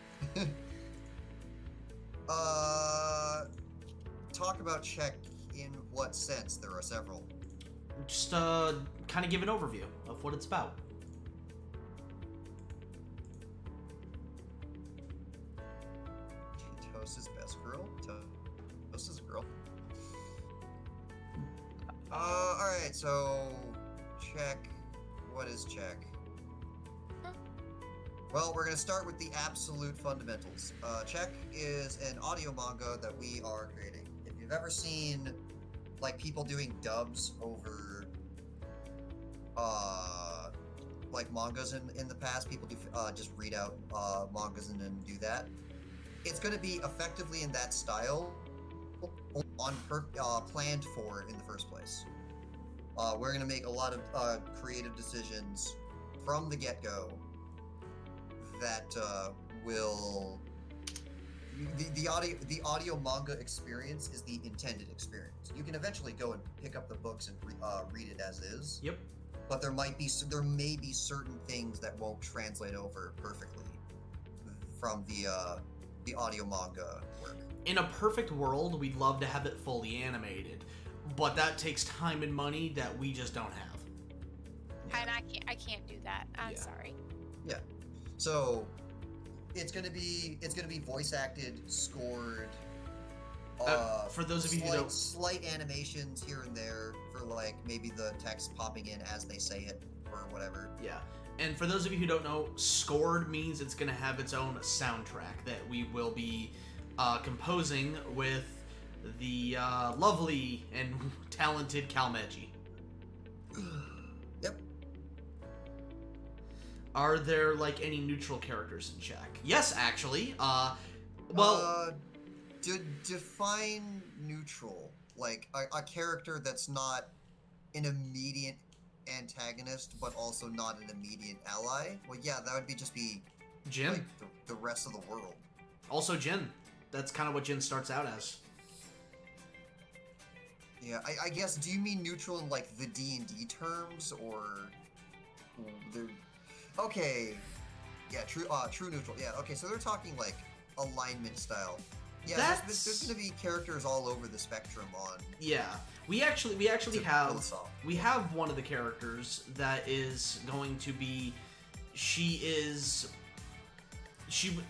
Talk about Czech in what sense? There are several. Just, kind of give an overview of what it's about. Toast's best girl? Toast's girl? Alright, so... Czech. What is Czech? Well, we're gonna start with the absolute fundamentals. Czech is an audio manga that we are creating. If you've ever seen, like, people doing dubs over, like, mangas in the past, people do, just read out, mangas and then do that. It's gonna be effectively in that style, planned for in the first place. We're gonna make a lot of, creative decisions from the get-go that will the audio manga experience is the intended experience. You can eventually go and pick up the books and read it as is. Yep. But there may be certain things that won't translate over perfectly from the audio manga work. In a perfect world, we'd love to have it fully animated, but that takes time and money that we just don't have. And I can't do that. I'm sorry. Yeah. So it's gonna be voice acted, scored. For those of you who don't, slight animations here and there for like maybe the text popping in as they say it or whatever. yeah. And for those of you who don't know, scored means it's gonna have its own soundtrack that we will be composing with the lovely and talented Calmeji. Yep. Are there, like, any neutral characters in Czech? Yes, actually. Well... define neutral. Like, a character that's not an immediate antagonist, but also not an immediate ally? Well, yeah, that would just be... Jin. Like, the rest of the world. Also Jin. That's kind of what Jin starts out as. Yeah, I guess, do you mean neutral in, like, the D&D terms, or... Okay. Yeah, true neutral. Yeah, okay, so they're talking, like, alignment style. Yeah, there's gonna be characters all over the spectrum on... Yeah. We actually have one of the characters that is going to be...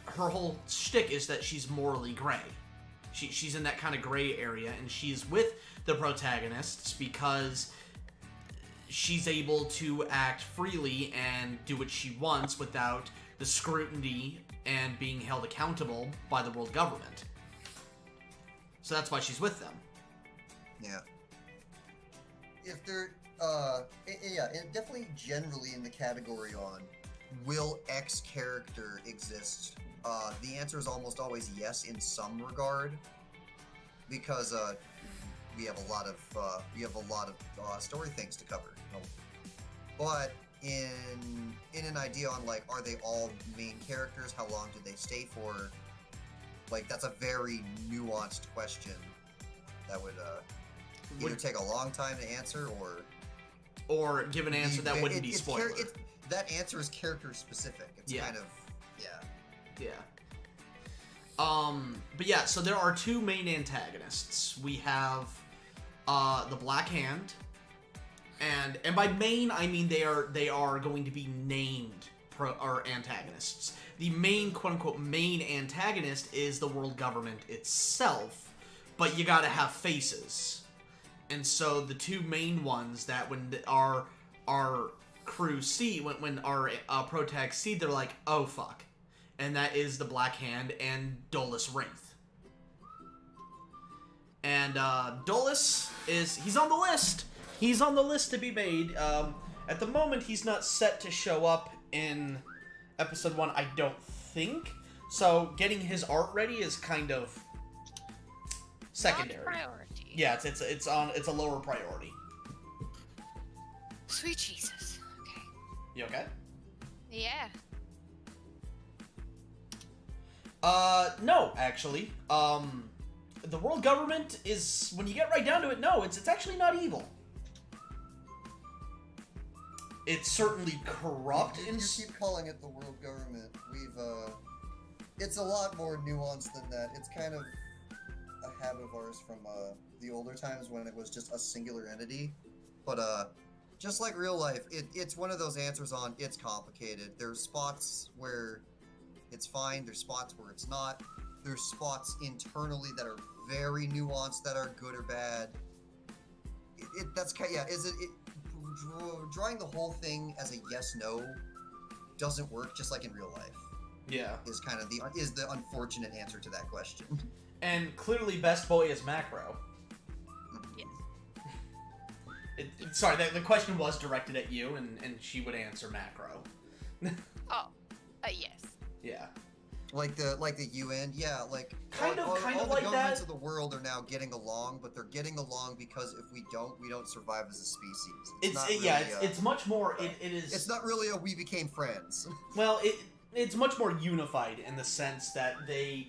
Her whole shtick is that she's morally gray. She's in that kind of gray area, and she's with the protagonists because she's able to act freely and do what she wants without the scrutiny and being held accountable by the world government. So that's why she's with them. Yeah. If they're, and definitely generally in the category on will X character exist, the answer is almost always yes in some regard, because we have a lot of story things to cover. But in an idea on, like, are they all main characters? How long do they stay for? Like, that's a very nuanced question that would either take a long time to answer or give an answer that wouldn't be spoiler. That answer is character specific. It's kind of Yeah. But yeah, so there are two main antagonists. We have the Black Hand, and by main I mean they are going to be named antagonists. The main quote-unquote main antagonist is the world government itself, but you gotta have faces. And so the two main ones that when our crew see, when our protags see, they're like, oh fuck. And that is the Black Hand and Dolus Wraith. And Dolus he's on the list. He's on the list to be made. At the moment, he's not set to show up in episode 1, I don't think. So getting his art ready is kind of secondary. Non-priority. Yeah, it's a lower priority. Sweet Jesus. Okay. You okay? Yeah. No, actually. The world government is, when you get right down to it, no, it's actually not evil. It's certainly corrupt. You keep calling it the world government. It's a lot more nuanced than that. It's kind of a habit of ours from the older times when it was just a singular entity. But just like real life, it's one of those answers on it's complicated. There's spots where it's fine. There's spots where it's not. There's spots internally that are very nuanced that are good or bad. Drawing the whole thing as a yes/no doesn't work, just like in real life. Yeah. Is kind of the unfortunate answer to that question. And clearly, best boy is Macro. Yes. Sorry, the question was directed at you, and she would answer Macro. Oh. Yes. Yeah. Like the UN, yeah, like Kind of all like the governments that. of the world are now getting along, but they're getting along because if we don't survive as a species. It's much more. It is. It's not really a we became friends. Well, it's much more unified in the sense that they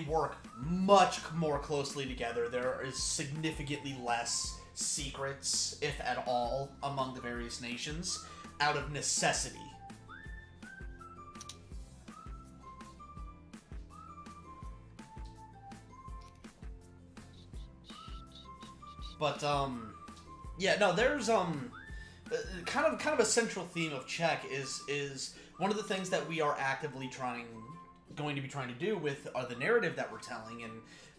work much more closely together. There is significantly less secrets, if at all, among the various nations, out of necessity. But yeah, no, there's kind of a central theme of Czech is one of the things that we are actively going to be trying to do with the narrative that we're telling, and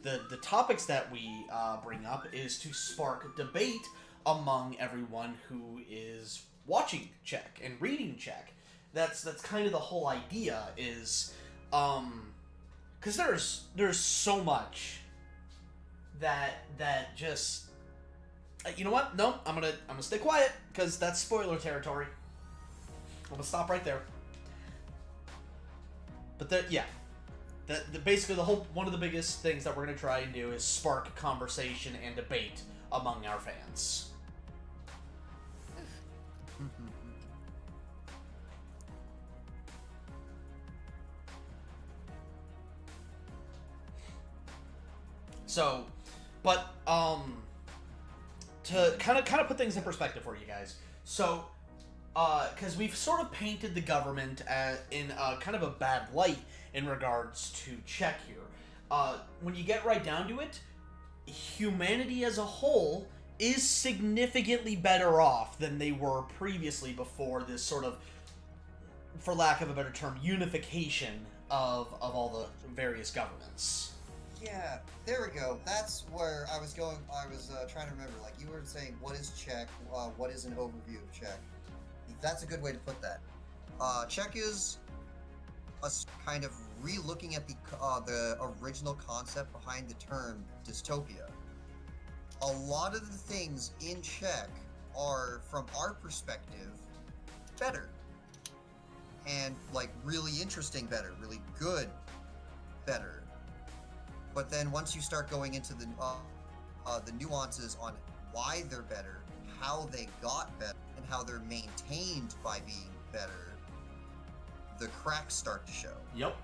the topics that we bring up is to spark debate among everyone who is watching Czech and reading Czech. That's kind of the whole idea is because there's so much that just. You know what? No, I'm gonna stay quiet because that's spoiler territory. I'm gonna stop right there. But basically one of the biggest things that we're gonna try and do is spark conversation and debate among our fans. So, but to kind of put things in perspective for you guys. So, because we've sort of painted the government in kind of a bad light in regards to Czech here. When you get right down to it, humanity as a whole is significantly better off than they were previously before this sort of, for lack of a better term, unification of all the various governments. Yeah, there we go. That's where I was going. I was trying to remember. Like you were saying, what is Czech? What is an overview of Czech? That's a good way to put that. Czech is a kind of re-looking at the original concept behind the term dystopia. A lot of the things in Czech are, from our perspective, better. And like really interesting better, really good better. But then once you start going into the nuances on why they're better, how they got better, and how they're maintained by being better, the cracks start to show. Yep.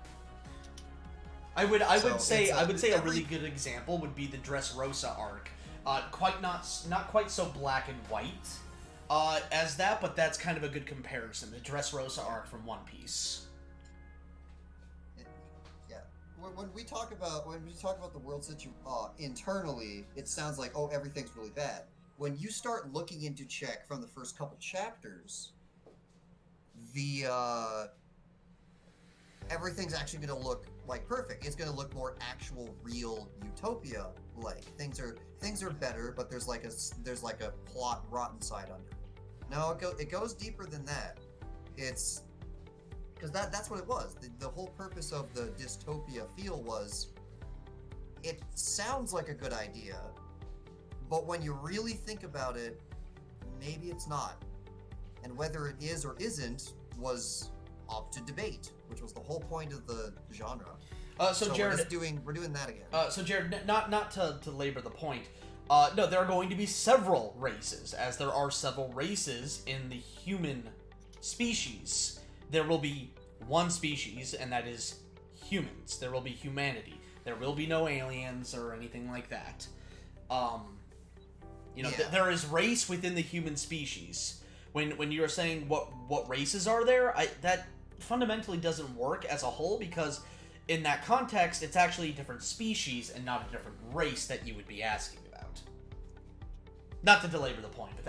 I would say a really good example would be the Dressrosa arc. Not quite so black and white as that, but that's kind of a good comparison. The Dressrosa arc from One Piece. When we talk about the world situation internally, it sounds like everything's really bad. When you start looking into Czech from the first couple chapters, everything's actually going to look like perfect. It's going to look more actual, real utopia like. things are better, but there's like a plot rotten side under it. No, it goes deeper than that. It's because that's what it was. The whole purpose of the dystopia feel was it sounds like a good idea, but when you really think about it, maybe it's not. And whether it is or isn't was up to debate, which was the whole point of the genre. So Jared, we're doing that again. So Jared, not to labor the point. No, there are going to be several races, as there are several races in the human species. There will be one species, and that is humans. There will be humanity. There will be no aliens or anything like that. There is race within the human species. When you are saying what races are there, that fundamentally doesn't work as a whole, because in that context, it's actually a different species and not a different race that you would be asking about. Not to belabor the point, but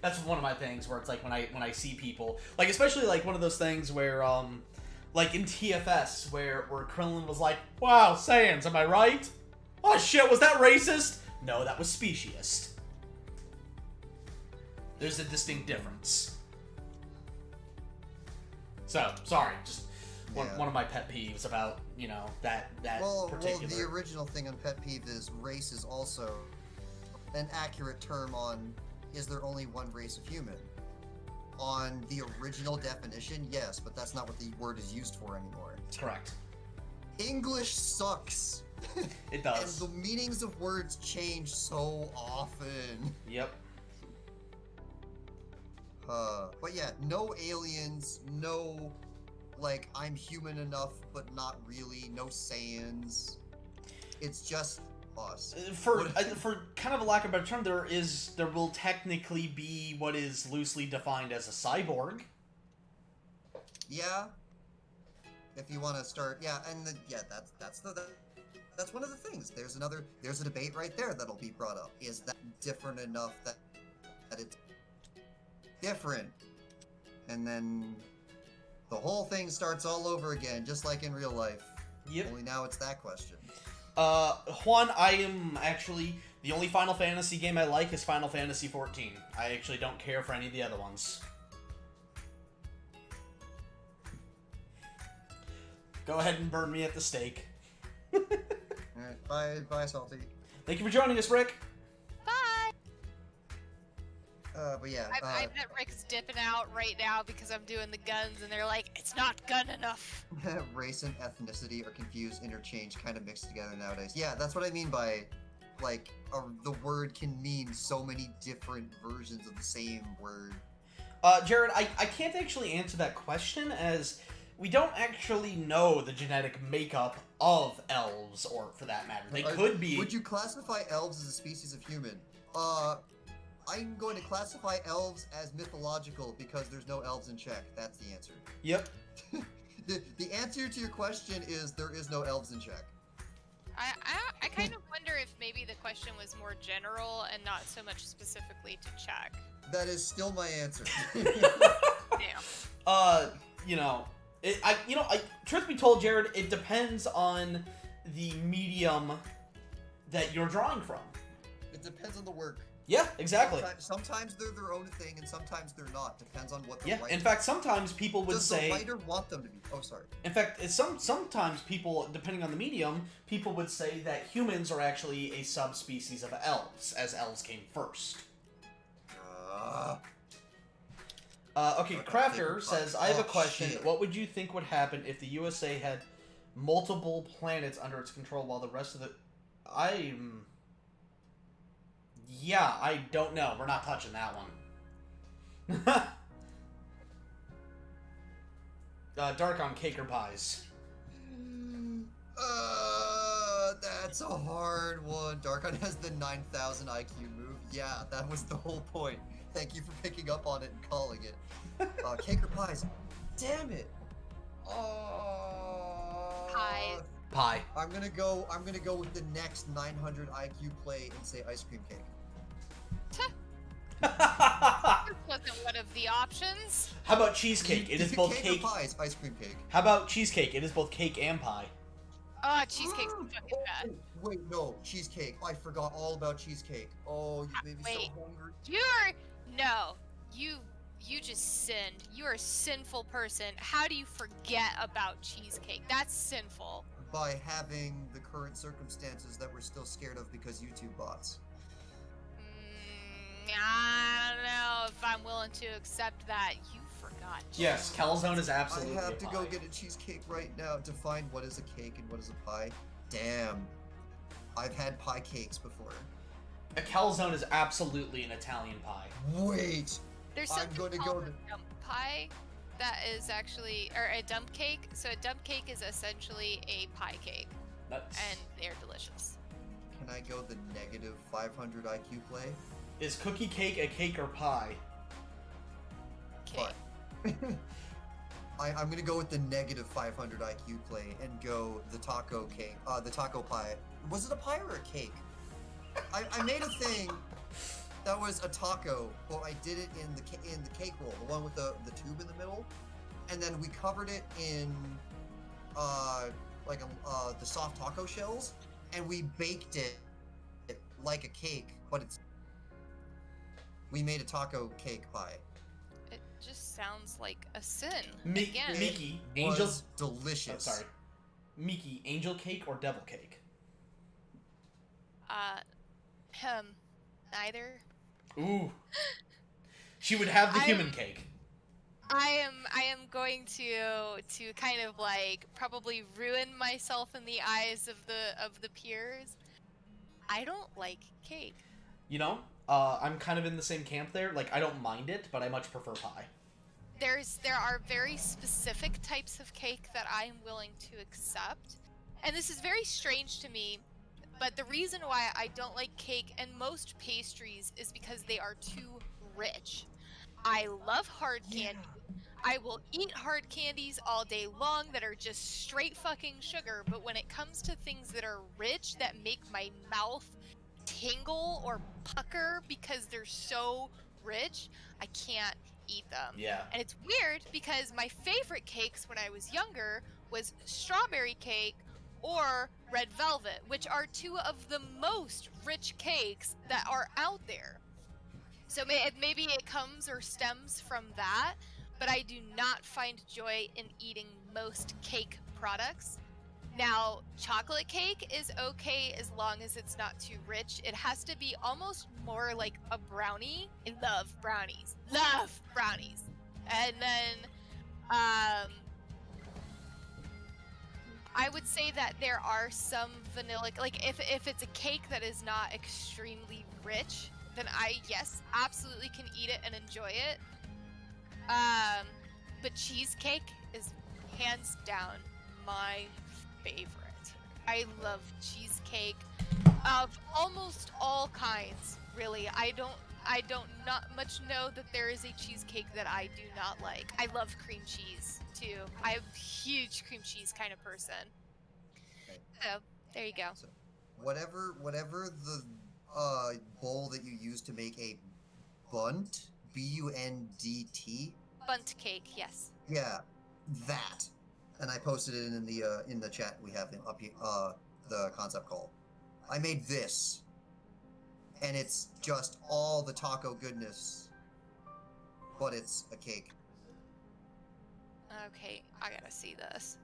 that's one of my things where it's like when I see people, like especially like one of those things where like in TFS where Krillin was like, "Wow, Saiyans, am I right? Oh shit, was that racist?" No, that was speciesist. There's a distinct difference. So, sorry, just one of my pet peeves about, that particular... Well, the original thing on pet peeve is race is also an accurate term on, is there only one race of human? On the original definition, yes, but that's not what the word is used for anymore. Correct. English sucks. It does. And the meanings of words change so often. Yep. But yeah, no aliens, no, like, I'm human enough, but not really, no Saiyans. It's just us. For kind of a lack of a better term, there will technically be what is loosely defined as a cyborg. Yeah. If you want to start, that's one of the things. There's a debate right there that'll be brought up. Is that different enough that it's different? And then the whole thing starts all over again, just like in real life. Yep. Only now it's that question. Juan, I am actually, the only Final Fantasy game I like is Final Fantasy XIV. I actually don't care for any of the other ones. Go ahead and burn me at the stake. Alright, bye, Salty. Thank you for joining us, Rick. Bye! But yeah. I bet Rick's dipping out right now because I'm doing the guns and they're like, it's not gun enough. Race and ethnicity are confused, interchanged, kind of mixed together nowadays. Yeah, that's what I mean by, like, the word can mean so many different versions of the same word. Jared, I can't actually answer that question, as we don't actually know the genetic makeup of elves, or for that matter. They could be... Would you classify elves as a species of human? I'm going to classify elves as mythological because there's no elves in Czech. That's the answer. Yep. The answer to your question is there is no elves in Czech. I kind of wonder if maybe the question was more general and not so much specifically to Czech. That is still my answer. Damn. Truth be told, Jared, it depends on the medium that you're drawing from. It depends on the work. Yeah, exactly. Sometimes they're their own thing, and sometimes they're not. Depends on what the writer... In fact, sometimes people would say... Does the writer want them to be? Oh, sorry. In fact, sometimes people, depending on the medium, people would say that humans are actually a subspecies of elves, as elves came first. Okay, Crafter says, I have a question. Shit. What would you think would happen if the USA had multiple planets under its control while the rest of the... Yeah, I don't know. We're not touching that one. Dark on cake or pies. That's a hard one. Darkon has the 9,000 IQ move. Yeah, that was the whole point. Thank you for picking up on it and calling it. Cake or pies? Damn it. Pies. Pie. I'm gonna go with the next 900 IQ play and say ice cream cake. This wasn't one of the options. How about cheesecake? It is both cake cake. Or pies, ice cream cake. How about cheesecake? It is both cake and pie. Oh, cheesecake's fucking bad. Wait, no, cheesecake. I forgot all about cheesecake. Oh, you made me Wait. so hungry. You just sinned. You're a sinful person. How do you forget about cheesecake? That's sinful. By having the current circumstances that we're still scared of because YouTube bots. I don't know if I'm willing to accept that. You forgot. Yes, calzone is absolutely I have to a go pie. get a cheesecake right now to find what is a cake and what is a pie. Damn. I've had pie cakes before. A calzone is absolutely an Italian pie. Wait. There's I'm something going to called go a dump pie that is actually, or a dump cake. So a dump cake is essentially a pie cake, That's... and they're delicious. Can I go the negative 500 IQ play? Is cookie cake a cake or pie? Cake. Fine. I'm gonna go with the negative 500 IQ play and go the taco cake, the taco pie. Was it a pie or a cake? I made a thing that was a taco, but I did it in the cake roll, the one with the tube in the middle, and then we covered it in the soft taco shells, and we baked it like a cake, but we made a taco cake pie. It just sounds like a sin. Miki, Again. angel. Was delicious. Oh, sorry. Miki, angel cake or devil cake? Neither. Ooh. She would have the I'm- human cake. I am going to kind of like probably ruin myself in the eyes of the peers. I don't like cake. You know, I'm kind of in the same camp there. Like, I don't mind it, but I much prefer pie. There are very specific types of cake that I am willing to accept. And this is very strange to me, but the reason why I don't like cake and most pastries is because they are too rich. I love hard candy. I will eat hard candies all day long that are just straight fucking sugar, but when it comes to things that are rich that make my mouth tingle or pucker because they're so rich, I can't eat them. Yeah. And it's weird because my favorite cakes when I was younger was strawberry cake or red velvet, which are two of the most rich cakes that are out there. So maybe it comes or stems from that, but I do not find joy in eating most cake products. Now, chocolate cake is okay as long as it's not too rich. It has to be almost more like a brownie. I love brownies. Love brownies. And then, I would say that there are some vanilla, like if it's a cake that is not extremely rich, then I, yes, absolutely can eat it and enjoy it. But cheesecake is hands down my favorite. I love cheesecake of almost all kinds, really. I don't not much know that there is a cheesecake that I do not like. I love cream cheese too. I'm a huge cream cheese kind of person. Okay. So there you go. So, whatever the bowl that you use to make a bunt, BUNDT. Bunt cake, yes. Yeah, that. And I posted it in the chat we have up here, the concept call. I made this, and it's just all the taco goodness, but it's a cake. Okay, I gotta see this.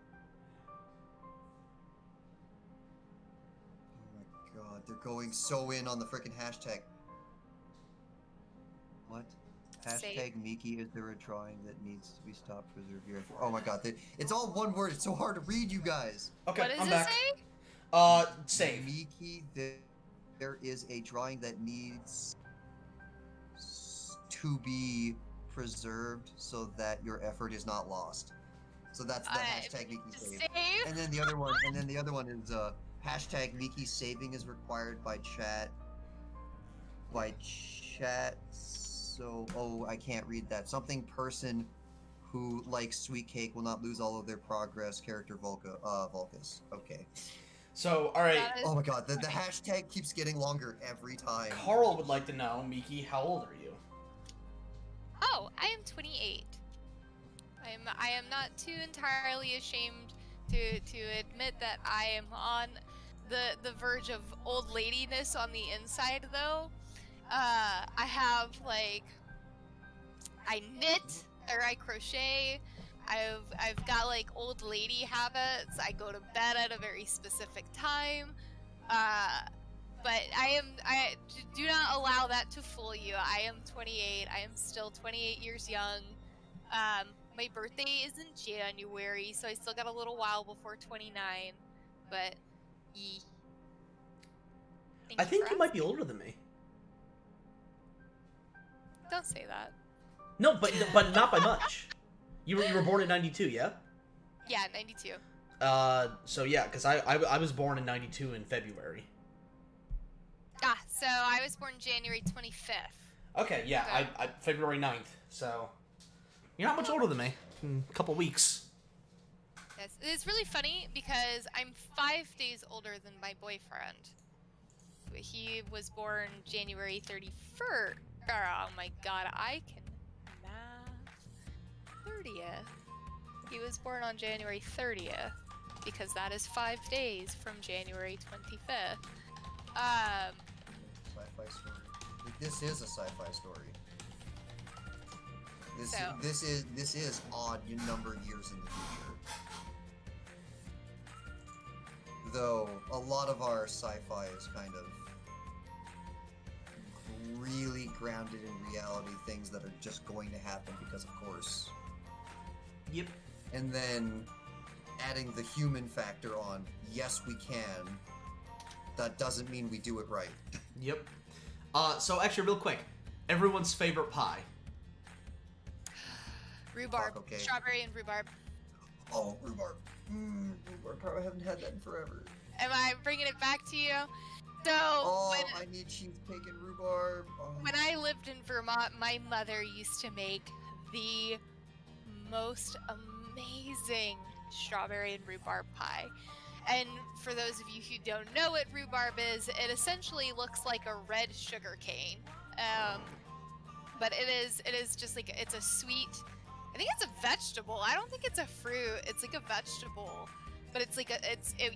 Oh my god, they're going so in on the frickin' hashtag. What? Save. Hashtag Miki, is there a drawing that needs to be stopped for the reviewer? Oh my god, it's all one word. It's so hard to read, you guys. Okay, What does I'm it back. say? Save. Miki, there is a drawing that needs to be preserved so that your effort is not lost. So that's the hashtag Miki save. Save? And then the other one is hashtag Miki saving is required by chat. So, oh, I can't read that. Something person who likes sweet cake will not lose all of their progress. Character Vulcas. Okay. So, all right. That is- Oh my god, the hashtag keeps getting longer every time. Carl would like to know, Miki, how old are you? Oh, I am 28. I am not too entirely ashamed to admit that I am on the verge of old ladiness on the inside, though. I have like I knit or I crochet. I've got like old lady habits. I go to bed at a very specific time. But I do not allow that to fool you. I am 28. I am still 28 years young. My birthday is in January, so I still got a little while before 29. But I think you might be older than me. Don't say that. No, but not by much. You were born in 92, yeah? Yeah, 92. So yeah, because I was born in 92 in February. So I was born January 25th. Okay, yeah, So. I February 9th, so you're not much older than me. A couple weeks. Yes, it's really funny because I'm 5 days older than my boyfriend. He was born January 31st. Oh my god, I can math. 30th. He was born on January 30th because that is 5 days from January 25th. Sci-fi story. This is a sci-fi story. This is odd numbered years in the future. Though a lot of our sci-fi is kind of really grounded in reality, things that are just going to happen because of course. Yep. And then adding the human factor on, yes we can, that doesn't mean we do it right. Yep. So actually, real quick, everyone's favorite pie. Rhubarb. Okay. Strawberry and rhubarb. Oh, rhubarb. Rhubarb. I haven't had that in forever. Am I bringing it back to you? So, I need cheesecake and rhubarb. Oh. when I lived in Vermont, my mother used to make the most amazing strawberry and rhubarb pie. And for those of you who don't know what rhubarb is, it essentially looks like a red sugar cane. But it is just like, it's a sweet, I think it's a vegetable. I don't think it's a fruit. It's like a vegetable. But it's like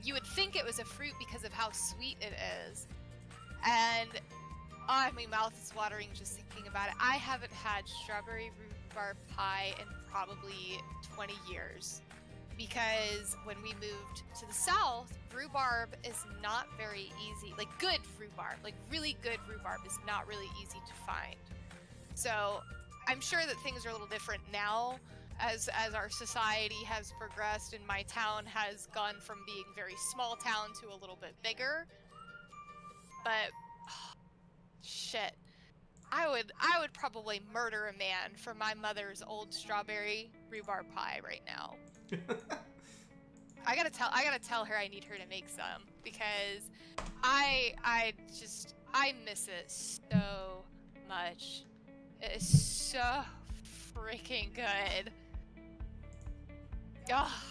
you would think it was a fruit because of how sweet it is. And my mouth is watering just thinking about it. I haven't had strawberry rhubarb pie in probably 20 years. Because when we moved to the south, rhubarb is not very easy. Like good rhubarb, like really good rhubarb is not really easy to find. So I'm sure that things are a little different now as our society has progressed and my town has gone from being very small town to a little bit bigger. But shit. I would probably murder a man for my mother's old strawberry rhubarb pie right now. I gotta tell her I need her to make some because I miss it so much. It is so freaking good. Oh,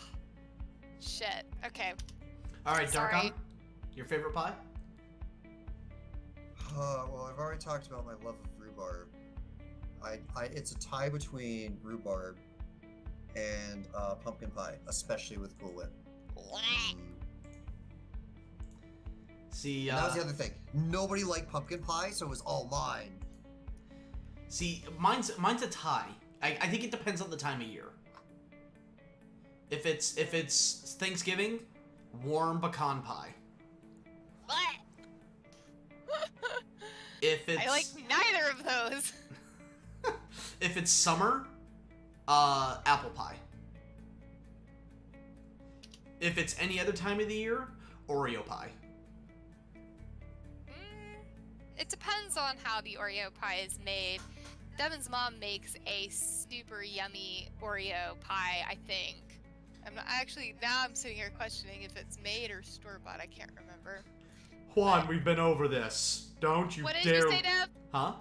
shit. Okay. All right, Sorry. Darkon, your favorite pie? Well, I've already talked about my love of rhubarb. It's a tie between rhubarb and pumpkin pie, especially with Cool Whip. See, And that was the other thing. Nobody liked pumpkin pie, so it was all mine. See, mine's a tie. I think it depends on the time of year. If it's Thanksgiving, warm pecan pie. If it's I like neither of those. if it's summer, apple pie. If it's any other time of the year, Oreo pie. It depends on how the Oreo pie is made. Devin's mom makes a super yummy Oreo pie, I think. I'm not actually, now I'm sitting here questioning if it's made or store-bought. I can't remember. Juan, we've been over this. Don't you What did dare. you say, Dev? Huh?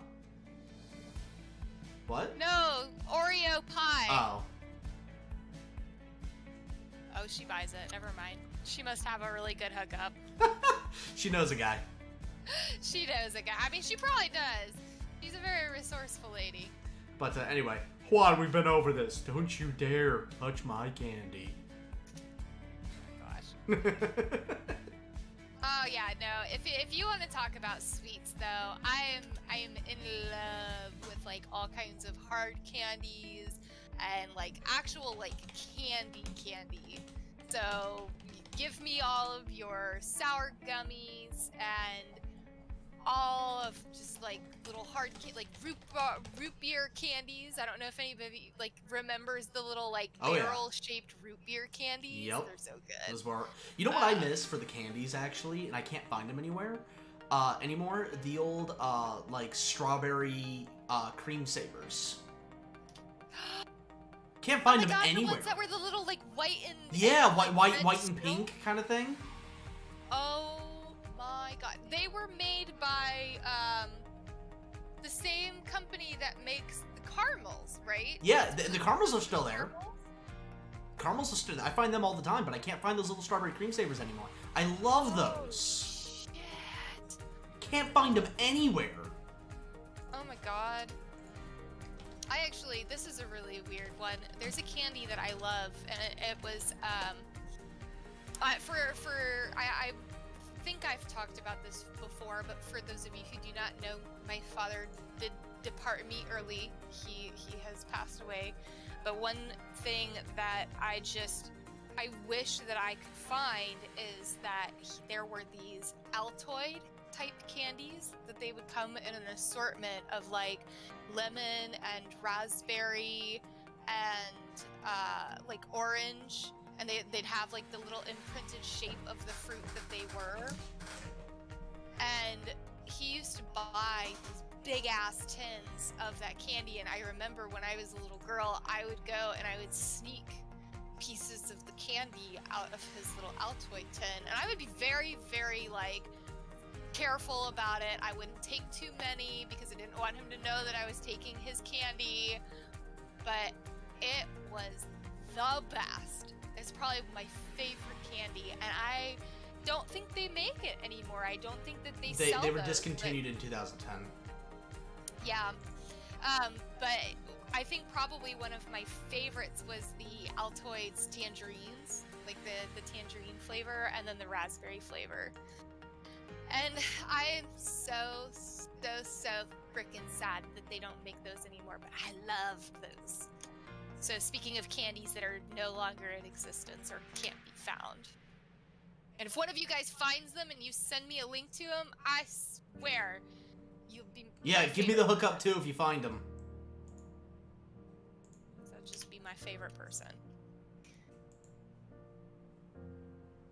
What? No, Oreo pie. Oh. Oh, she buys it. Never mind. She must have a really good hookup. She knows a guy. She knows a guy. I mean, she probably does. She's a very resourceful lady. But anyway, Juan, we've been over this. Don't you dare touch my candy. Oh yeah, no. If you want to talk about sweets though, I am in love with like all kinds of hard candies and like actual like candy. So give me all of your sour gummies and all of just like little like root beer candies. I don't know if anybody like remembers the little like Oh, yeah. barrel shaped root beer candies. Yep. They're so good. Those were. You know what I miss for the candies actually, and I can't find them anywhere anymore. The old like strawberry cream savers. Can't find them God, anywhere. The ones that were the little like white and yeah, and, white red and stroke? pink kind of thing. Oh my god. They were made by the same company that makes the caramels, right? Yeah, the caramels are still there. Caramels are still there. I find them all the time, but I can't find those little strawberry cream savers anymore. I love those. Shit. Can't find them anywhere. Oh my god. This is a really weird one. There's a candy that I love, and it was, I think I've talked about this before, but for those of you who do not know, my father did depart me early. He has passed away. But one thing that I wish that I could find is that there were these Altoid type candies that they would come in an assortment of like lemon and raspberry and like orange, and they'd have like the little imprinted shape of the fruit that they were. And he used to buy these big ass tins of that candy, and I remember when I was a little girl, I would go and I would sneak pieces of the candy out of his little Altoid tin, and I would be very, very like careful about it. I wouldn't take too many because I didn't want him to know that I was taking his candy, but it was the best. It's probably my favorite candy, and I don't think they make it anymore. I don't think that they sell They were those, discontinued in 2010. Yeah, but I think probably one of my favorites was the Altoids tangerines, like the tangerine flavor and then the raspberry flavor. And I am so freaking sad that they don't make those anymore, but I love those. So speaking of candies that are no longer in existence or can't be found, and if one of you guys finds them and you send me a link to them, I swear you'll be Yeah, give me the hookup too if you find them. So just be my favorite person.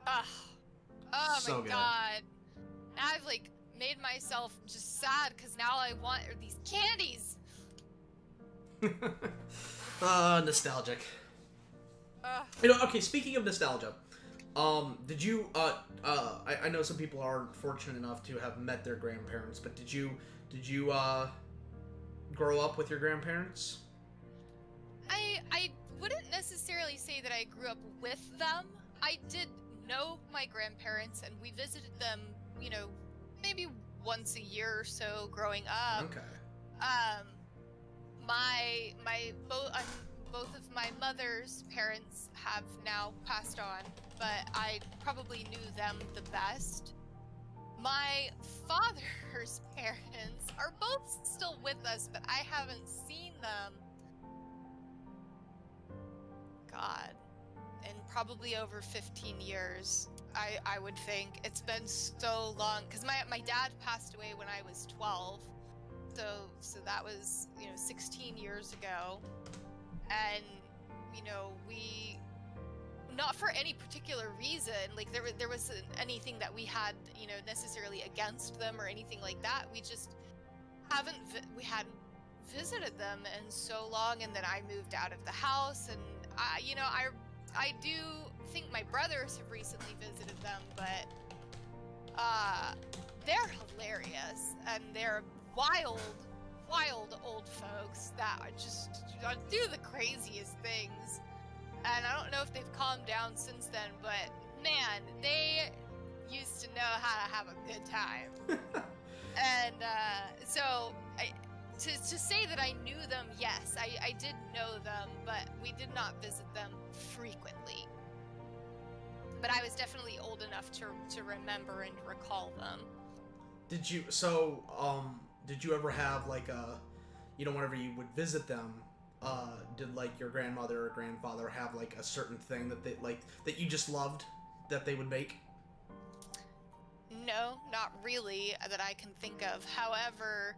Ugh. Oh So my good. god. Now I've like made myself just sad because now I want these candies. Nostalgic. Ugh. You know, okay, speaking of nostalgia, did you, I know some people aren't fortunate enough to have met their grandparents, but did you, grow up with your grandparents? I wouldn't necessarily say that I grew up with them. I did know my grandparents, and we visited them, you know, maybe once a year or so growing up. Okay. Both of my mother's parents have now passed on, but I probably knew them the best. My father's parents are both still with us, but I haven't seen them, God, in probably over 15 years. I would think. It's been so long, because my dad passed away when I was 12, so that was, 16 years ago. And, we, not for any particular reason, like there wasn't anything that we had, necessarily against them or anything like that. We just hadn't visited them in so long, and then I moved out of the house, and I do think my brothers have recently visited them, but they're hilarious, and they're wild old folks that just do the craziest things. And I don't know if they've calmed down since then, but man, they used to know how to have a good time. And so to say that I knew them, yes, I did know them, but we did not visit them frequently. but I was definitely old enough to remember and recall them. Did you ever have like a, whenever you would visit them, did like your grandmother or grandfather have like a certain thing that they like that you just loved that they would make? No, not really that I can think of. However,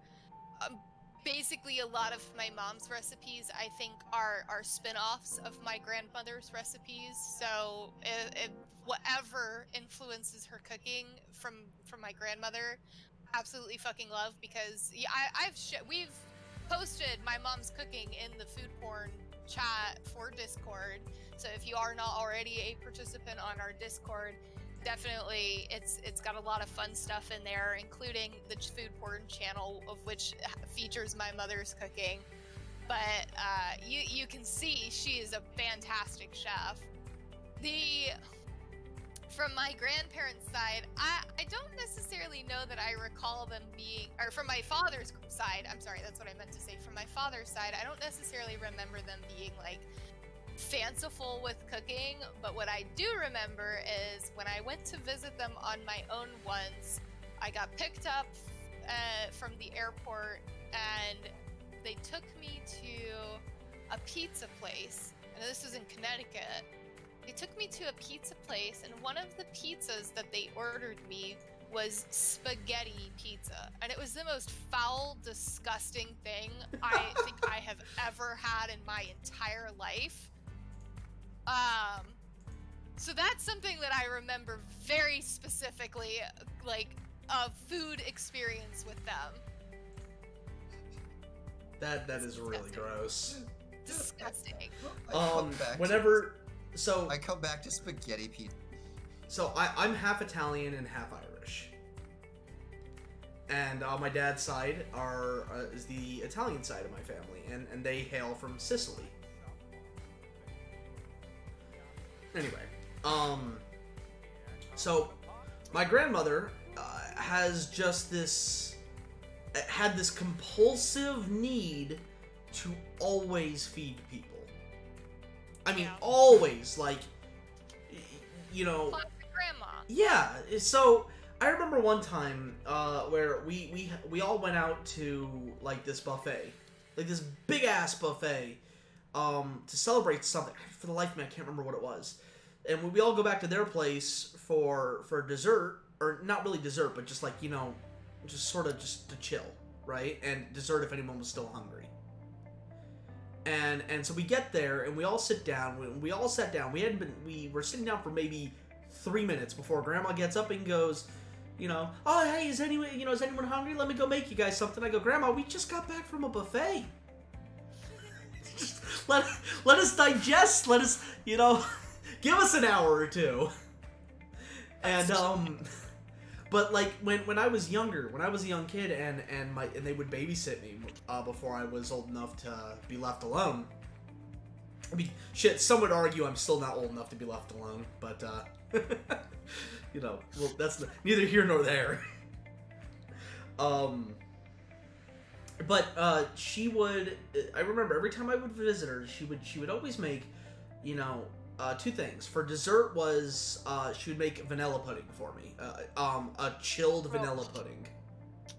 basically a lot of my mom's recipes I think are spin-offs of my grandmother's recipes. So if whatever influences her cooking from my grandmother, absolutely fucking love, because yeah, we've posted my mom's cooking in the food porn chat for Discord. So if you are not already a participant on our Discord, definitely it's got a lot of fun stuff in there, including the food porn channel, of which features my mother's cooking. But you can see she is a fantastic chef. From my grandparents' side, I don't necessarily know that I recall them being, or from my father's side, I'm sorry, that's what I meant to say. From my father's side, I don't necessarily remember them being like fanciful with cooking, but what I do remember is when I went to visit them on my own once, I got picked up from the airport and they took me to a pizza place. And this was in Connecticut. They took me to a pizza place, and one of the pizzas that they ordered me was spaghetti pizza. And it was the most foul, disgusting thing I think I have ever had in my entire life. So that's something that I remember very specifically, like a food experience with them. That is really gross. Disgusting. I come back to spaghetti pizza. So I'm half Italian and half Irish, and my dad's side is the Italian side of my family, and they hail from Sicily. Anyway, so my grandmother had this compulsive need to always feed people. I mean, always, like, Classic grandma. Yeah, so I remember one time where we all went out to, like, this buffet. Like, this big-ass buffet to celebrate something. For the life of me, I can't remember what it was. And we all go back to their place for dessert, or not really dessert, but just, like, just sort of just to chill, right? And dessert if anyone was still hungry. And so we get there and we all sit down. We all sat down. We were sitting down for maybe 3 minutes before Grandma gets up and goes, oh hey, is anyone hungry? Let me go make you guys something. I go, Grandma, we just got back from a buffet. Just let us digest. Let us, give us an hour or two. And but like when I was younger, when I was a young kid, and they would babysit me before I was old enough to be left alone. I mean, shit, some would argue I'm still not old enough to be left alone, but well, that's neither here nor there. But she would. I remember every time I would visit her, she would always make, two things. For dessert was she would make vanilla pudding for me. A chilled vanilla pudding.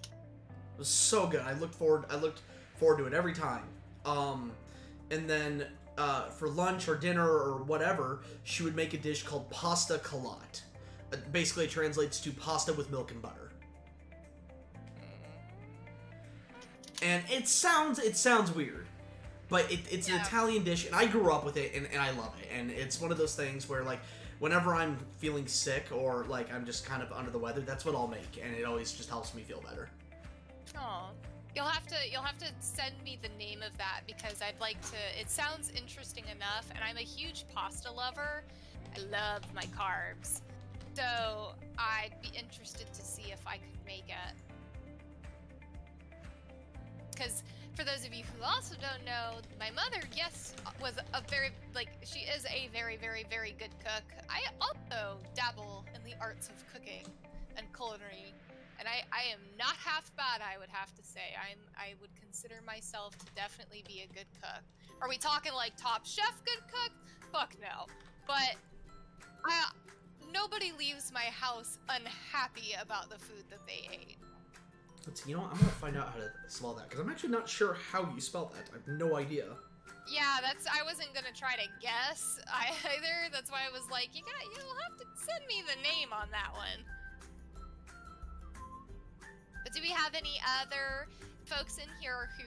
It was so good. I looked forward to it every time. And then for lunch or dinner or whatever, she would make a dish called pasta calotte. Basically, it translates to pasta with milk and butter. And it sounds weird. But it's an Italian dish, and I grew up with it, and I love it. And it's one of those things where, like, whenever I'm feeling sick or, like, I'm just kind of under the weather, that's what I'll make, and it always just helps me feel better. Oh, you'll have to send me the name of that, because I'd like to. It sounds interesting enough, and I'm a huge pasta lover. I love my carbs, so I'd be interested to see if I could make it. Because for those of you who also don't know, my mother, yes, was she is a very, very, very good cook. I also dabble in the arts of cooking and culinary, and I am not half bad, I would have to say. I would consider myself to definitely be a good cook. Are we talking like Top Chef good cook? Fuck no. But nobody leaves my house unhappy about the food that they ate. Let's see, you know what? I'm gonna find out how to spell that, because I'm actually not sure how you spell that. I have no idea. Yeah, I wasn't gonna try to guess either. That's why I was like, you'll have to send me the name on that one. But do we have any other folks in here who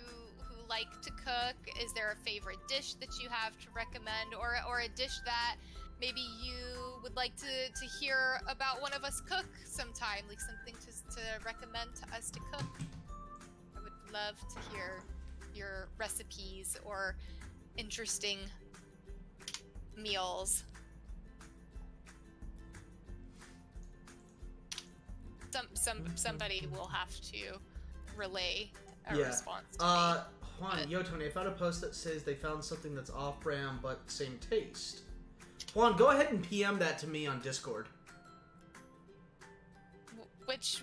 like to cook? Is there a favorite dish that you have to recommend, or a dish that maybe you would like to hear about one of us cook sometime, like something to recommend to us to cook? I would love to hear your recipes or interesting meals. Somebody will have to relay a response to me. Juan, yo, Tony, I found a post that says they found something that's off-brand but same taste. Juan, go ahead and PM that to me on Discord. Which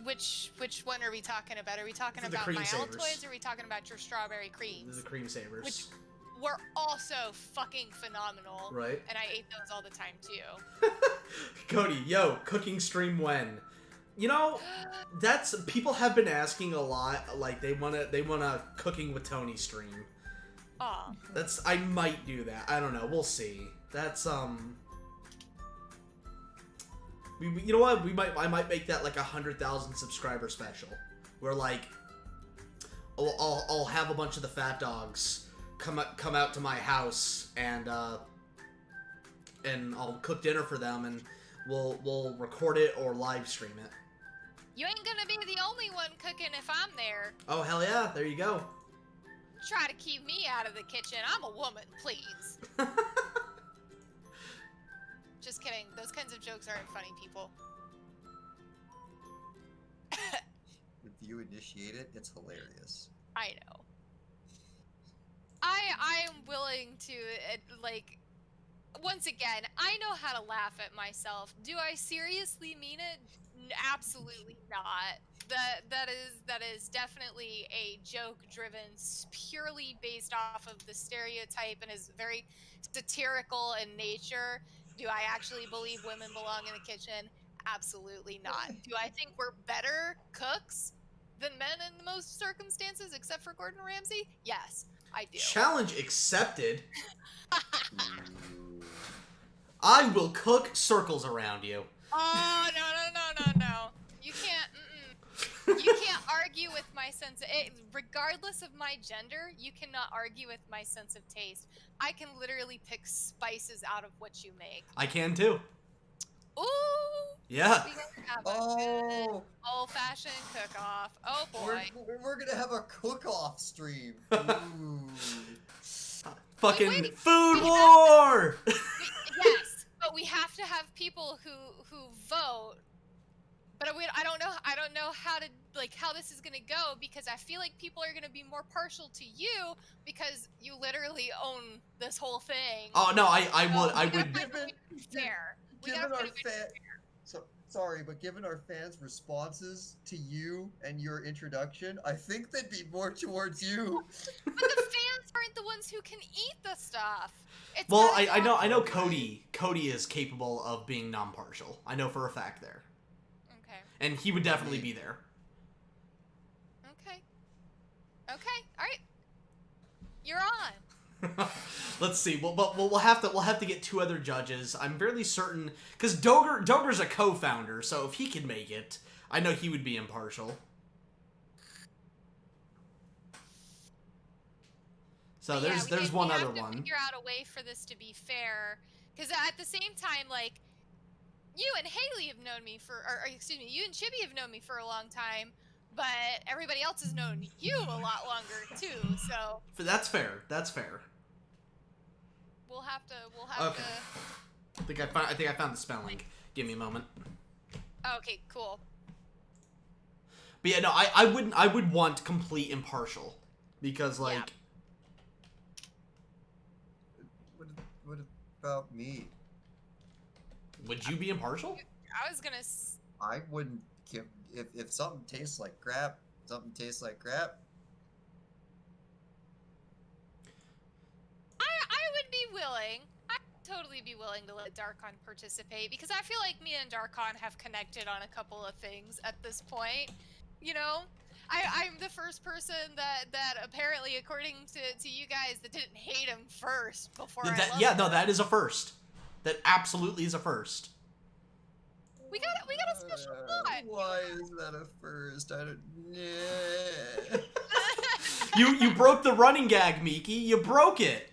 one are we talking about? Are we talking about my Altoids, or are we talking about your strawberry creams? These are cream savers. Which were also fucking phenomenal. Right. And I ate those all the time too. Cody, yo, cooking stream when? You know, that's people have been asking a lot. Like they want a cooking with Tony stream. Aw. I might do that. I don't know. We'll see. That's you know what? I might make that like 100,000 subscriber special, where like I'll have a bunch of the fat dogs come out to my house and I'll cook dinner for them, and we'll record it or live stream it. You ain't gonna be the only one cooking if I'm there. Oh hell yeah! There you go. Try to keep me out of the kitchen. I'm a woman, please. Just kidding. Those kinds of jokes aren't funny, people. If you initiate it, it's hilarious. I know. I am willing to, like, once again, I know how to laugh at myself. Do I seriously mean it? Absolutely not. That is definitely a joke driven purely based off of the stereotype and is very satirical in nature. Do I actually believe women belong in the kitchen? Absolutely not. Do I think we're better cooks than men in most circumstances, except for Gordon Ramsay? Yes, I do. Challenge accepted. I will cook circles around you. Oh, no. You can't, You can't argue with my sense of it. Regardless of my gender, you cannot argue with my sense of taste. I can literally pick spices out of what you make. I can too. Ooh! Yeah. We gotta have a good old-fashioned cook-off. Oh boy. We're gonna have a cook-off stream. Ooh. Fucking Wait, food war! Yes, but we have to have people who vote. But I don't know how this is gonna go, because I feel like people are gonna be more partial to you because you literally own this whole thing. Oh no, I would. Fair. Given our fans' responses to you and your introduction, I think they'd be more towards you. But the fans aren't the ones who can eat the stuff. It's Well, I know Cody is capable of being non-partial. I know for a fact there. Okay. And he would definitely be there. Okay. All right. You're on. Let's see. We'll have to get two other judges. I'm fairly certain, because Doger's a co-founder, so if he can make it, I know he would be impartial. So there's one other one. We have to figure out a way for this to be fair, because at the same time, like, you and Haley have known me you and Chibi have known me for a long time, but everybody else has known you a lot longer too. So that's fair. That's fair. We'll have to. I think I found the spelling. Give me a moment. Okay, cool. But yeah, no, I would want complete impartial, because like. Yeah. What about me? Would you be impartial? I was gonna. I wouldn't give if something tastes like crap. Something tastes like crap. I would be willing. I'm totally be willing to let Darkon participate because I feel like me and Darkon have connected on a couple of things at this point. You know, I'm the first person that apparently, according to you guys, that didn't hate him first before I loved Yeah, him. no, that is a first. That absolutely is a first. We got a special bond. Why is that a first? I don't. Yeah. You broke the running gag, Miki. You broke it.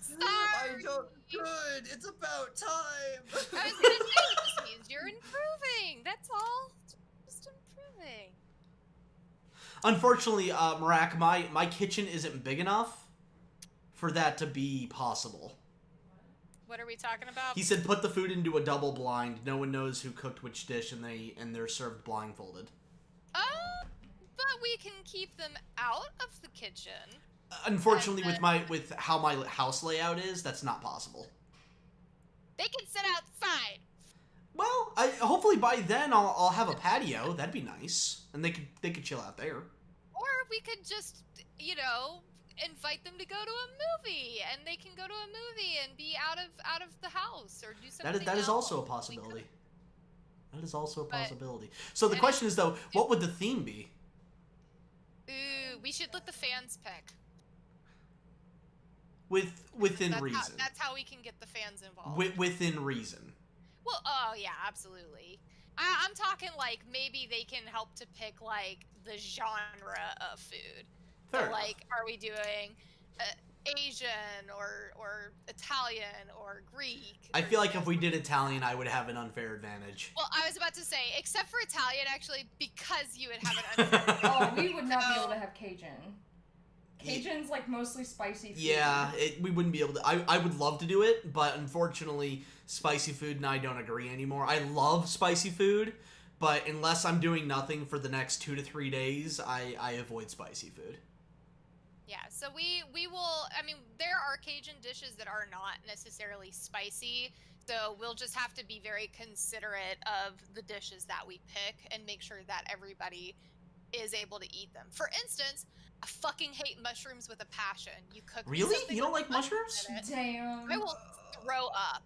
Sorry. I don't. Good. It's about time. I was gonna say it just means you're improving. That's all. Just improving. Unfortunately, Marak, my kitchen isn't big enough for that to be possible. What are we talking about? He said put the food into a double blind. No one knows who cooked which dish, and they're served blindfolded. But we can keep them out of the kitchen. Unfortunately, with how my house layout is, that's not possible. They can sit outside. Well, hopefully by then I'll have a patio. That'd be nice, and they could chill out there. Or we could just, invite them to go to a movie, and they can go to a movie and be out of the house or do something. That is also a possibility. That is also a possibility. So the question is though, what would the theme be? Ooh, we should let the fans pick. Within reason. That's how we can get the fans involved. Within reason. Well, oh yeah, absolutely. I'm talking like maybe they can help to pick like the genre of food. Fair So enough. like, are we doing Asian or Italian or Greek? I feel like if we did Italian, I would have an unfair advantage. Well, I was about to say, except for Italian, actually, because you would have an unfair Oh, we would not be able to have Cajun. Cajun's like mostly spicy food. Yeah, we wouldn't be able to. I would love to do it, but unfortunately, spicy food and I don't agree anymore. I love spicy food, but unless I'm doing nothing for the next 2 to 3 days, I avoid spicy food. Yeah, so we will, there are Cajun dishes that are not necessarily spicy, so we'll just have to be very considerate of the dishes that we pick and make sure that everybody is able to eat them. For instance, I fucking hate mushrooms with a passion. You cook me Really? something You don't with like mushrooms? in it, Damn. I will throw up.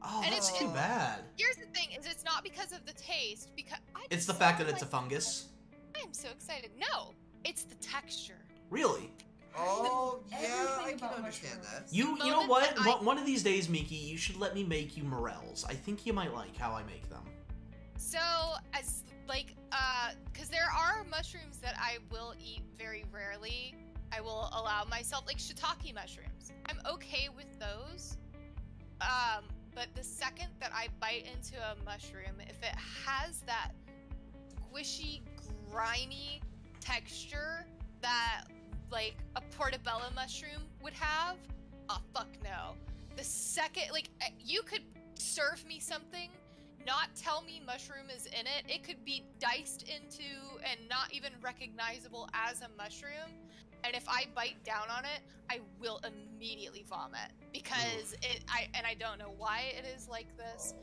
Oh, And that's it's- too bad. Here's the thing, is it's not because of the taste, because It's the fact that it's a fungus. I'm so excited. No, it's the texture. Really? Oh yeah, I Everything can about understand mushrooms. that. You know moment what? that One of these days, Miki, you should let me make you morels. I think you might like how I make them. So, as like, because there are mushrooms that I will eat very rarely. I will allow myself, like shiitake mushrooms. I'm okay with those. But the second that I bite into a mushroom, if it has that squishy, grimy texture that like a portobello mushroom would have, oh fuck no. The second, like, you could serve me something, not tell me mushroom is in it. It could be diced into and not even recognizable as a mushroom. And if I bite down on it, I will immediately vomit because I don't know why it is like this.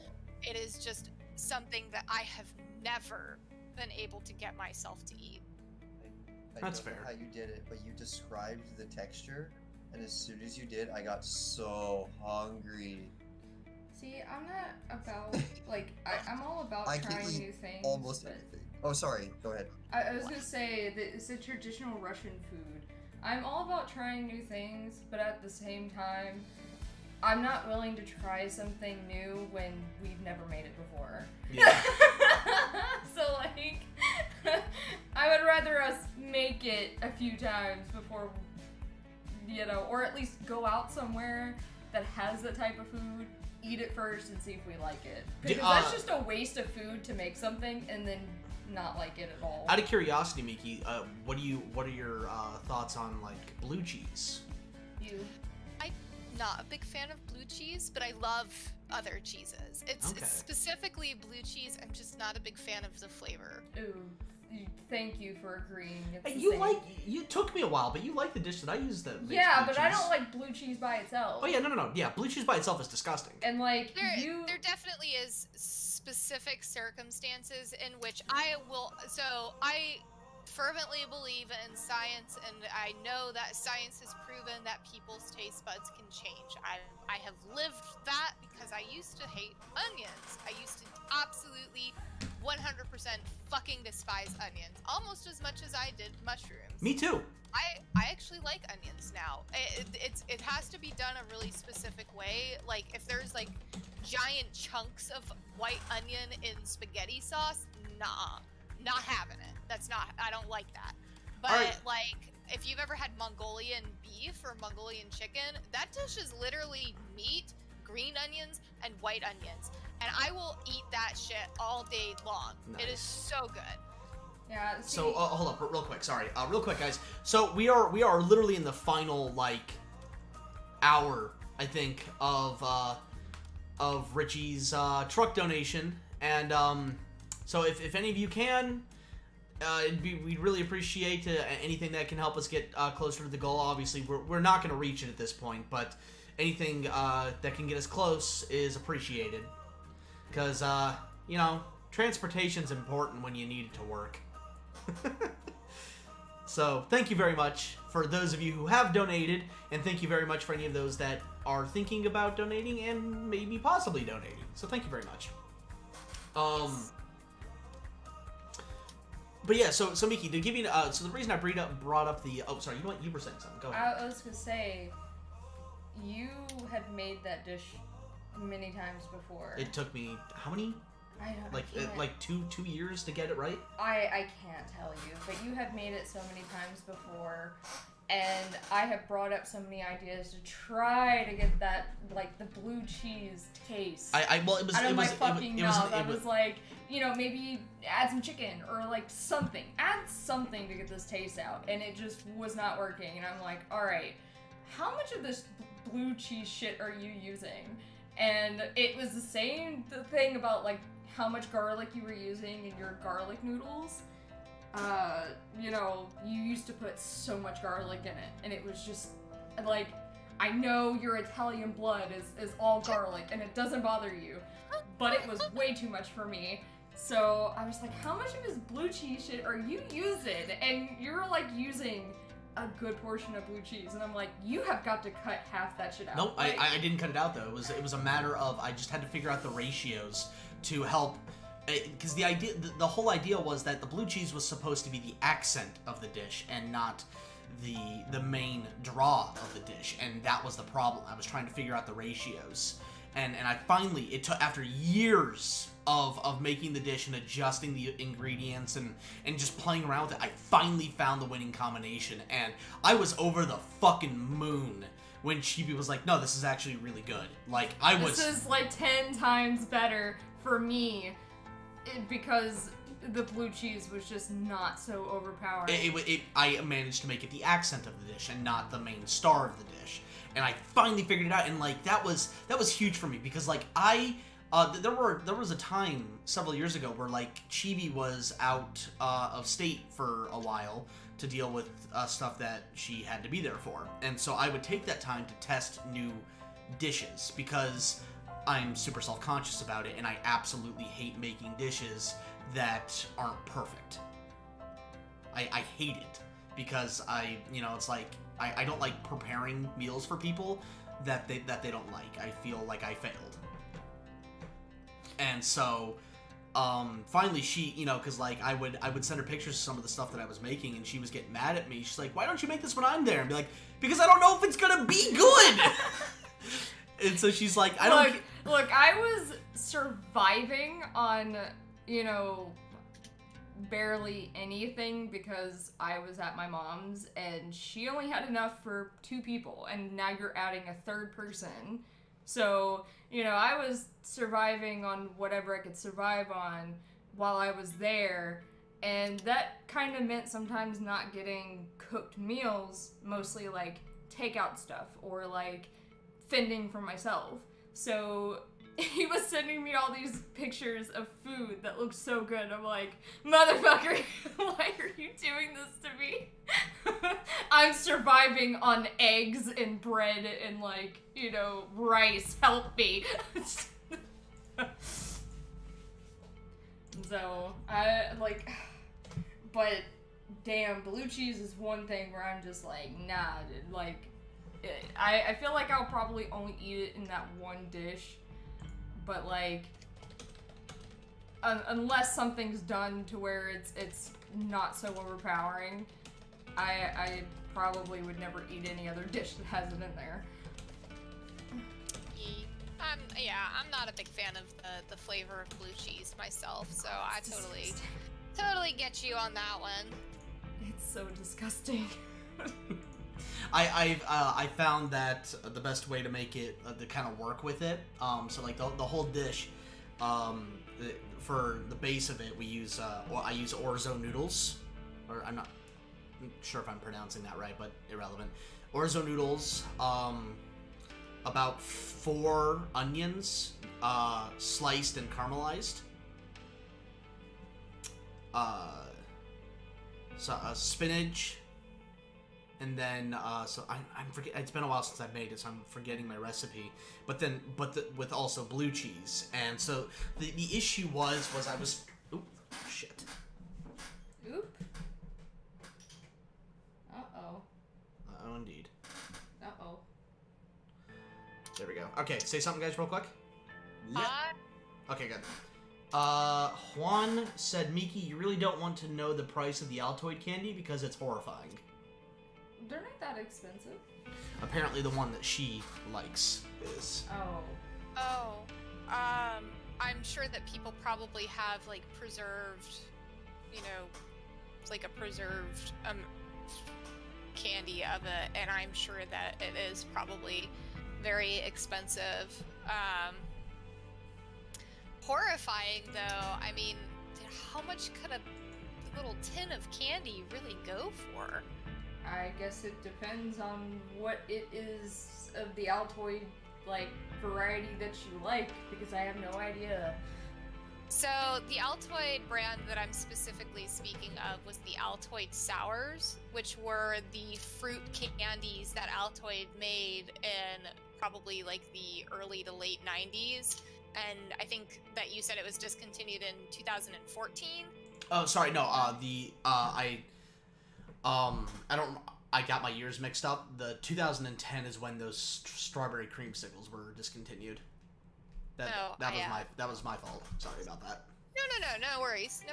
It is just something that I have never been able to get myself to eat. I That's don't know fair. how you did it, but you described the texture, and as soon as you did, I got so hungry. See, I'm not about like I'm all about I can trying eat new things. Almost but anything. Oh, sorry. Go ahead. I was gonna say that it's a traditional Russian food. I'm all about trying new things, but at the same time, I'm not willing to try something new when we've never made it before. Yeah. So like, I would rather us make it a few times before, or at least go out somewhere that has that type of food, eat it first and see if we like it. Because that's just a waste of food to make something and then not like it at all. Out of curiosity, Miki, what are your thoughts on like blue cheese? I'm not a big fan of blue cheese, but I love other cheeses. It's specifically blue cheese. I'm just not a big fan of the flavor. Ooh, thank you for agreeing. It's the You same. like? You took me a while, but you like the dish that I use that makes Yeah, blue but I cheese. don't like blue cheese by itself. Oh yeah, no. Yeah, blue cheese by itself is disgusting. And like There definitely is specific circumstances in which I will. So I fervently believe in science, and I know that science has proven that people's taste buds can change. I have lived that because I used to hate onions. I used to absolutely 100% fucking despise onions, almost as much as I did mushrooms. Me too. I actually like onions now. It has to be done a really specific way. Like if there's like giant chunks of white onion in spaghetti sauce, nah, not having it. That's not. I don't like that. But Alright. like if you've ever had Mongolian beef or Mongolian chicken, that dish is literally meat, green onions, and white onions, and I will eat that shit all day long. It is so good. Yeah. So hold up, real quick. Sorry, real quick, guys. So we are literally in the final like hour, I think, of Richie's truck donation, and so if any of you can, we'd really appreciate anything that can help us get closer to the goal. Obviously, we're not going to reach it at this point, but anything that can get us close is appreciated, because you know, transportation's important when you need it to work. So thank you very much for those of you who have donated, and thank you very much for any of those that are thinking about donating and maybe possibly donating. So thank you very much. But yeah, so Miki, to give you so the reason I brought up the sorry, you were saying something. Go ahead. I was gonna say, you have made that dish many times before. It took me how many? I don't Like 2 years to get it right. I can't tell you, but you have made it so many times before, and I have brought up so many ideas to try to get that, like, the blue cheese taste. Well, it was out of it my was fucking it was, mouth. it I was was like, you know, maybe add some chicken or like something. Add something to get this taste out, and it just was not working. And I'm like, all right, how much of this blue cheese shit are you using? And it was the same thing about like how much garlic you were using in your garlic noodles. You know, you used to put so much garlic in it, and it was just like, I know your Italian blood is all garlic, and it doesn't bother you, but it was way too much for me. So I was like, how much of this blue cheese shit are you using? And you're like using a good portion of blue cheese, and I'm like, you have got to cut half that shit out. No, like, I didn't cut it out though. It was a matter of I just had to figure out the ratios to help, because the whole idea was that the blue cheese was supposed to be the accent of the dish and not the main draw of the dish, and that was the problem. I was trying to figure out the ratios, and I finally, it took after years of making the dish and adjusting the ingredients and just playing around with it, I finally found the winning combination, and I was over the fucking moon when Chibi was like, no, this is actually really good. Like, This is like 10 times better for me, because the blue cheese was just not so overpowering. I managed to make it the accent of the dish and not the main star of the dish, and I finally figured it out. And like that was huge for me, because like there was a time several years ago where like Chibi was out of state for a while to deal with stuff that she had to be there for, and so I would take that time to test new dishes because I'm super self-conscious about it, and I absolutely hate making dishes that aren't perfect. I hate it because it's like I don't like preparing meals for people that they don't like. I feel like I failed. And so finally she, because like I would send her pictures of some of the stuff that I was making, and she was getting mad at me. She's like, why don't you make this when I'm there? And be like, because I don't know if it's gonna be good. And so she's like, Look, I was surviving on, barely anything because I was at my mom's, and she only had enough for 2 people, and now you're adding a third person. So, I was surviving on whatever I could survive on while I was there, and that kind of meant sometimes not getting cooked meals, mostly like takeout stuff or like fending for myself. So he was sending me all these pictures of food that looked so good. I'm like, motherfucker, why are you doing this to me? I'm surviving on eggs and bread and like, rice. Help me. So, but damn, blue cheese is one thing where I'm just like, nah, dude. Like, I feel like I'll probably only eat it in that one dish, but like, unless something's done to where it's not so overpowering, I probably would never eat any other dish that has it in there. I'm not a big fan of the flavor of blue cheese myself, so I totally get you on that one. It's so disgusting. I found that the best way to make it to kind of work with it. So like the whole dish, for the base of it, we use I use orzo noodles, or I'm not sure if I'm pronouncing that right, but irrelevant. Orzo noodles. About 4 onions, sliced and caramelized. Spinach, and then so I'm forget. It's been a while since I've made it, so I'm forgetting my recipe. But with also blue cheese, and so the issue was I was oop shit. Oop. Uh-oh. Oh, indeed. Uh-oh. There we go. Okay, say something, guys, real quick. Yeah. Okay, good. Juan said, Miki, you really don't want to know the price of the Altoid candy because it's horrifying. They're not that expensive. Apparently the one that she likes is. Oh. I'm sure that people probably have, like, preserved, like a preserved, candy of it, and I'm sure that it is probably very expensive. Horrifying, though. I mean, how much could a little tin of candy really go for? I guess it depends on what it is of the Altoid, like, variety that you like, because I have no idea. So, the Altoid brand that I'm specifically speaking of was the Altoid Sours, which were the fruit candies that Altoid made in probably like the early to late 90s. And I think that you said it was discontinued in 2014. Oh, sorry, no. I got my years mixed up. The 2010 is when those strawberry creamsicles were discontinued. That was my fault. Sorry about that. No worries.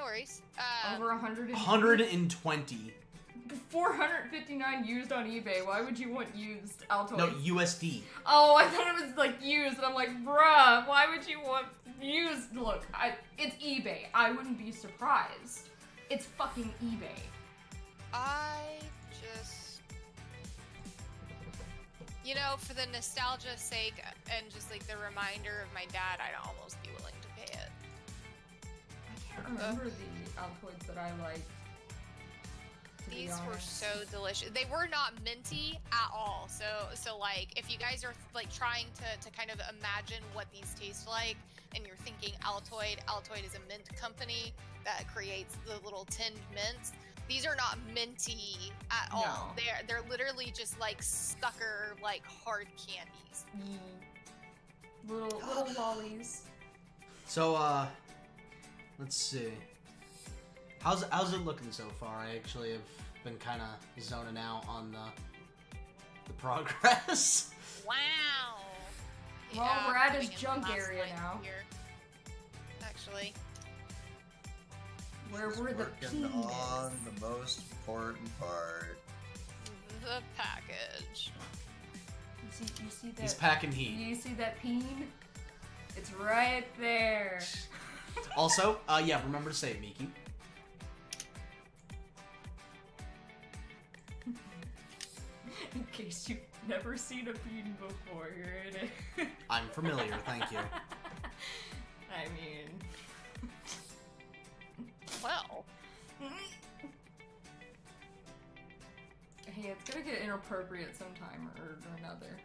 Over 100. 120. 459 used on eBay. Why would you want used Altoid? No, USD. Oh, I thought it was like used, and I'm like, bruh, why would you want used? Look, it's eBay. I wouldn't be surprised. It's fucking eBay. I just, for the nostalgia's sake and just like the reminder of my dad, I'd almost be willing to pay it. I can't remember the Altoids that I like. These were so delicious. They were not minty at all. So like, if you guys are like trying to kind of imagine what these taste like, and you're thinking Altoid is a mint company that creates the little tinned mints. These are not minty at all. They're literally just like sucker, like hard candies. Little lollies. So let's see. How's it looking so far? I actually have been kind of zoning out on the progress. Wow. Well, we're at his junk area now. Here. Actually. Where were the working on the most important part. The package. You see that? He's packing heat. You see that peen? It's right there. Also, yeah, remember to say it, Miki. In case you've never seen a peen before, here it is. I'm familiar, thank you. I mean... Well. Hey, it's gonna get inappropriate sometime or another.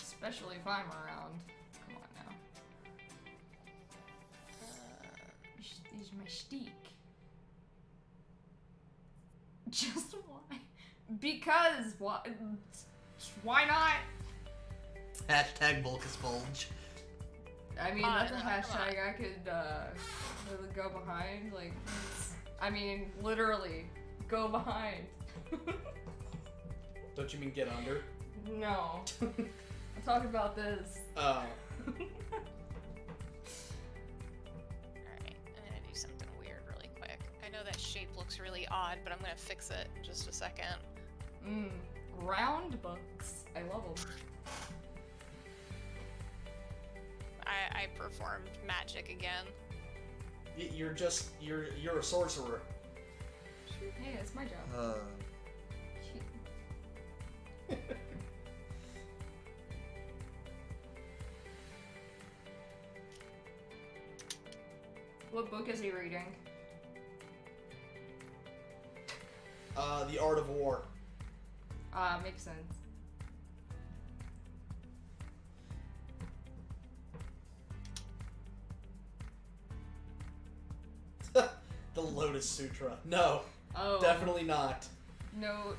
Especially if I'm around. Come on now. These my steak. Just why? Because why not? Hashtag Vulcas Bulge. I mean, that's a hashtag I could really go behind. Like, I mean, literally, go behind. Don't you mean get under? No. I'm talking about this. Oh. Alright, I'm gonna do something weird really quick. I know that shape looks really odd, but I'm gonna fix it in just a second. Round books. I love them. I performed magic again. You're a sorcerer. Hey, it's my job. What book is he reading? The Art of War. Makes sense. The Lotus Sutra. No, Oh. definitely not. No,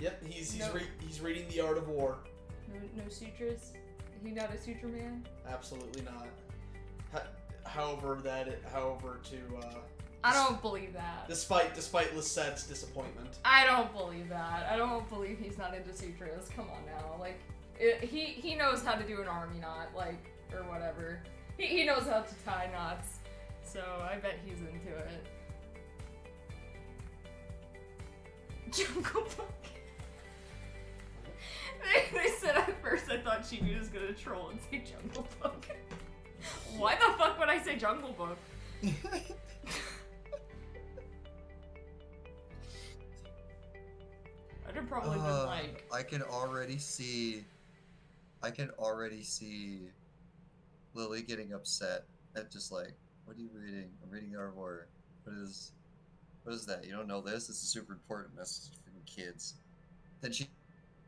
Yep, he's No. he's reading The Art of War. no sutras? He not a sutra man? Absolutely not. However, I don't believe that. despite Lisette's disappointment. I don't believe that. I don't believe he's not into sutras. Come on now. Like, he knows how to do an army knot, like, or whatever. He knows how to tie knots. So I bet he's into it. Jungle Book. They said at first I thought she was gonna troll and say Jungle Book. Why the fuck would I say Jungle Book? I'd have probably been like... I can already see Lily getting upset at just like, what are you reading? I'm reading The Art of War. What is that? You don't know this? This is super important. That's for kids. Then she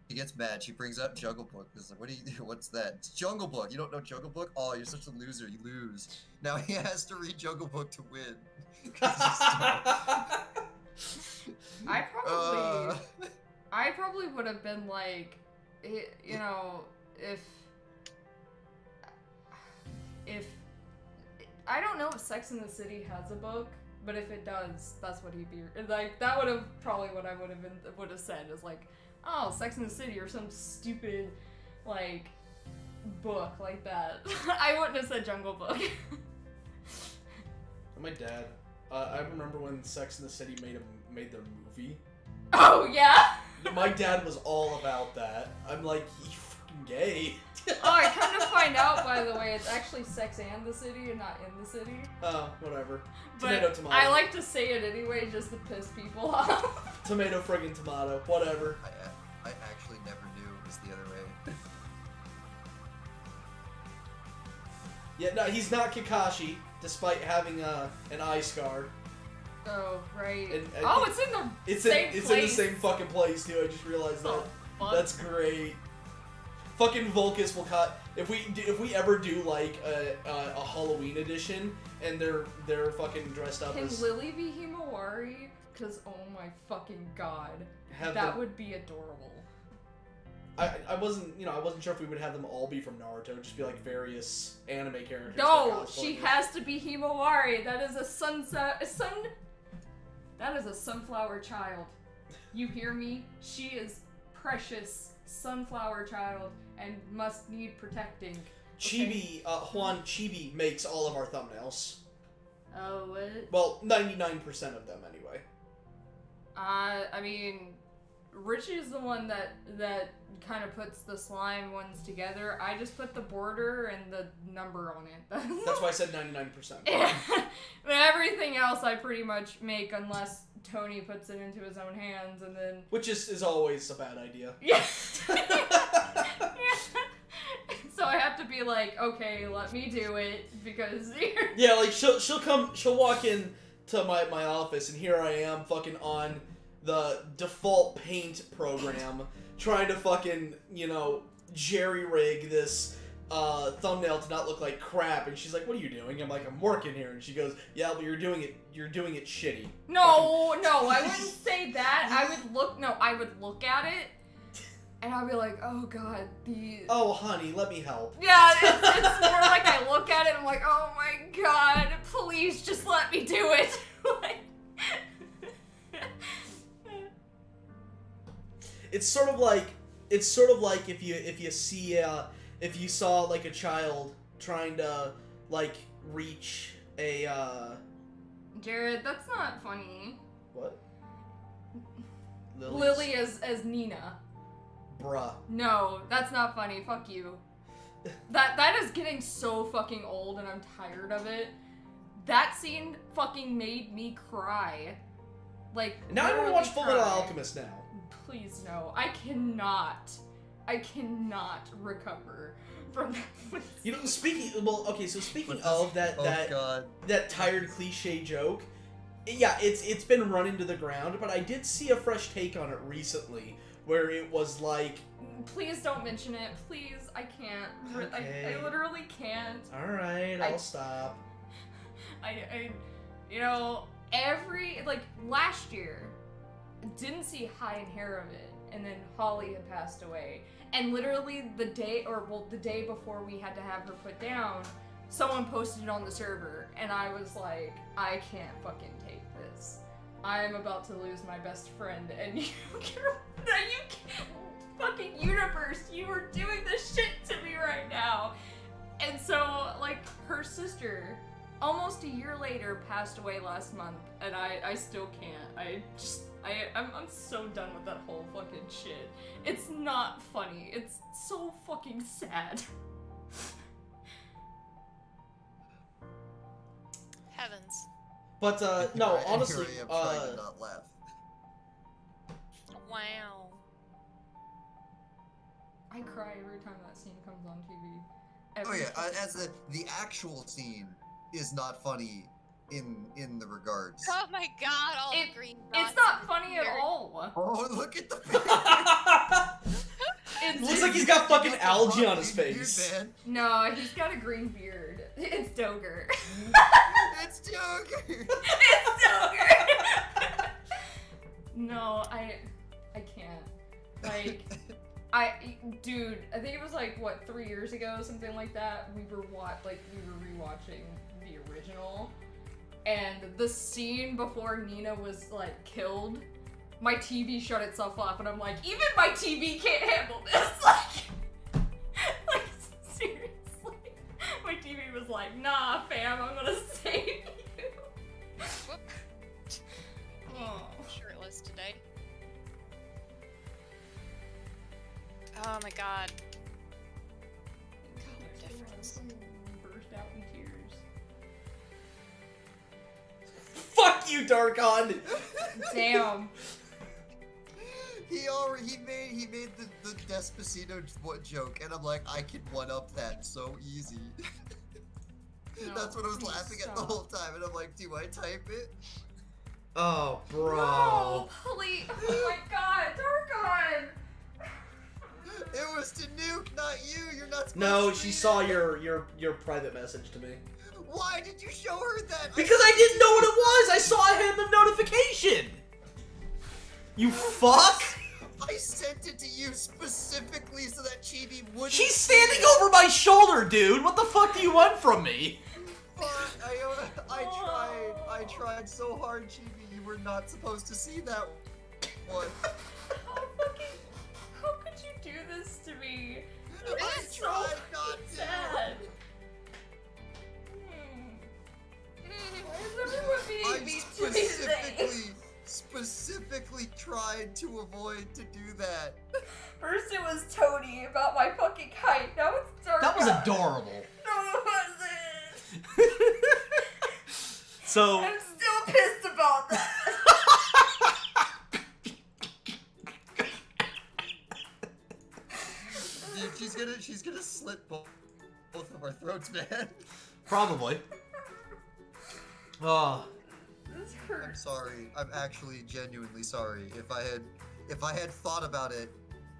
gets mad. She brings out Jungle Book. It's like, what's that? It's Jungle Book. You don't know Jungle Book? Oh, you're such a loser. You lose. Now he has to read Jungle Book to win. I probably would have been like, you know, if I don't know if Sex and the City has a book, but if it does, that's what he'd be like. That would have probably what I would have said is like, oh, Sex and the City or some stupid like book like that. I wouldn't have said Jungle Book. My dad. I remember when Sex and the City made their movie. Oh yeah. My dad was all about that. I'm like, you fucking gay. Oh, I kind of find out, by the way, it's actually Sex and the City and not in the city. Oh, whatever. But Tomato. I like to say it anyway just to piss people off. Tomato friggin' tomato. Whatever. I actually never knew it was the other way. Yeah, no, he's not Kakashi, despite having an eye scar. Oh, right. And it's in the same place. It's in the same fucking place, too. I just realized that. Fuck. That's great. Fucking Vulcas will cut. If we ever do like a Halloween edition and they're fucking dressed up Can as Lily be Himawari? Cause oh my fucking god, that would be adorable. I wasn't sure if we would have them all be from Naruto, just be like various anime characters. No, she has to be Himawari. That is a That is a sunflower child. You hear me? She is precious sunflower child and must need protecting. Chibi, Juan Chibi makes all of our thumbnails. Oh, what? Well, 99% of them anyway. I mean, Richie's the one that kind of puts the slime ones together. I just put the border and the number on it. That's why I said 99%. But everything else I pretty much make unless Tony puts it into his own hands and then... Which is always a bad idea. Yeah. So I have to be like, okay, let me do it because yeah, like she'll walk in to my office and here I am fucking on the default paint program trying to fucking, jerry-rig this thumbnail to not look like crap, and she's like, what are you doing? I'm like, I'm working here, and she goes, yeah, but you're doing it shitty. No, I wouldn't say that. I would look at it and I'd be like, oh god, oh honey, let me help. Yeah, it's more like I look at it and I'm like, oh my god, please just let me do it. it's sort of like if you saw like a child trying to like reach a Jared, that's not funny. what? Lily as Nina. Bruh. No, that's not funny. Fuck you. That is getting so fucking old and I'm tired of it. That scene fucking made me cry. Like, Now I want to literally watch Full Metal cry. Alchemist now. Please no. I cannot recover from that. You know, speaking of that God. that tired cliche joke, yeah, it's been run into the ground, but I did see a fresh take on it recently where it was like, Please don't mention it. Please, I can't. Okay. I literally can't. all right, I'll stop. You know, last year, didn't see high and hair of it, and then Holly had passed away, and literally the day before we had to have her put down, someone posted it on the server, and I was like, I can't fucking take this. I'm about to lose my best friend, and you can't, fucking universe, you are doing this shit to me right now. And so, like, her sister, almost a year later, passed away last month, and I still can't. I'm so done with that whole fucking shit. It's not funny. It's so fucking sad. Heavens. But no, And honestly, here I am trying to not laugh. Wow. I cry every time that scene comes on TV. Oh Every yeah, fucking as the actual scene is not funny in the regards. Oh my god, all It- the green dots. It's not funny at Weird. all. Oh, look at the It's looks like he's got fucking algae on his face. Man. No, he's got a green beard. It's Doger. It's Joker. It's Doger. No, I can't. Like, dude, I think it was like what 3 years ago, something like that. We were rewatching the original, and the scene before Nina was like killed. My TV shut itself off, and I'm like, even my TV can't handle this. Like seriously, my TV was like, nah, fam, I'm gonna save you. Whoop. Oh. Shirtless today. Oh my god. Difference. Burst out in tears. Fuck you, Darkon! Damn. He made the Despacito joke, and I'm like, I can one up that so easy. No, That's what I was please laughing at the stop. whole time, and I'm like, do I type it? Oh, bro. No, please. Oh my god, Darkon. It was to Nuke, not you. You're not supposed No, to she read saw it. your private message to me. Why did you show her that? Because I didn't know what it was! I saw I had the notification! You fuck! I sent it to you specifically so that Chibi wouldn't. She's see standing it. over my shoulder, dude! What the fuck do you want from me? Fuck, I tried so hard, Chibi. You were not supposed to see that one. How could you do this to me? I It's tried so not to. sad. Why is everyone being I mean to me today? specifically tried to avoid to do that. First it was Tony about my fucking kite. Now it's Darkon. That was adorable. No, it wasn't. So, I'm still pissed about that. Dude, she's gonna slit both of our throats, man. probably. Oh, This I'm hurts. sorry. I'm actually genuinely sorry. If I had thought about it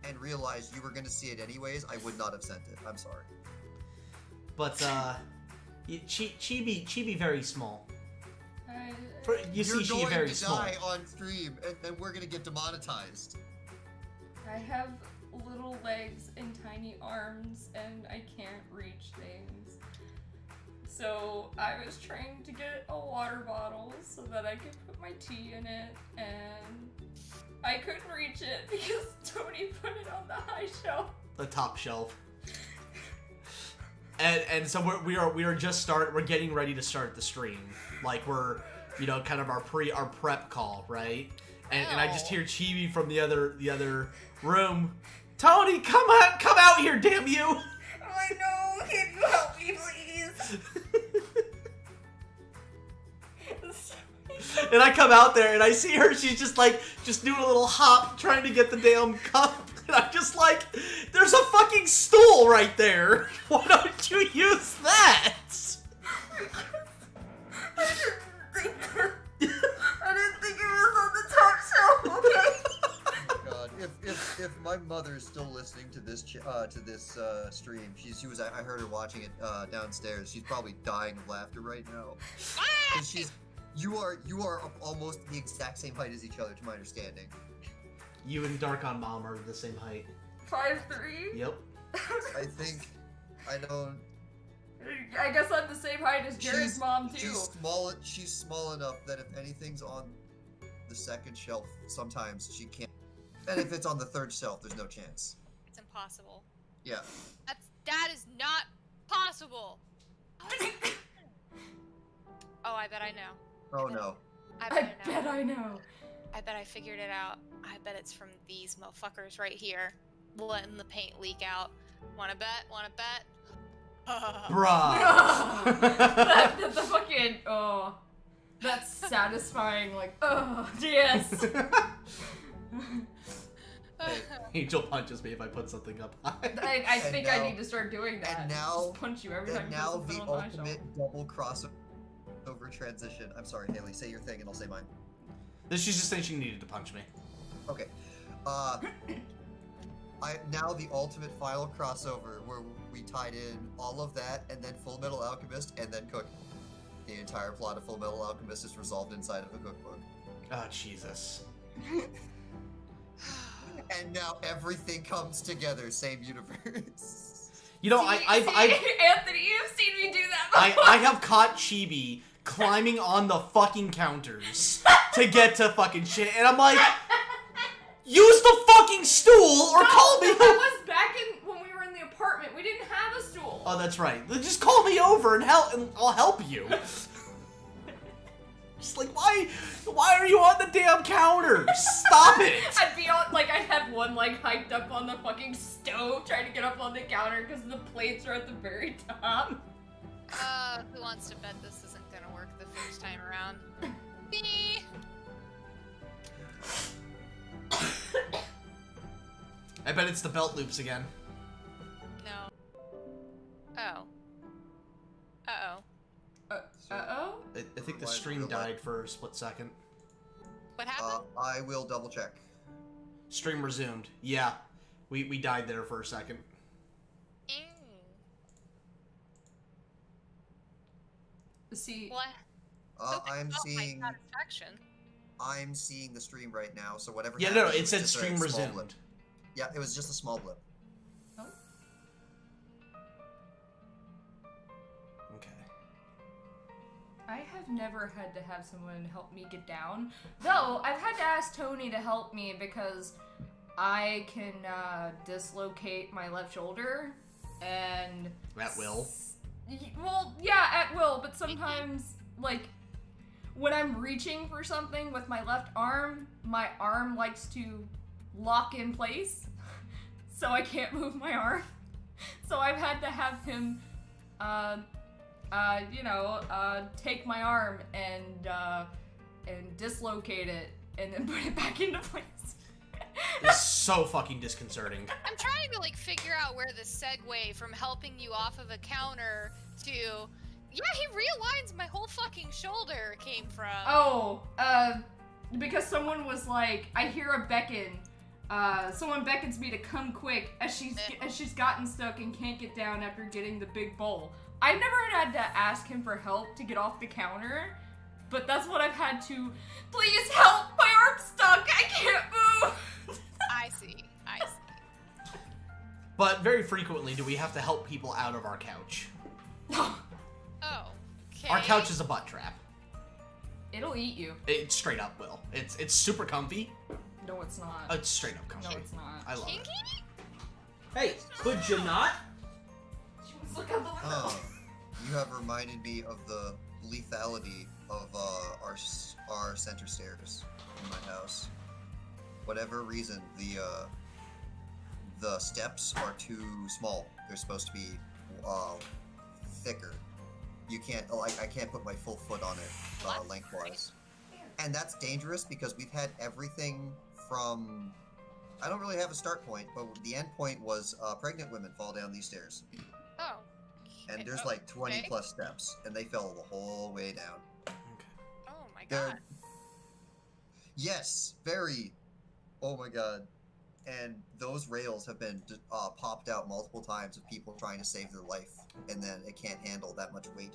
and realized you were gonna see it anyways, I would not have sent it. I'm sorry. but, Chibi very small. You You're see, she going very to small. die on stream, and then we're gonna get demonetized. I have little legs and tiny arms, and I can't reach things. So I was trying to get a water bottle so that I could put my tea in it, and I couldn't reach it because Tony put it on the high shelf. The top shelf. And so we're getting ready to start the stream. Like we're, you know, kind of our prep call, right? And I just hear Chibi from the other room. Tony, come out here, damn you! I know. Can you help me, please? And I come out there and I see her. She's just doing a little hop, trying to get the damn cup. And I'm just like, there's a fucking stool right there. Why don't you use that? I didn't think it was on the top shelf. Okay. Oh my God, if my mother is still listening to this stream, I heard her watching it downstairs. She's probably dying of laughter right now. 'Cause you are almost the exact same height as each other, to my understanding. You and Darkon Mom are the same height. 5'3"? Yep. I guess I'm the same height as Jared's mom too. She's small enough that if anything's on the second shelf, sometimes she can't. And if it's on the third shelf, there's no chance. It's impossible. Yeah. That is not possible. Oh, I bet I know. Oh no. I bet I know. I bet I figured it out. I bet it's from these motherfuckers right here, letting the paint leak out. Wanna bet? Bruh. the fucking, oh, that's satisfying, like, oh, yes. Angel punches me if I put something up high. I think I need to start doing that. And now, just punch you every time you put something the on my ultimate shelf. double crossover transition. I'm sorry, Haley, say your thing and I'll say mine. She's just saying she needed to punch me. Okay. Now the ultimate final crossover where we tied in all of that and then Full Metal Alchemist and then Cook. The entire plot of Full Metal Alchemist is resolved inside of a cookbook. Oh, Jesus. And now everything comes together, same universe. You know, Anthony, you've seen me do that before. I have caught Chibi climbing on the fucking counters to get to fucking shit, and I'm like, use the fucking stool or call me. That was back when we were in the apartment. We didn't have a stool. Oh, that's right. Just call me over and I'll help you. Just like, why are you on the damn counter? Stop it! I'd be on, like, I'd have one leg hiked up on the fucking stove trying to get up on the counter because the plates are at the very top. Who wants to bet this isn't gonna work the first time around? Me! I bet it's the belt loops again. No. Oh. Uh-oh. Uh-oh? I think the stream died for a split second. What happened? I will double check. Stream resumed. Yeah. We died there for a second. See, What? I'm seeing satisfaction. I'm seeing the stream right now, so whatever. Yeah, happened, no, it was said just a stream small resumed. blip. Yeah, it was just a small blip. Okay. I have never had to have someone help me get down. Though, I've had to ask Tony to help me because I can dislocate my left shoulder and... At will? Well, yeah, at will, but sometimes, like, when I'm reaching for something with my left arm, my arm likes to lock in place, so I can't move my arm. So I've had to have him, take my arm and dislocate it, and then put it back into place. It's so fucking disconcerting. I'm trying to, like, figure out where the segue from helping you off of a counter to, yeah, he realigns my whole fucking shoulder came from. Oh, because someone was like, I hear a beckon. Someone beckons me to come quick as she's gotten stuck and can't get down after getting the big bowl. I've never had to ask him for help to get off the counter, but that's what I've had to. Please help! My arm's stuck! I can't move! I see. But very frequently do we have to help people out of our couch. Oh, okay. Our couch is a butt trap. It'll eat you. It straight up will. It's super comfy, No, it's not. It's straight up comfy. No, it's not. I love it. Kinky? Hey, could you not? She wants to look out the window. You have reminded me of the lethality of our center stairs in my house. Whatever reason, the steps are too small. They're supposed to be thicker. You can't. I can't put my full foot on it lengthwise, and that's dangerous because we've had everything from. I don't really have a start point, but the end point was pregnant women fall down these stairs. Oh. And there's like 20 plus steps, and they fell the whole way down. Oh my They're- god. Yes, very. Oh my god. And those rails have been popped out multiple times of people trying to save their life, and then it can't handle that much weight.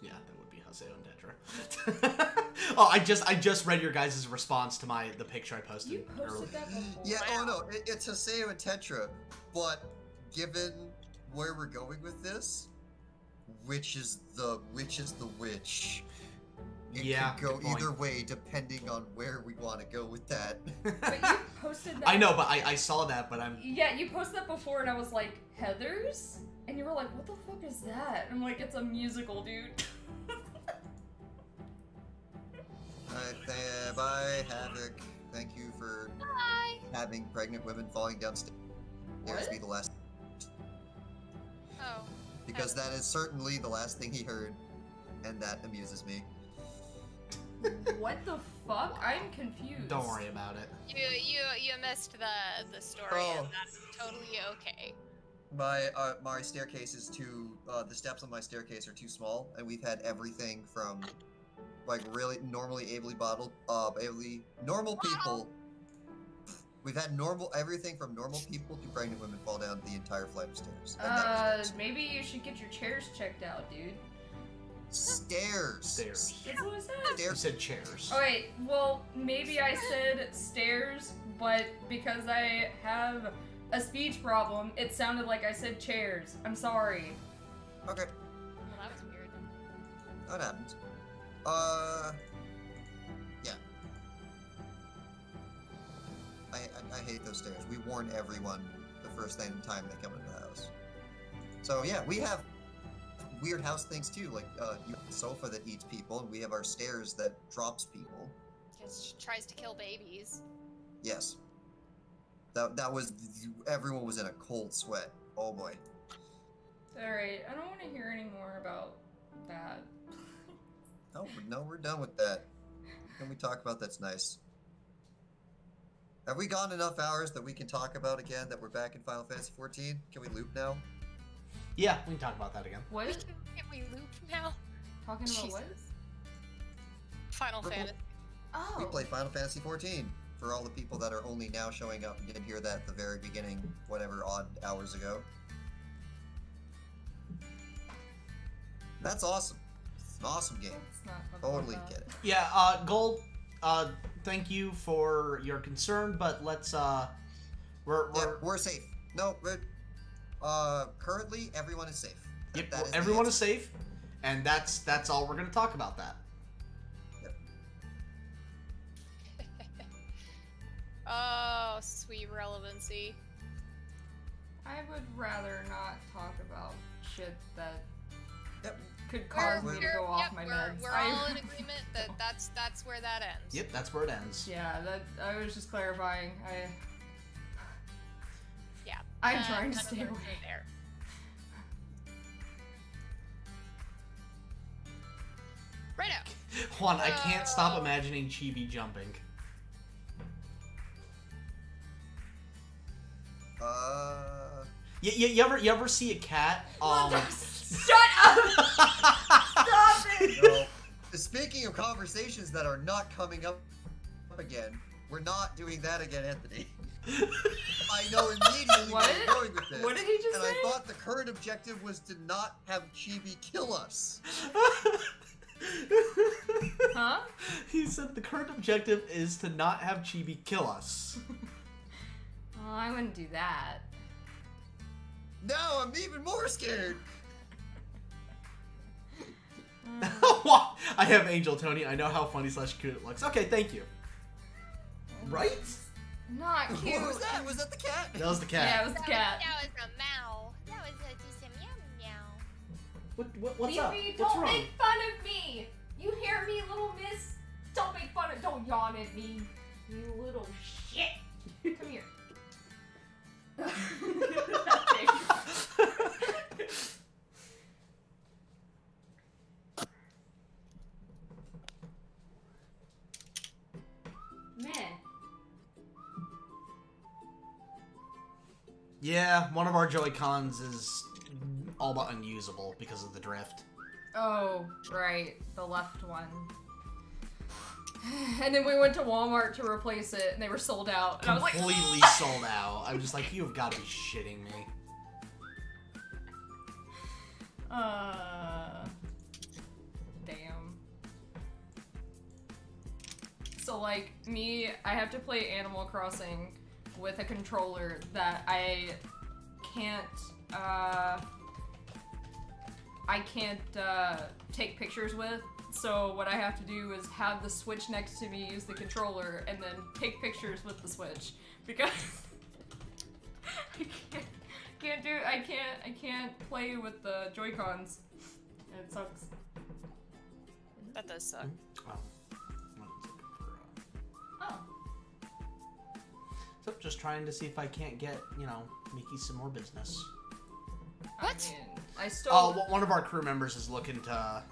Yeah, that would be Haseo and Tetra. Oh, I just read your guys' response to the picture I posted. You posted that before. Yeah, Wow. oh no, it's Haseo and Tetra, but given where we're going with this, which is the which? It Yeah, could go good point. either way depending on where we want to go with that. But you posted that. I know, but I saw that, but I'm. Yeah, you posted that before, and I was like, Heathers? And you were like, what the fuck is that? And I'm like, it's a musical, dude. Bye, Havoc. Thank you for Hi. having pregnant women falling downstairs What? be the last, Oh. because that is certainly the last thing he heard, and that amuses me. What the fuck? I'm confused. Don't worry about it. You missed the story, Oh. and that's totally okay. My staircase is too. The steps on my staircase are too small, and we've had everything from, like, really normally normal people. We've had everything from normal people to pregnant women fall down the entire flight of stairs. And that was Maybe you should get your chairs checked out, dude. stairs. Stairs. That's what I said. You Stairs. said chairs. Oh wait, well, maybe I said stairs, but because I have a speech problem, it sounded like I said chairs. I'm sorry. Okay, Well, that was weird. that happens. Yeah. I hate those stairs. We warn everyone the first time they come into the house. So yeah, we have weird house things too, like you have a sofa that eats people, and we have our stairs that drops people. Just tries to kill babies. Yes. That was everyone was in a cold sweat. Oh boy. Alright, I don't want to hear any more about that. No, we're done with that. Can we talk about that's nice? Have we gone enough hours that we can talk about again that we're back in Final Fantasy 14? Can we loop now? Yeah, we can talk about that again. What? Can we loop now? Talking about what? Jesus. Final Purple. Fantasy. Oh. We play Final Fantasy 14 for all the people that are only now showing up and didn't hear that at the very beginning, whatever odd hours ago. That's awesome. It's an awesome game. It's not fun Totally about get it. Yeah, Gold, thank you for your concern, but let's, We're safe. No, currently everyone is safe. Yep, That is the everyone answer. is safe, and that's all we're gonna talk about that. Oh, sweet relevancy. I would rather not talk about shit that Yep. could cause me to go off my we're, meds. We're all in agreement that that's where that ends. Yep, that's where it ends. Yeah, that I was just clarifying. Yeah. I'm trying to none of stay us are away. there. Righto. Juan, I can't stop imagining Chibi jumping. You ever see a cat? Shut up! Stop it! No. Speaking of conversations that are not coming up again, we're not doing that again, Anthony. I know immediately where What? you're going with this. What did he just and say? I thought the current objective was to not have Chibi kill us. Huh? He said the current objective is to not have Chibi kill us. Oh, I wouldn't do that. Now I'm even more scared. I have Angel Tony. I know how funny / cute it looks. Okay, thank you. Right? Not cute. What was that? Was that the cat? That was the cat. Yeah, it was the cat. That was a meow. That was just a meow meow. What's up? Leafy, What's don't wrong? make fun of me. You hear me, little miss? Don't make fun of. Don't yawn at me, you little shit. Come here. Man. Yeah, one of our Joy-Cons is all but unusable because of the drift. Oh, right. The left one. And then we went to Walmart to replace it, and they were sold out. And I was like, Completely sold out. I was just like, you have got to be shitting me. Damn. So, like, me, I have to play Animal Crossing with a controller that I can't take pictures with. So what I have to do is have the Switch next to me, use the controller, and then take pictures with the Switch because I can't play with the Joy-Cons. And it sucks. That does suck. Oh. So just trying to see if I can't get, Mickey some more business. What? I mean, I still. Oh, one of our crew members is looking for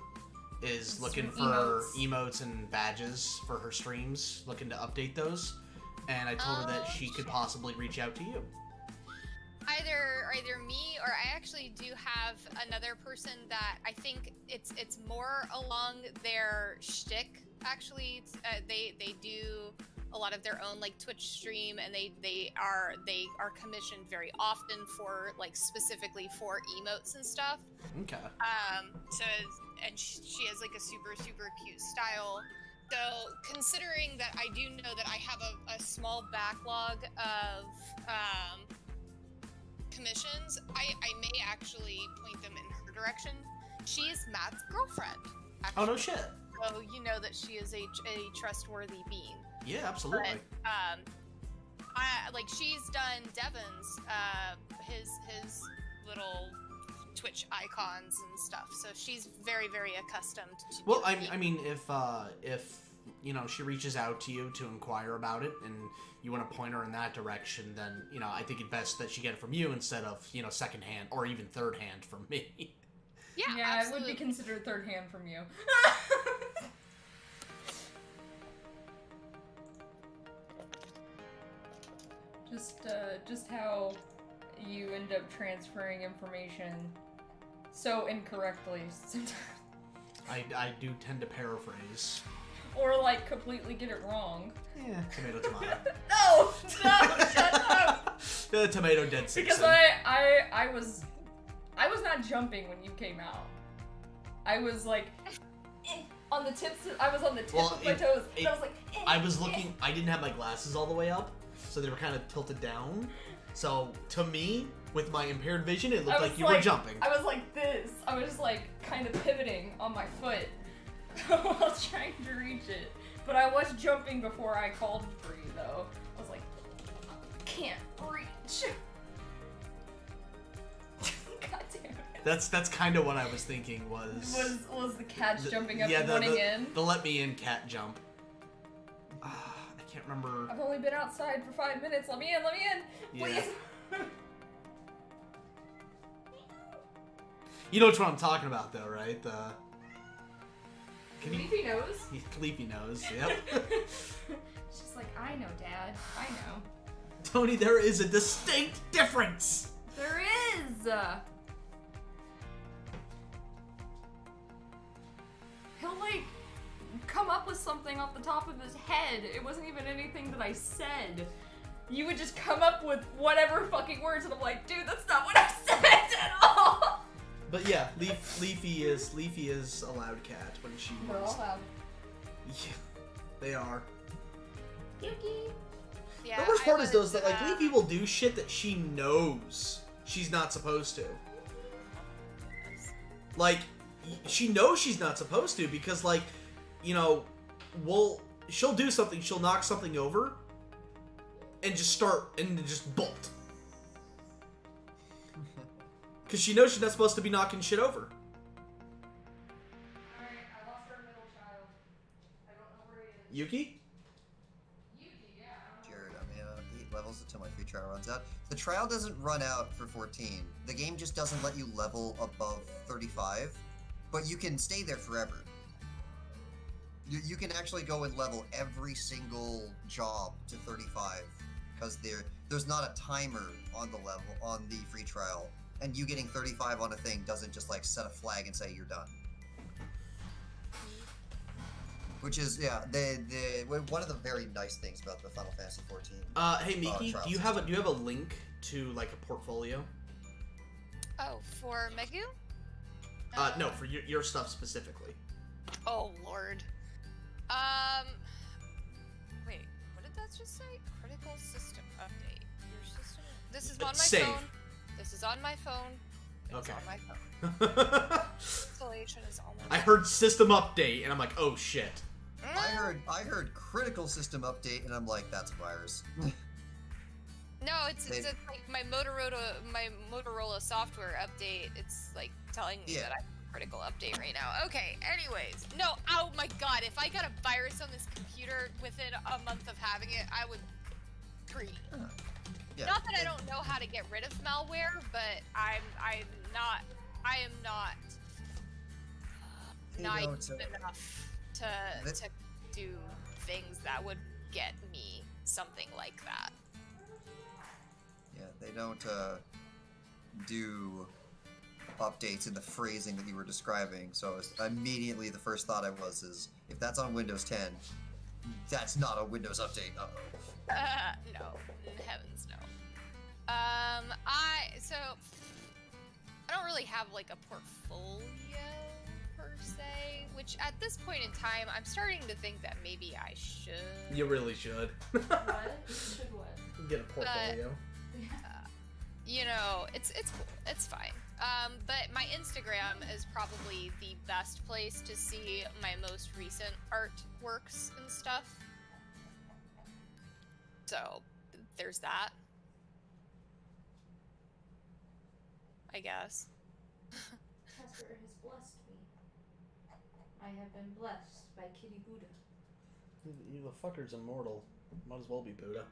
emotes. emotes and badges for her streams, looking to update those. And I told her that she could possibly reach out to you. Either me or I actually do have another person that I think it's more along their shtick. Actually, they do a lot of their own like Twitch stream, and they are commissioned very often for like specifically for emotes and stuff. Okay. So and she has like a super cute style. So considering that I do know that I have a small backlog of commissions, I may actually point them in her direction. She is Matt's girlfriend. Actually. Oh, no shit. So you know that she is a trustworthy being. Yeah, absolutely. But, she's done Devin's his little Twitch icons and stuff, so she's very accustomed to. Well, I mean, if she reaches out to you to inquire about it, and you want to point her in that direction, then I think it's best that she get it from you instead of secondhand or even third hand from me. Yeah, Yeah, absolutely. it would be considered third hand from you. Just how you end up transferring information so incorrectly sometimes. I do tend to paraphrase. Or like completely get it wrong. Yeah, tomato. No, shut up. The tomato dead six. Because I was not jumping when you came out. I was like on the tips. I was on the tip of my toes. And I was like. I was looking. I didn't have my glasses all the way up, so they were kind of tilted down. So to me, with my impaired vision, it looked like you were jumping. I was like this. I was just like kind of pivoting on my foot while trying to reach it. But I was jumping before I called for you, though. I was like, can't reach. God damn it. That's kind of what I was thinking Was the cat jumping up and running in? The let me in cat jump. I can't remember. I've only been outside for 5 minutes. Let me in, please. Yeah. You know which one I'm talking about, though, right? Leafy nose. Leafy nose. Yep. She's like, I know, Dad. I know. Tony, there is a distinct difference. There is. He'll like come up with something off the top of his head. It wasn't even anything that I said. You would just come up with whatever fucking words, and I'm like, dude, that's not what I said at all. But yeah, Leafy is a loud cat when she They're wants. all loud. Yeah, they are. Yuki. Yeah, The worst part is though is was, that like Leafy will do shit that she knows she's not supposed to. Like, she knows she's not supposed to because like, she'll do something, she'll knock something over, and just bolt. Because she knows she's not supposed to be knocking shit over. Alright, I lost our middle child. I don't know where he is. Yuki? Yuki, yeah, I don't know. Jared, I'm 8 levels until my free trial runs out. The trial doesn't run out for 14. The game just doesn't let you level above 35, but you can stay there forever. You can actually go and level every single job to 35, because there's not a timer on the level on the free trial, and you getting 35 on a thing doesn't just like set a flag and say you're done. Which is one of the very nice things about the Final Fantasy 14. Hey Miki, do you have a link to like a portfolio? Oh, for Megu? No, for your stuff specifically. Oh lord. Wait, what did that just say? Critical system update. Your system. This is on my Save. phone. This is on my phone. It's Okay. on my phone. Installation is on my I phone. heard system update, and I'm like, oh shit. I heard critical system update, and I'm like, that's a virus. No, it's like my Motorola software update. It's like telling me that I'm critical update right now. Okay, anyways. No, oh my god, if I got a virus on this computer within a month of having it, I would scream. Yeah. Not that I don't know how to get rid of malware, but I am not naive enough to do things that would get me something like that. Yeah, they don't do updates in the phrasing that you were describing, so immediately the first thought is, if that's on Windows 10, that's not a Windows update. No, heavens no. I don't really have like a portfolio per se, which at this point in time, I'm starting to think that maybe I should. You really should. What? You should what? Get a portfolio. You know, it's cool. It's fine. But my Instagram is probably the best place to see my most recent artworks and stuff. So, there's that. I guess. Chester has blessed me. I have been blessed by Kitty Buddha. You the fucker's immortal. Might as well be Buddha.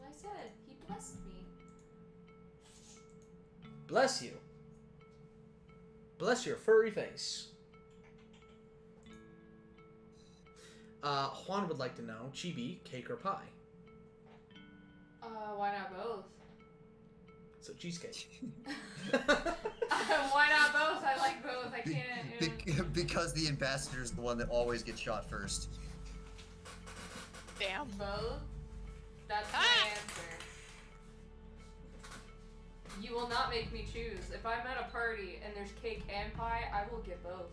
That's what I said. He blessed me. Bless you. Bless your furry face. Juan would like to know, chibi, cake or pie? Why not both? So cheesecake. Why not both? I like both. I can't. Because the ambassador's the one that always gets shot first. Damn. Both? That's my answer. You will not make me choose. If I'm at a party and there's cake and pie, I will get both.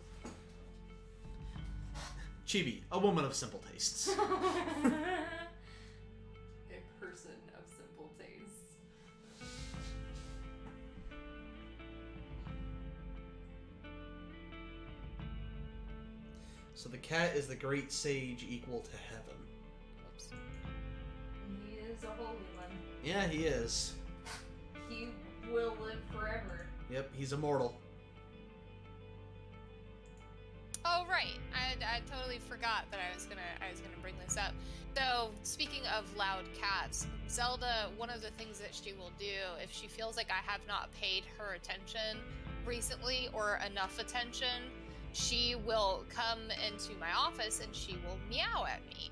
Chibi, a woman of simple tastes. A person of simple tastes. So the cat is the great sage equal to heaven. Oops. He is a holy one. Yeah, he is. He will live forever. Yep, he's immortal. Oh right, I totally forgot that I was gonna bring this up. So speaking of loud cats, Zelda, one of the things that she will do if she feels like I have not paid her attention recently or enough attention, she will come into my office and she will meow at me.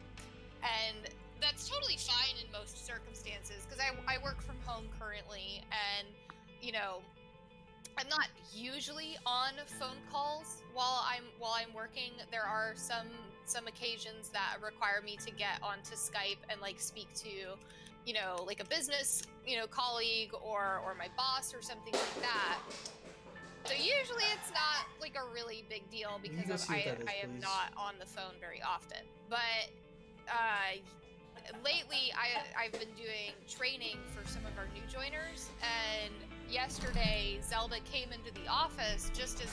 And that's totally fine in most circumstances because I work from home currently, and you know, I'm not usually on phone calls while I'm working. There are some occasions that require me to get onto Skype and like speak to, you know, like a business, you know, colleague or my boss or something like that. So usually it's not like a really big deal because I am not on the phone very often. But lately I've been doing training for some of our new joiners, and yesterday Zelda came into the office just as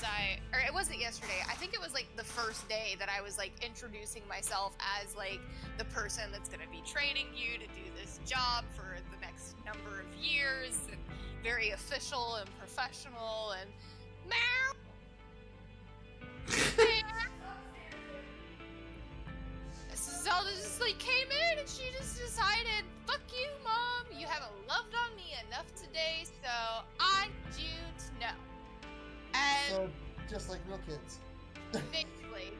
or it wasn't yesterday. I think it was like the first day that I was like introducing myself as like the person that's going to be training you to do this job for the next number of years, and very official and professional and meow. Zelda just like came in and she just decided, fuck you, Mom, you haven't loved on me enough today, so I need you to know. And So, just like real kids. basically,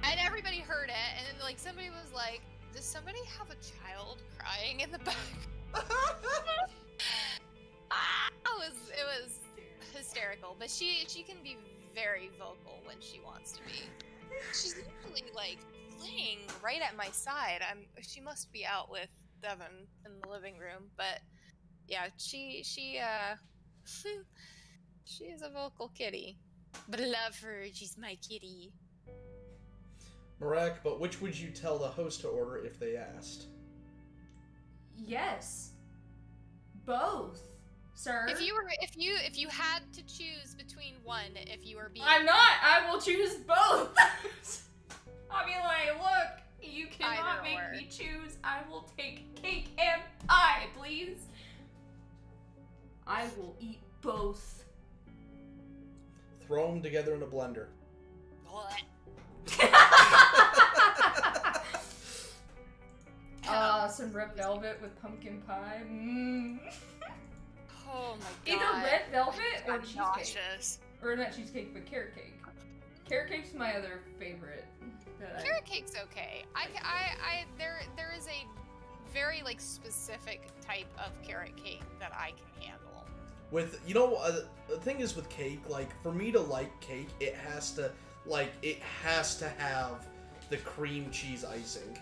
and everybody heard it, and then like somebody was like, does somebody have a child crying in the back? It was hysterical, but she can be very vocal when she wants to be. She's literally like laying right at my side. She must be out with Devin in the living room, but yeah, she she is a vocal kitty. But I love her. She's my kitty. Marek, but which would you tell the host to order if they asked? Yes. Both, sir. If you had to choose between one, if you were being I'm not. I will choose both. I'll be like, look, you cannot Either make or. me choose. I will take cake and pie, please. I will eat both. Throw them together in a blender. What? Some red velvet with pumpkin pie. Oh my god. Either red velvet or I'm cheesecake. nauseous. Or not cheesecake, but carrot cake. Carrot cake's my other favorite. Carrot cake's okay. There is a very like specific type of carrot cake that I can handle. With the thing is with cake, like for me to like cake, it has to have the cream cheese icing.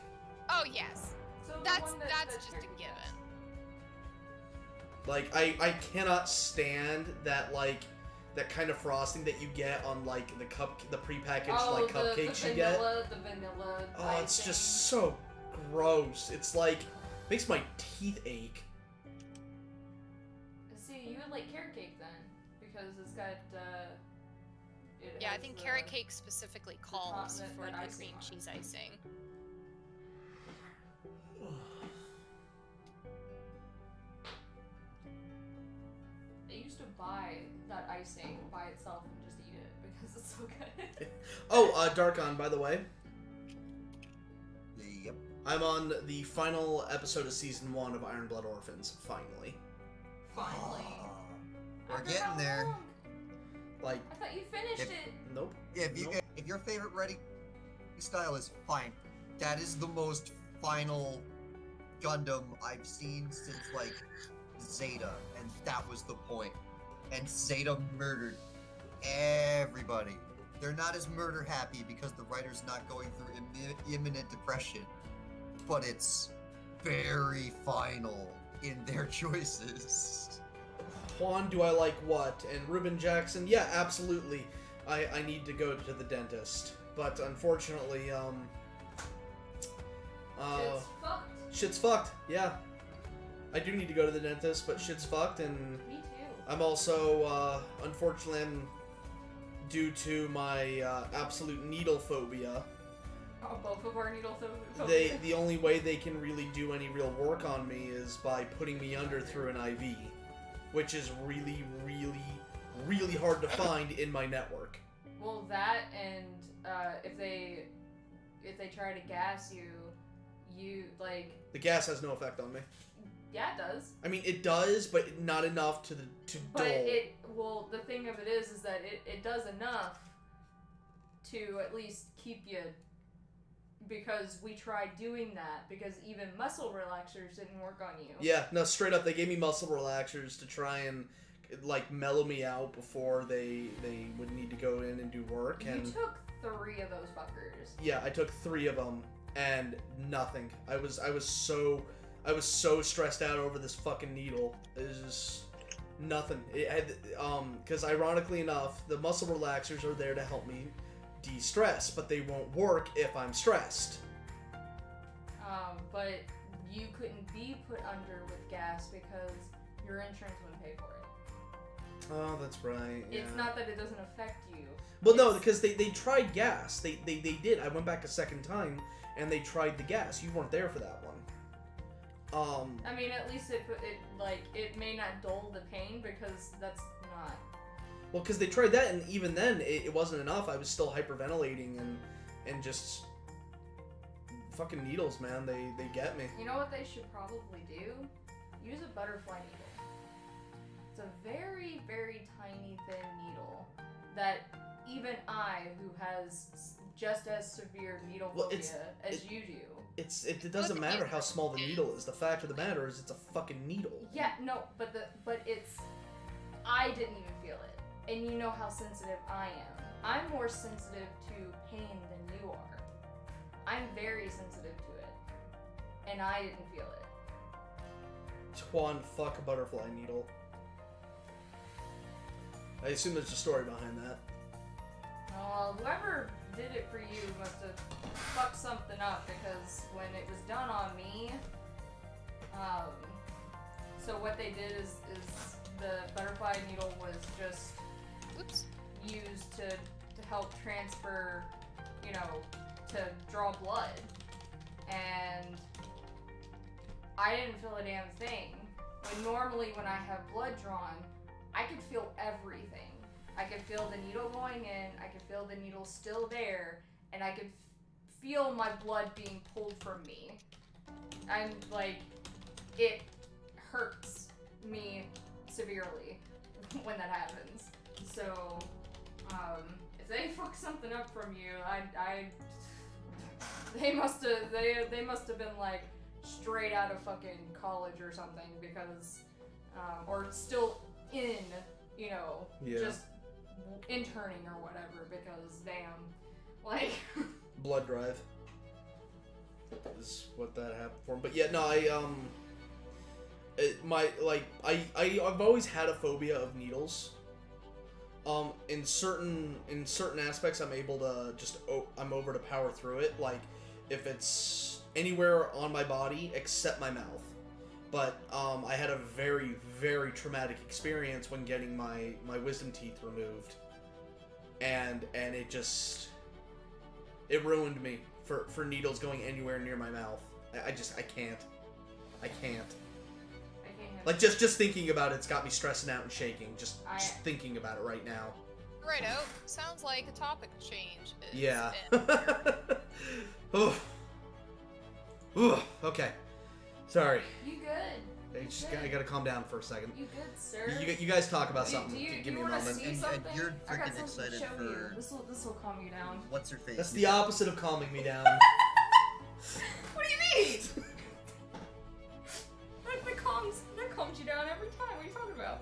Oh yes, So the that's one just a given. Like I cannot stand that that kind of frosting that you get on like the prepackaged cupcakes you get. The vanilla. Oh, it's just so gross. It's like makes my teeth ache. See, you would like carrot cake then, because it's got. Yeah, I think carrot cake specifically calls that for the icing cream on it. cheese icing. I used to buy that icing by itself and just eat it because it's so good. Oh, Darkon, by the way, Yep. I'm on the final episode of season 1 of Iron Blood Orphans. Finally, Finally. We're After getting how there. long? like I thought you finished If- it. nope. If your favorite Ready style is fine, that is the most final Gundam I've seen since like Zeta, and that was the point. And Zeta murdered everybody. They're not as murder happy because the writer's not going through imminent depression, but it's very final in their choices. Juan, do I like what? And Ruben Jackson, yeah, absolutely. I need to go to the dentist, but unfortunately, It's fucked. shit's fucked. Yeah, I do need to go to the dentist, but shit's fucked, and Me too. I'm also, unfortunately, due to my absolute needle phobia. Oh, both of our needles over. The only way they can really do any real work on me is by putting me under through an IV, which is really, really, really hard to find in my network. Well, that and if they try to gas you, like, The gas has no effect on me. yeah, it does. I mean, it does, but not enough to dull. The thing of it is that it does enough to at least keep you, because we tried doing that, because even muscle relaxers didn't work on you. Yeah, no, straight up, they gave me muscle relaxers to try and like mellow me out before they would need to go in and do work. You And took 3 of those fuckers. yeah, I took 3 of them and nothing. I was so stressed out over this fucking needle. It was just nothing. It had because ironically enough, the muscle relaxers are there to help me de-stress, but they won't work if I'm stressed. But you couldn't be put under with gas because your insurance wouldn't pay for it. Oh, that's right. Yeah. It's not that it doesn't affect you. Well, no, because they tried gas. They did. I went back a second time, and they tried the gas. You weren't there for that one. I mean, at least it may not dull the pain because that's not. Well, because they tried that, and even then, it wasn't enough. I was still hyperventilating and just fucking needles, man. They get me. You know what they should probably do? Use a butterfly needle. It's a very, very tiny, thin needle that even I, who has just as severe needle phobia as you do. It doesn't matter how small the needle is. The fact of the matter is, it's a fucking needle. Yeah, no, but I didn't even feel it, and you know how sensitive I am. I'm more sensitive to pain than you are. I'm very sensitive to it, and I didn't feel it. Twan, fuck a butterfly needle. I assume there's a story behind that. Whoever did it for you must have fucked something up, because when it was done on me, so what they did is the butterfly needle was just used to help transfer, to draw blood, and I didn't feel a damn thing. When normally when I have blood drawn, I could feel everything. I could feel the needle going in, I could feel the needle still there, and I could feel my blood being pulled from me. I'm like, it hurts me severely when that happens. So, if they fuck something up from you, they must have been like straight out of fucking college or something, because, or still in, just interning or whatever, because damn, like blood drive is what that happened for him. But yeah, no, I've always had a phobia of needles. In certain aspects, I'm able to I'm over to power through it. Like if it's anywhere on my body except my mouth. But I had a very, very traumatic experience when getting my wisdom teeth removed, and it ruined me for needles going anywhere near my mouth. I can't. Like just thinking about it's got me stressing out and shaking. Just thinking about it right now. Righto. Sounds like a topic change. Yeah. Ooh. Okay. Sorry. You good? I gotta calm down for a second. You good, sir? You guys talk about something. Give me a moment. And you're freaking excited for... This will calm you down. What's her face? That's the opposite of calming me down. What do you mean? that calms you down every time. What are you talking about?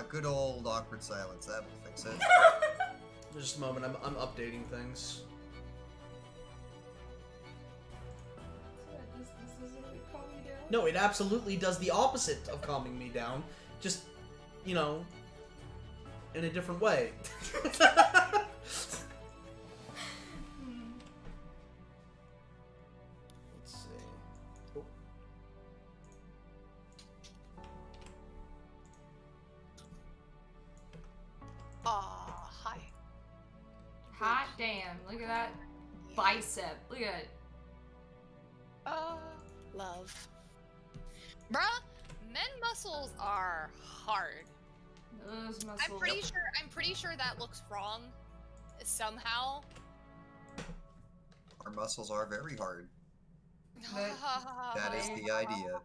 Good old awkward silence. That will fix it. Just a moment. I'm updating things. This doesn't really calm you down? No, it absolutely does the opposite of calming me down. Just, in a different way. Let's see. Oh. Hi. Hot damn, look at that bicep. Look at it. Love. Bruh, men muscles are hard. Those muscles. I'm pretty sure that looks wrong somehow. Our muscles are very hard. That is the idea.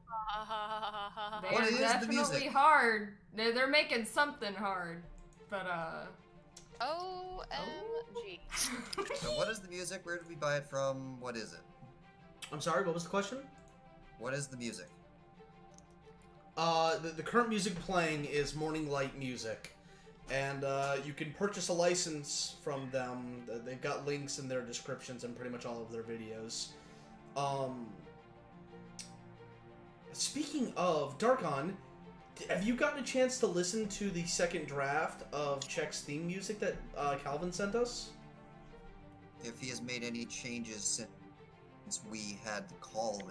What They're is the definitely music? hard. They're making something hard. But OMG. So what is the music? Where did we buy it from? What is it? I'm sorry, what was the question? What is the music? The current music playing is Morning Light Music. And you can purchase a license from them. They've got links in their descriptions and pretty much all of their videos. Speaking of, Darkon, have you gotten a chance to listen to the second draft of Check's theme music that Calvin sent us? If he has made any changes since we had the call.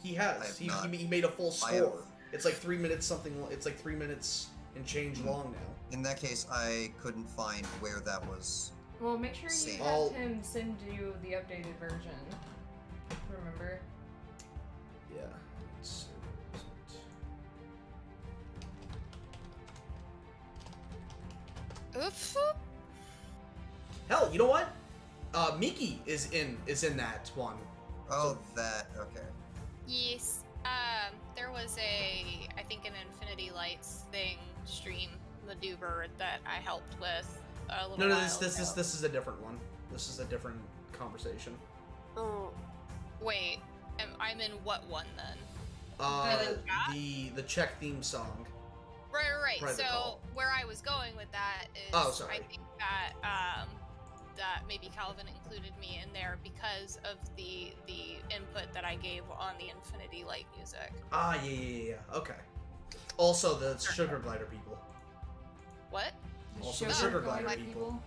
He has. He made a full score. It's like 3 minutes something. It's like 3 minutes and change long now. In that case, I couldn't find where that was. Well, make sure you have him send you the updated version. Remember? Yeah. Oof. Hell, you know what? Miki is in that one. Oh, that okay. Yes. There was I think an Infinity Lights stream maneuver that I helped with a little while ago. This is a different one. This is a different conversation. Oh, wait. I'm in what one then? The Czech theme song. Right. Private So call. where I was going with that is, sorry. I think that that maybe Calvin included me in there because of the input that I gave on the Infinity Light music. Yeah. Okay. Also, the Sugar Glider people. What? Also, the Sugar Glider people.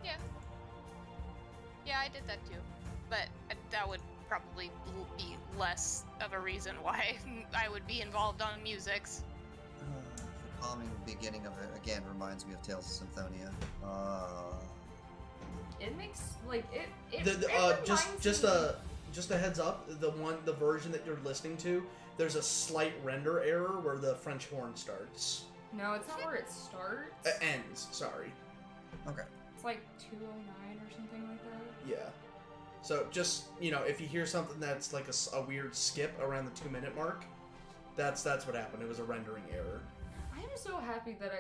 Yeah, I did that too. But that would probably be less of a reason why I would be involved on musics. The calming beginning of it again reminds me of Tales of Symphonia. It makes like it. Just a heads up. The version that you're listening to, there's a slight render error where the French horn starts. No, it's not where it starts. Ends. Sorry. Okay. It's like 209 or something like that. Yeah. So just if you hear something that's like a weird skip around the 2-minute mark, that's what happened. It was a rendering error. I am so happy that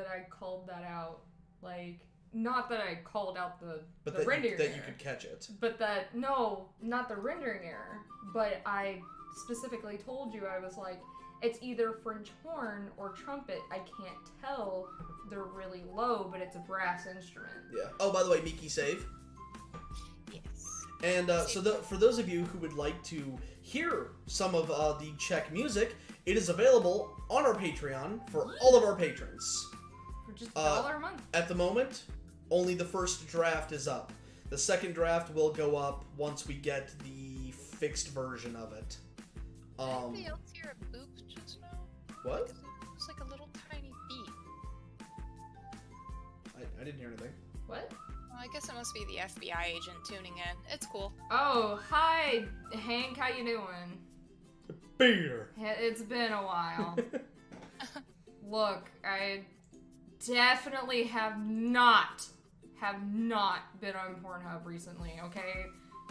I called that out. Like, not that I called out the rendering error. That you could catch it. But not the rendering error. But I specifically told you, I was like, it's either French horn or trumpet. I can't tell. They're really low, but it's a brass instrument. Yeah. Oh, by the way, Miki save. Yes. And for those of you who would like to hear some of the Czech music, it is available on our Patreon for all of our patrons. For just $1 a month. At the moment, only the first draft is up. The second draft will go up once we get the fixed version of it. Anybody else hear a boop just now? What? It's like a little tiny beat. I didn't hear anything. What? Well, I guess it must be the FBI agent tuning in. It's cool. Oh, hi, Hank. How you doing? Beer. It's been a while. Look, I definitely have not been on Pornhub recently, okay?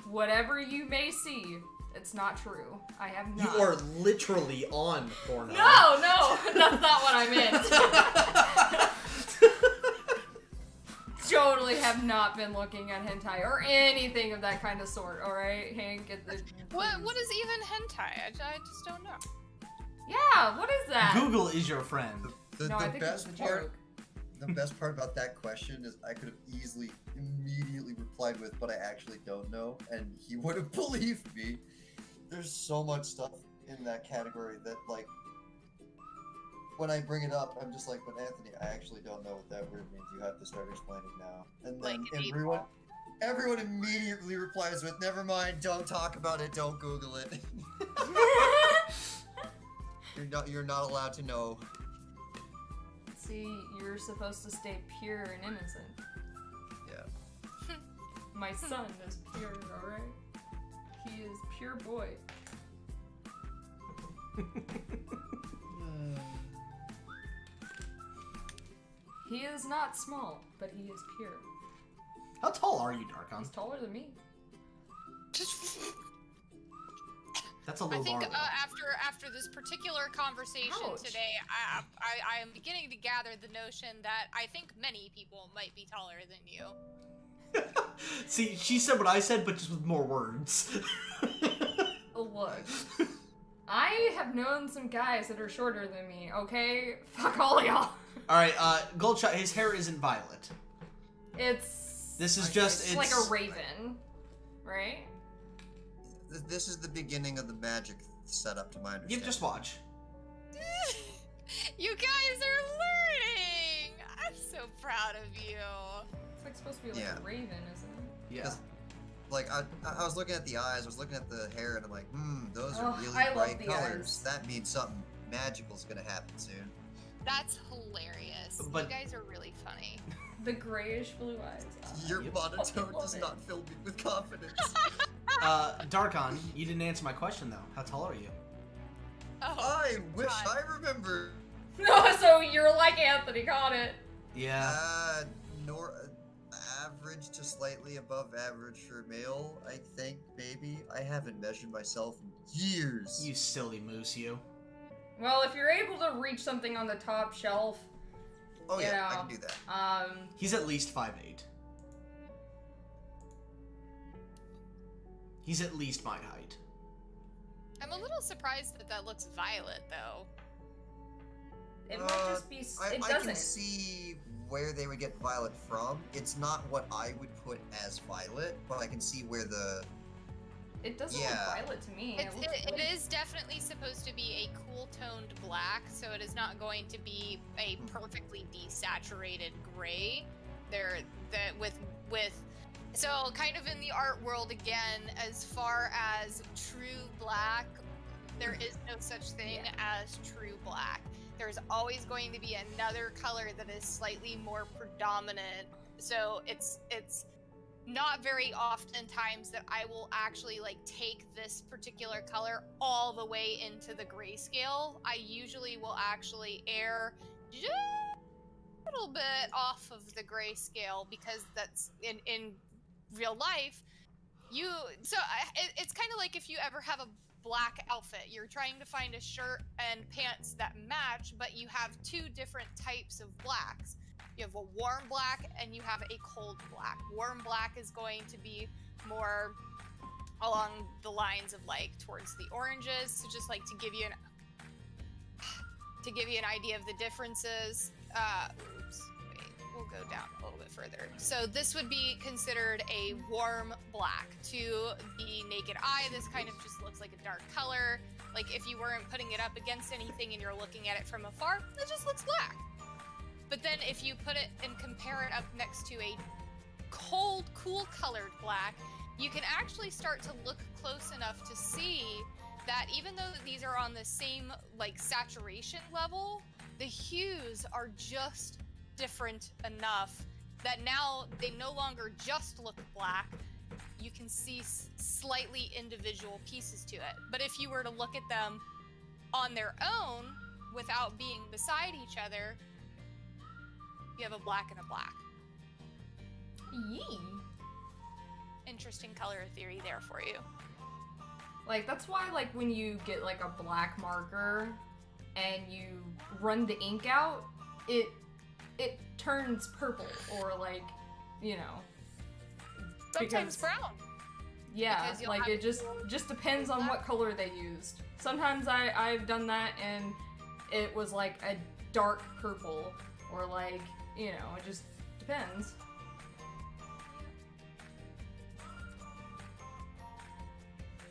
Whatever you may see, it's not true. I have not. You are literally on Pornhub. No, that's not what I meant. Totally have not been looking at hentai or anything of that kind of sort, alright, Hank? What is even hentai? I just don't know. Yeah, what is that? Google is your friend. The I think it's a joke. The best part about that question is I could have easily, immediately replied with, but I actually don't know, and he would have believed me. There's so much stuff in that category that, like, when I bring it up, I'm just like, but Anthony, I actually don't know what that word means. You have to start explaining now. And then everyone immediately replies with, never mind, don't talk about it, don't Google it. You're not allowed to know. See, you're supposed to stay pure and innocent. Yeah. My son is pure, alright? He is pure boy. He is not small, but he is pure. How tall are you, Darkon? He's taller than me. That's a low I think bar. after this particular conversation today, I am beginning to gather the notion that I think many people might be taller than you. See, she said what I said, but just with more words. Look, I have known some guys that are shorter than me, okay? Fuck all y'all. Alright, Goldshot, his hair isn't violet. It's It's like a raven, right? This is the beginning of the magic setup, to my understanding. You just watch. You guys are learning! I'm so proud of you. It's like supposed to be like a raven, isn't it? Yeah. Like, I was looking at the eyes, I was looking at the hair, and I'm like, those are Oh, really I love bright the colors. eyes. That means something magical's gonna happen soon. That's hilarious. But- You guys are really funny. The grayish blue eyes. Your Yep. monotone Fucking love does it. not fill me with confidence. Darkon, you didn't answer my question though. How tall are you? Oh, I wish God. I remember. No, so you're like Anthony, got it. Yeah. Average to slightly above average for male, I think, maybe. I haven't measured myself in years. You silly moose, you. Well, if you're able to reach something on the top shelf, Oh yeah, I know. can do that. He's at least 5'8". He's at least my height. I'm a little surprised that that looks violet, though. it might just be. It I can doesn't. see where they would get violet from. It's not what I would put as violet, but I can see where the... It doesn't Yeah. look violet to me. It looks is definitely supposed to be a cool-toned black, so it is not going to be a perfectly desaturated gray. So kind of in the art world again, as far as true black, there is no such thing as true black. There's always going to be another color that is slightly more predominant. So it's not very oftentimes that I will actually like take this particular color all the way into the grayscale. I usually will actually err just a little bit off of the grayscale because that's in real life. It's kind of like if you ever have a black outfit, you're trying to find a shirt and pants that match, but you have two different types of blacks. You have a warm black and you have a cold black. Warm black is going to be more along the lines of like towards the oranges. So just like to give you an idea of the differences. We'll go down a little bit further. So this would be considered a warm black. To the naked eye, this kind of just looks like a dark color. Like if you weren't putting it up against anything and you're looking at it from afar, it just looks black. But then if you put it and compare it up next to a cold, cool colored black, you can actually start to look close enough to see that even though these are on the same like saturation level, the hues are just different enough that now they no longer just look black. You can see slightly individual pieces to it. But if you were to look at them on their own without being beside each other, you have a black and a black. Yee. Interesting color theory there for you. Like that's why like when you get like a black marker and you run the ink out, it turns purple or like, you know. Sometimes brown. Yeah, Because you'll like have it just depends on what color they used. Sometimes I've done that and it was like a dark purple or like, you know, it just depends.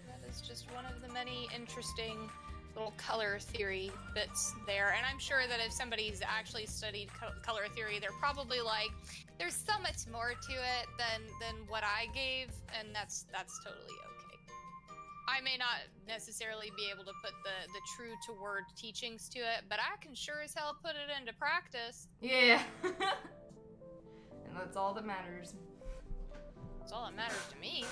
That is just one of the many interesting little color theory bits there. And I'm sure that if somebody's actually studied color theory, they're probably like, there's so much more to it than what I gave, and that's totally okay. I may not necessarily be able to put the true to word teachings to it, but I can sure as hell put it into practice. Yeah. And that's all that matters. That's all that matters to me.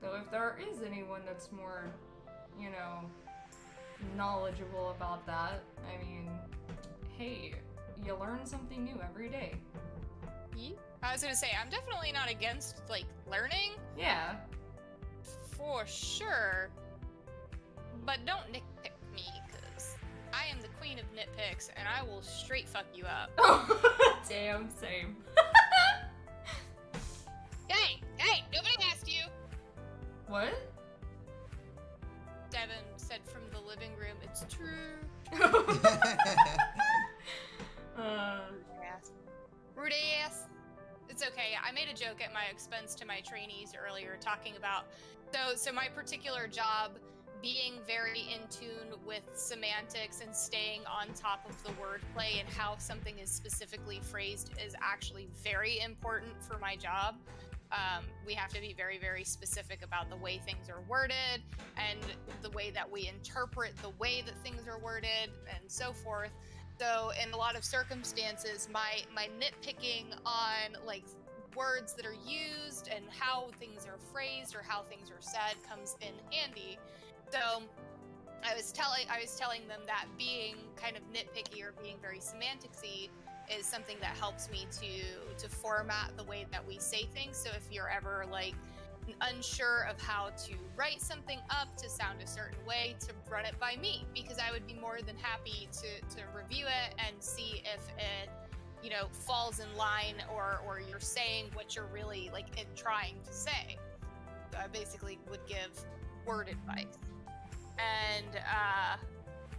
Though if there is anyone that's more, you know, knowledgeable about that, I mean, hey, you learn something new every day. I was gonna say, I'm definitely not against, like, learning, Yeah. for sure, but don't nitpick me, because I am the queen of nitpicks, and I will straight fuck you up. Oh, damn, same. Hey, nobody asked you! What? Devin said from the living room, it's true. Rude ass. It's okay. I made a joke at my expense to my trainees earlier talking about so my particular job being very in tune with semantics and staying on top of the wordplay and how something is specifically phrased is actually very important for my job. We have to be very, very specific about the way things are worded and the way that we interpret the way that things are worded and so forth. So in a lot of circumstances, my nitpicking on like words that are used and how things are phrased or how things are said comes in handy. So I was telling them that being kind of nitpicky or being very semanticsy is something that helps me to format the way that we say things. So if you're ever like unsure of how to write something up to sound a certain way, to run it by me, because I would be more than happy to review it and see if it, you know, falls in line or you're saying what you're really like trying to say. So I basically would give word advice. And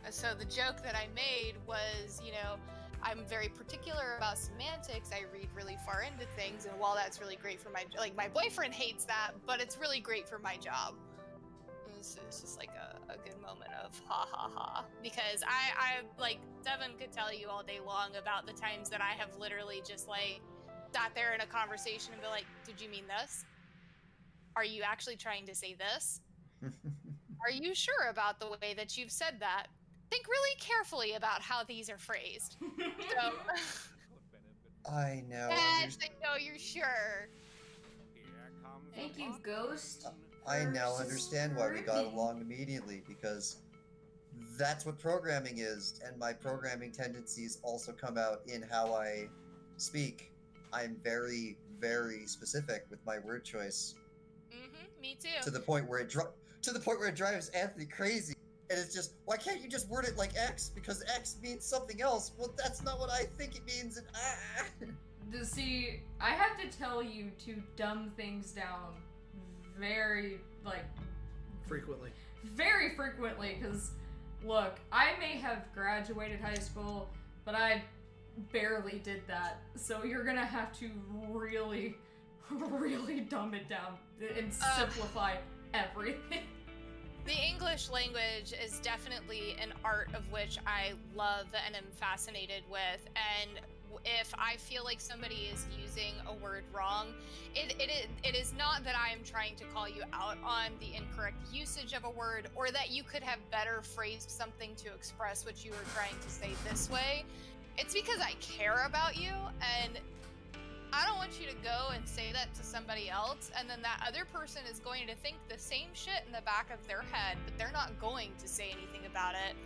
so the joke that I made was, you know, I'm very particular about semantics. I read really far into things, and while that's really great for my boyfriend hates that, but it's really great for my job. It's just like a good moment of ha ha ha, because I like Devin could tell you all day long about the times that I have literally just like sat there in a conversation and be like, did you mean this? Are you actually trying to say this? Are you sure about the way that you've said that? Think really carefully about how these are phrased. So, I know. yes, I know you're sure. Thank you, Ghost. I now for understand why we got subscribing. along immediately, because that's what programming is, and my programming tendencies also come out in how I speak. I'm very, very specific with my word choice. Me too. To the point where it drives Anthony crazy. And it's just, why can't you just word it like X? Because X means something else. Well, that's not what I think it means. And See, I have to tell you to dumb things down very, like, Frequently. very frequently, because, look, I may have graduated high school, but I barely did that. So you're gonna have to really, really dumb it down and simplify everything. The English language is definitely an art of which I love and am fascinated with. And if I feel like somebody is using a word wrong, it is not that I am trying to call you out on the incorrect usage of a word or that you could have better phrased something to express what you were trying to say this way. It's because I care about you, and I don't want you to go and say that to somebody else, and then that other person is going to think the same shit in the back of their head, but they're not going to say anything about it,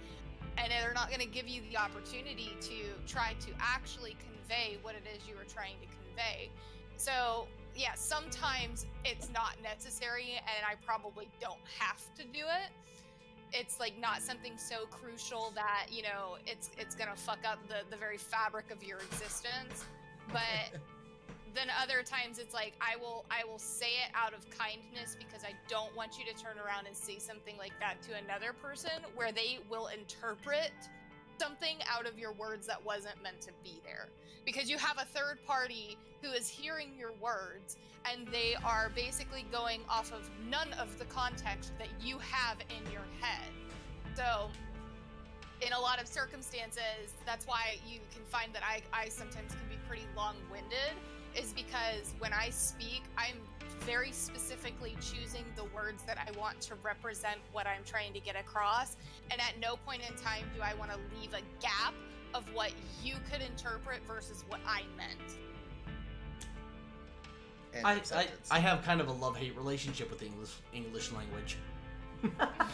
and they're not going to give you the opportunity to try to actually convey what it is you were trying to convey. So, yeah, sometimes it's not necessary, and I probably don't have to do it. It's like not something so crucial that, you know, it's gonna fuck up the very fabric of your existence, but then other times it's like I will say it out of kindness because I don't want you to turn around and say something like that to another person where they will interpret something out of your words that wasn't meant to be there, because you have a third party who is hearing your words and they are basically going off of none of the context that you have in your head. So in a lot of circumstances, that's why you can find that I sometimes can be pretty long-winded, is because when I speak, I'm very specifically choosing the words that I want to represent what I'm trying to get across, and at no point in time do I want to leave a gap of what you could interpret versus what I meant. and acceptance. I have kind of a love-hate relationship with the English language.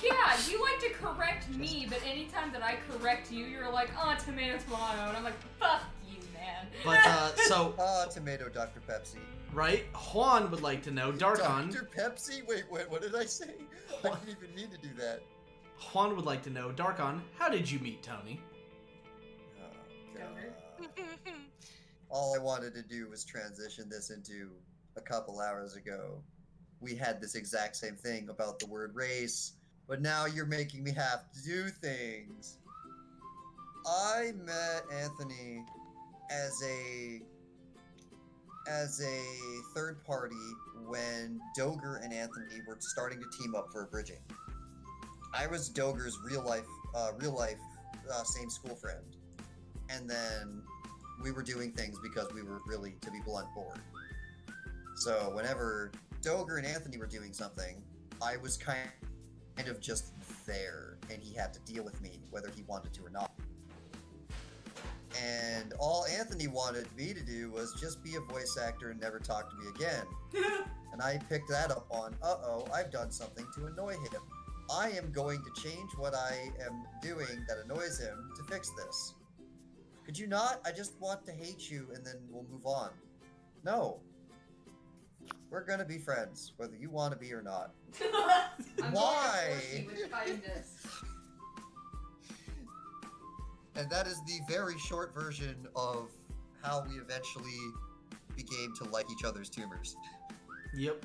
Yeah, you like to correct me, but anytime that I correct you, you're like, oh, tomato, and I'm like, fuck you, man. But, so, Tomato, Dr. Pepsi. right? Juan would like to know, Darkon. Dr. Pepsi? Wait, what did I say? I didn't even need to do that. Juan would like to know, Darkon, how did you meet Tony? Oh, God. All I wanted to do was transition this into a couple hours ago. We had this exact same thing about the word race, but now you're making me have to do things. I met Anthony as a third party when Doger and Anthony were starting to team up for a bridging. I was Doger's real life same school friend, and then we were doing things because we were really, to be blunt, bored. So whenever Doger and Anthony were doing something, I was kind of just there, and he had to deal with me whether he wanted to or not. And all Anthony wanted me to do was just be a voice actor and never talk to me again. And I picked that up on, uh-oh, I've done something to annoy him. I am going to change what I am doing that annoys him to fix this. Could you not? I just want to hate you and then we'll move on. No. We're gonna be friends, whether you want to be or not. I'm Why? going to force you with kindness. And that is the very short version of how we eventually became to like each other's tumors. Yep.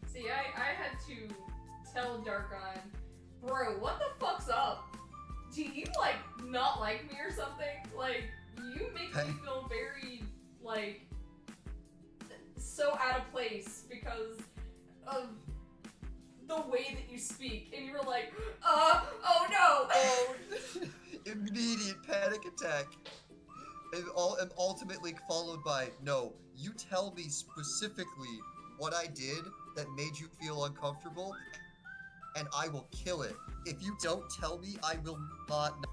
See, I had to tell Darkon, bro, what the fuck's up? Do you, like, not like me or something? Like, you make me feel very, like, so out of place because of the way that you speak. And you were like, oh no! Oh, immediate panic attack. And ultimately followed by, no, you tell me specifically what I did that made you feel uncomfortable, and I will kill it. If you don't tell me, I will not.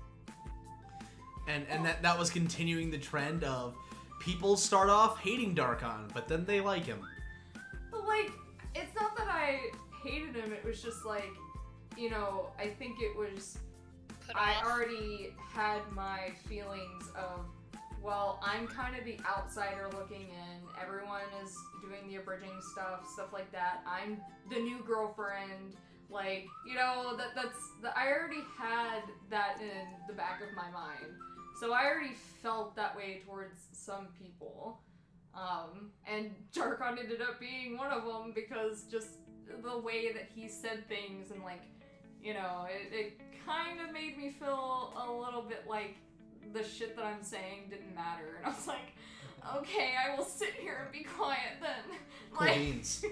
And that was continuing the trend of people start off hating Darkon, but then they like him. But, like, it's not that I hated him, it was just like, you know, I think it was, I already had my feelings of, well, I'm kind of the outsider looking in, everyone is doing the abridging stuff like that, I'm the new girlfriend, like, you know, I already had that in the back of my mind, so I already felt that way towards some people, and Darkon ended up being one of them because just the way that he said things and, like, you know, it kind of made me feel a little bit like the shit that I'm saying didn't matter, and I was like, okay, I will sit here and be quiet then. Cool like, beans.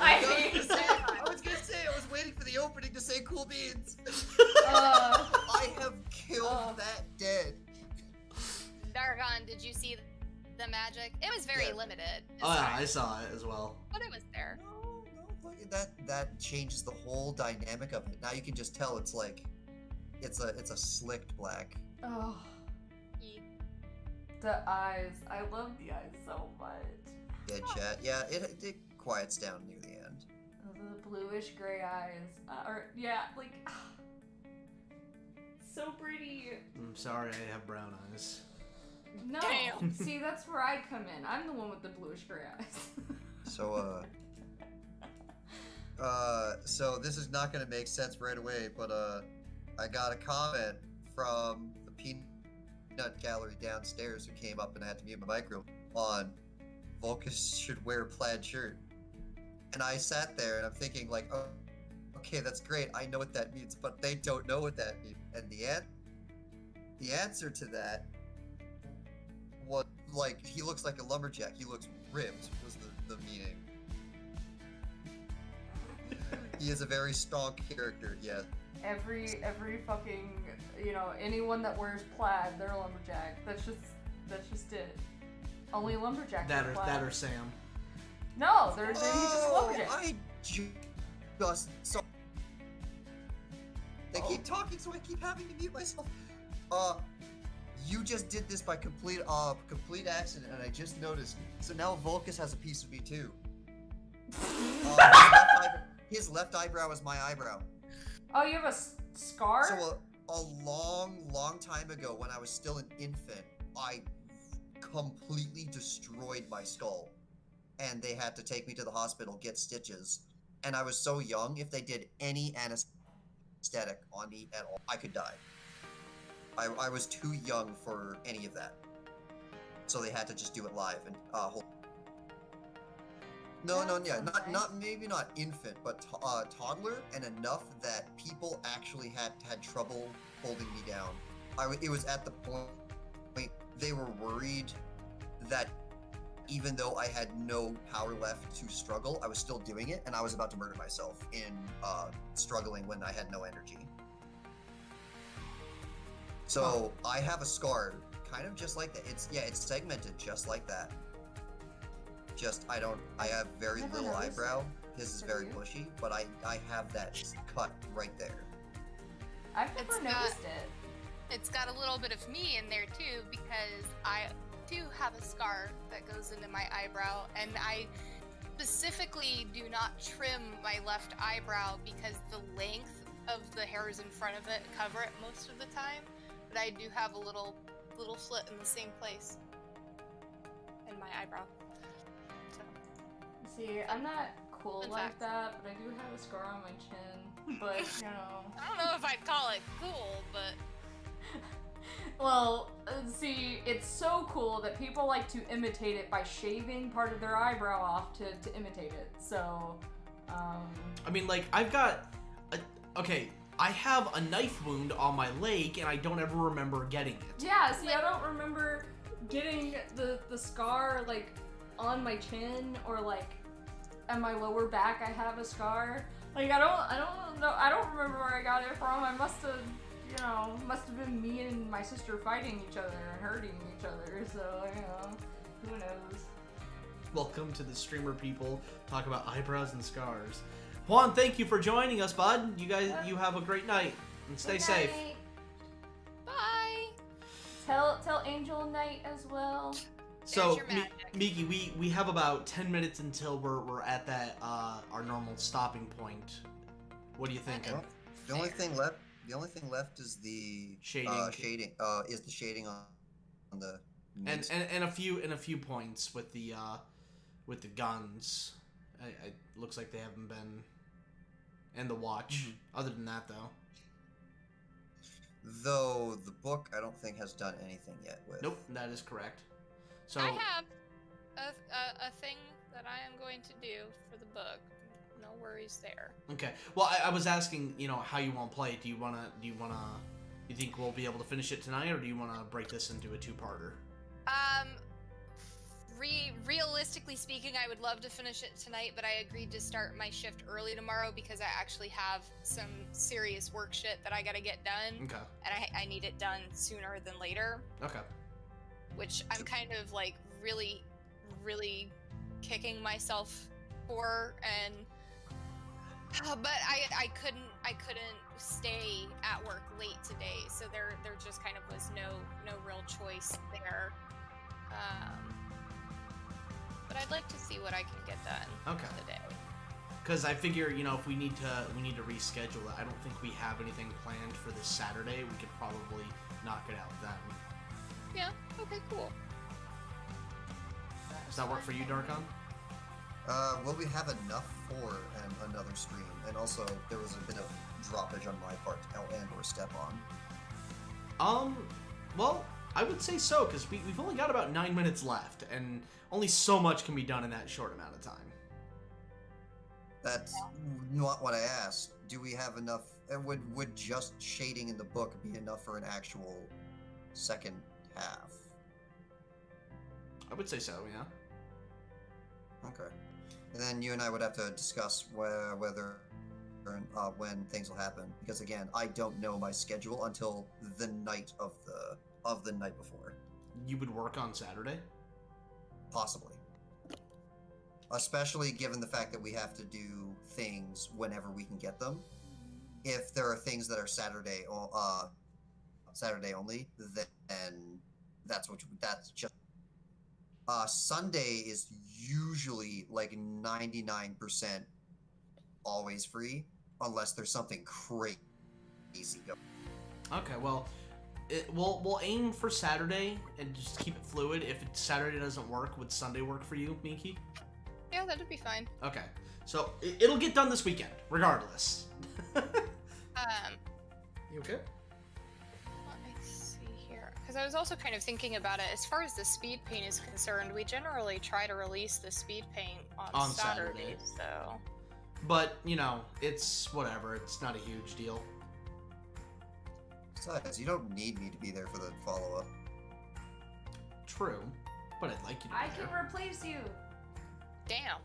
I hate I was gonna say, I was waiting for the opening to say cool beans. I have killed that dead. Dargon, did you see the magic? It was very limited. Oh yeah, I saw it as well. But it was there. No, look at that changes the whole dynamic of it. Now you can just tell it's like, it's a slicked black. Oh. The eyes. I love the eyes so much. Dead chat. Yeah, it quiets down near the end. The bluish gray eyes. Like, so pretty. I'm sorry, I have brown eyes. No. Damn. See, that's where I come in. I'm the one with the bluish gray eyes. So this is not gonna make sense right away, but I got a comment from the Peanut Gallery downstairs who came up and I had to mute my mic room on Vulcas should wear a plaid shirt. And I sat there and I'm thinking like, oh, okay, that's great. I know what that means, but they don't know what that means. And the answer to that was like, he looks like a lumberjack. He looks ripped was the meaning. He is a very stonk character, yeah. Every fucking, you know, anyone that wears plaid, they're a lumberjack. That's just it. Only lumberjacks wear plaid. That or Sam. No, he's just a lumberjack. I just saw. They keep talking, so I keep having to mute myself. You just did this by complete accident, and I just noticed. So now Vulcas has a piece of me too. His left eyebrow is my eyebrow. Oh, you have a scar? So a long time ago, when I was still an infant, I completely destroyed my skull, and they had to take me to the hospital, get stitches. And I was so young, if they did any anesthetic on me at all, I could die. I was too young for any of that, so they had to just do it live and maybe not infant, but toddler, and enough that people actually had trouble holding me down. It was at the point they were worried that even though I had no power left to struggle, I was still doing it, and I was about to murder myself in struggling when I had no energy. So I have a scar, kind of just like that. It's segmented just like that. Just I have very Never little noticed. eyebrow. His is Have very you? bushy, but I have that cut right there. I've never It's not- noticed it. It's got a little bit of me in there too, because I do have a scar that goes into my eyebrow, and I specifically do not trim my left eyebrow because the length of the hairs in front of it cover it most of the time. But I do have a little slit in the same place in my eyebrow. So See, I'm not cool Fun like fact. that, but I do have a scar on my chin. But, you know. I don't know if I'd call it cool, but Well, see, it's so cool that people like to imitate it by shaving part of their eyebrow off to imitate it. So, I mean, like, I've got okay, I have a knife wound on my leg, and I don't ever remember getting it. yeah, see, I don't remember getting the scar, like, on my chin or, like, on my lower back I have a scar. Like, I don't know, I don't remember where I got it from. I must have been me and my sister fighting each other and hurting each other, so, you know, who knows. Welcome to the streamer people talk about eyebrows and scars. Juan, thank you for joining us, bud. You guys, you have a great night and stay Good safe. night. bye. Tell Angel Knight as well. So, There's your magic. Miki, we have about 10 minutes until we're at that our normal stopping point. What do you think? Okay. The only thing left is the Shading. is the shading on the And a few points with the guns. It looks like they haven't been, and the watch. Other than that, though, though the book I don't think has done anything yet with. nope, that is correct. So I have a thing that I am going to do for the book. No worries there. okay. Well, I was asking, how you want to play it. Do you think we'll be able to finish it tonight, or do you want to break this into a two-parter? Realistically speaking, I would love to finish it tonight, but I agreed to start my shift early tomorrow because I actually have some serious work shit that I gotta get done, Okay. and I need it done sooner than later, Okay. which I'm kind of like really, really kicking myself for, and but I couldn't stay at work late today, so there just kind of was no real choice there. But I'd like to see what I can get done Okay. today. Because I figure, if we need to reschedule it. I don't think we have anything planned for this Saturday. We could probably knock it out then. Yeah. Okay. Cool. Does that work for you, Darkon? Will we have enough for another stream? And also, there was a bit of droppage on my part or step on. Well, I would say so, because we've only got about 9 minutes left, and only so much can be done in that short amount of time. That's not what I asked. Do we have enough? And would just shading in the book be enough for an actual second half? I would say so, yeah. Okay. And then you and I would have to discuss whether when things will happen, because again, I don't know my schedule until the night of the night before. You would work on Saturday? Possibly. Especially given the fact that we have to do things whenever we can get them. If there are things that are Saturday only, then that's just Sunday is usually like 99% always free, unless there's something crazy going. Okay, well, we'll aim for Saturday and just keep it fluid. If Saturday doesn't work, would Sunday work for you, Miki? Yeah, that'd be fine. Okay, so it'll get done this weekend, regardless. You okay? Let me see here, because I was also kind of thinking about it. As far as the speed paint is concerned, we generally try to release the speed paint on Saturday. Saturdays, so. But, it's whatever. It's not a huge deal. Besides, you don't need me to be there for the follow-up. True. but I'd like you to be I there. can replace you. Damn.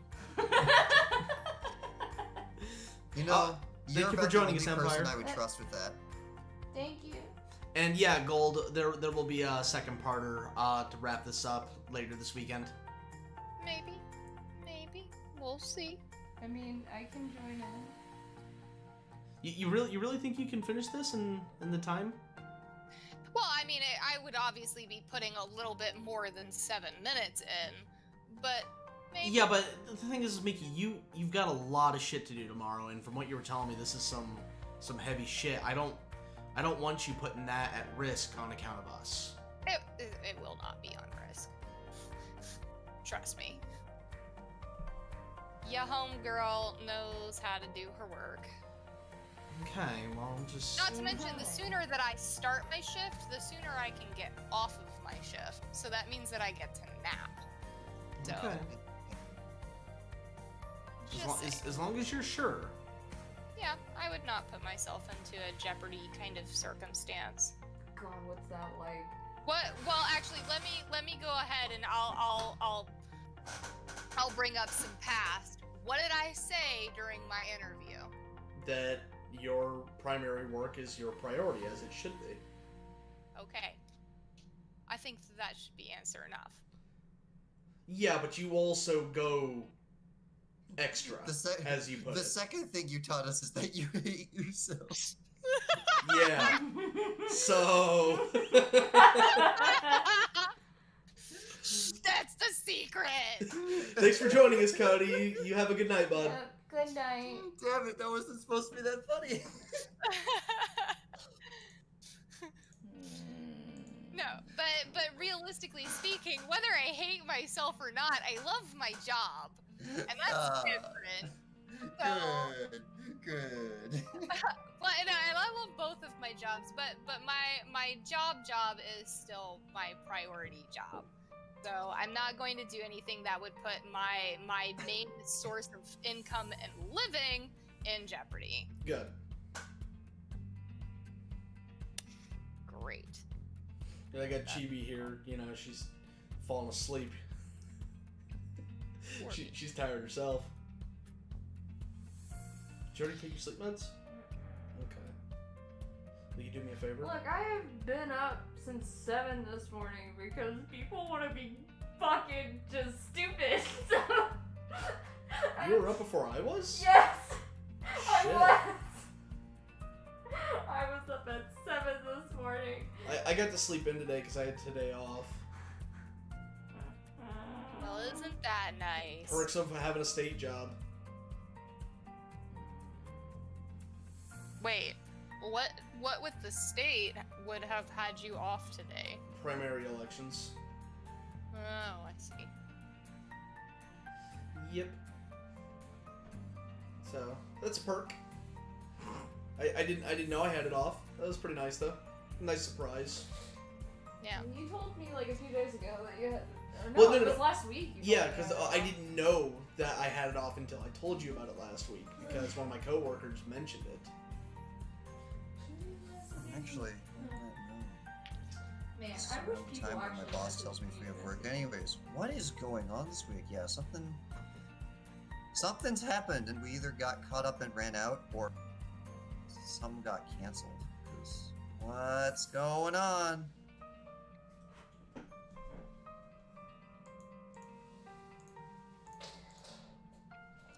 You know, thank you're you for about joining the us, only person Empire. I would trust with that. Thank you. And yeah, Gold, there will be a second parter to wrap this up later this weekend. Maybe. We'll see. I mean, I can join in. You really think you can finish this in the time? Well, I mean, I would obviously be putting a little bit more than 7 minutes in, but maybe. Yeah, but the thing is, Mickey, you've got a lot of shit to do tomorrow, and from what you were telling me, this is some heavy shit. I don't want you putting that at risk on account of us. It will not be on risk. Trust me. Ya homegirl knows how to do her work. Okay, well, just... Not to mention, the sooner that I start my shift, the sooner I can get off of my shift. So that means that I get to nap. So, Okay. just As long as you're sure. yeah, I would not put myself into a Jeopardy kind of circumstance. God, what's that like? What? Well, actually, let me go ahead and I'll bring up some past. What did I say during my interview? That your primary work is your priority, as it should be. Okay. I think that should be answer enough. Yeah, but you also go extra, as you put The it. second thing you taught us is that you hate yourself. Yeah. So... That's the secret! Thanks for joining us, Cody. You have a good night, bud. Good night. Damn it, that wasn't supposed to be that funny. No, but realistically speaking, whether I hate myself or not, I love my job. And that's different. So, Good. well, and I love both of my jobs, but my job is still my priority job. So I'm not going to do anything that would put my main source of income and living in jeopardy. Good. Great. And I got Chibi here, she's falling asleep. She's tired herself. Did you already take your sleep meds? Okay. Will you do me a favor? Look, I have been up since 7 this morning because people want to be fucking just stupid. So You were up before I was? Yes, Shit. I was. I was up at 7 this morning. I got to sleep in today because I had today off. Well, isn't that nice? Perks of having a state job. Wait, what with the state would have had you off today? Primary elections. Oh, I see. Yep. So that's a perk. I didn't know I had it off. That was pretty nice though. Nice surprise. Yeah. You told me like a few days ago that you had. Or no, Well, no, it no, was no. last week. You Yeah, told me because that. I didn't know that I had it off until I told you about it last week because one of my coworkers mentioned it. Actually, Man, this is I wish around the people time when actually my boss messaged tells me me free of this work. week. Anyways, what is going on this week? Yeah, something's happened, and we either got caught up and ran out, or some got canceled. 'Cause what's going on?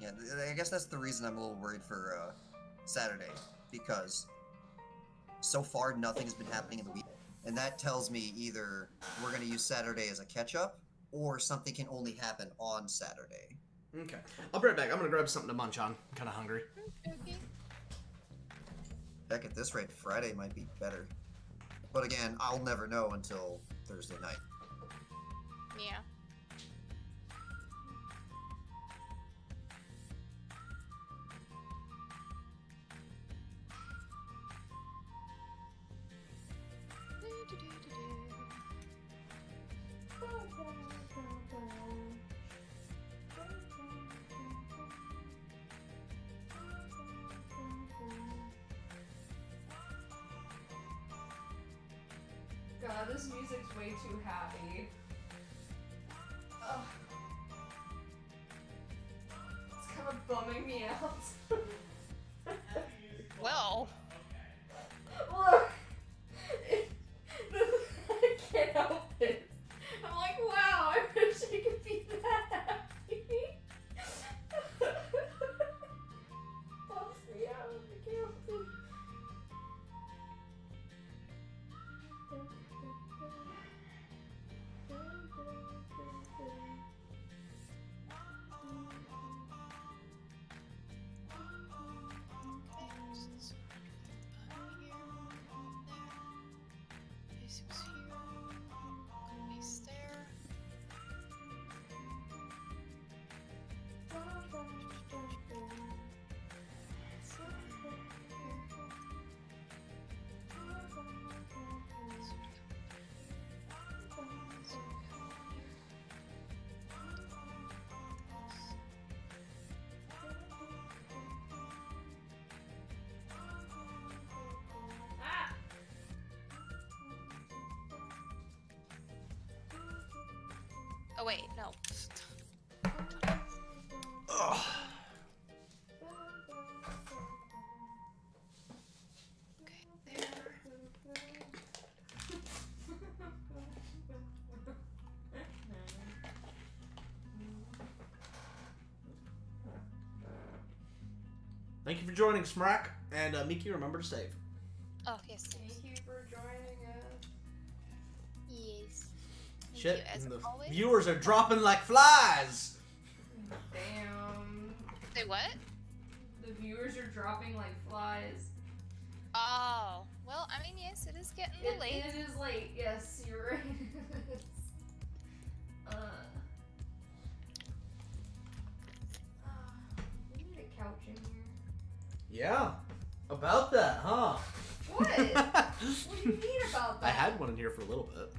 Yeah, I guess that's the reason I'm a little worried for Saturday, because so far nothing has been happening in the week, and that tells me either we're going to use Saturday as a catch-up, or something can only happen on Saturday. Okay. I'll be right back. I'm gonna grab something to munch on. I'm kinda hungry. Okay. Heck, at this rate, Friday might be better. But again, I'll never know until Thursday night. Yeah. God, this music's way too happy. helping me out. Well, Look, I can't help it. I'm like, wow, I wish I could be that happy. Bumps me out. I can't help it. oh wait, no. Ugh. Okay, there. Thank you for joining, Smrack. And Miki, remember to save. Oh, yes. Thank you for joining us. Yes. Thank Shit, you, as and the always. viewers are dropping like flies. Damn. Say what? The viewers are dropping like flies. Oh, well, I mean, yes, it is getting a little late. It is late, yes, you're right. We need a couch in here. Yeah, about that, huh? What? What do you mean about that? I had one in here for a little bit.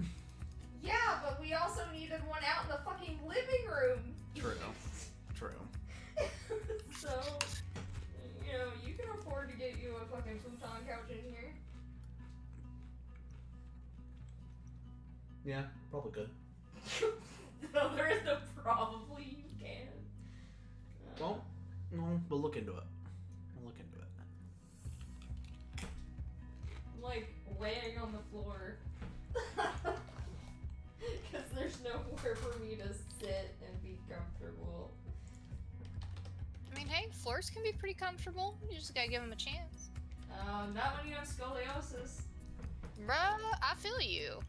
Yeah, but we also needed one out in the fucking living room. True. True. So, you know, you can afford to get you a fucking futon couch in here. Yeah, probably good. No, there is no probably you can. Well, no, we'll look into it. We'll look into it. I'm like laying on the floor. Because there's nowhere for me to sit and be comfortable. I mean, hey, floors can be pretty comfortable. You just gotta give them a chance. Not when you have scoliosis. Bruh, I feel you.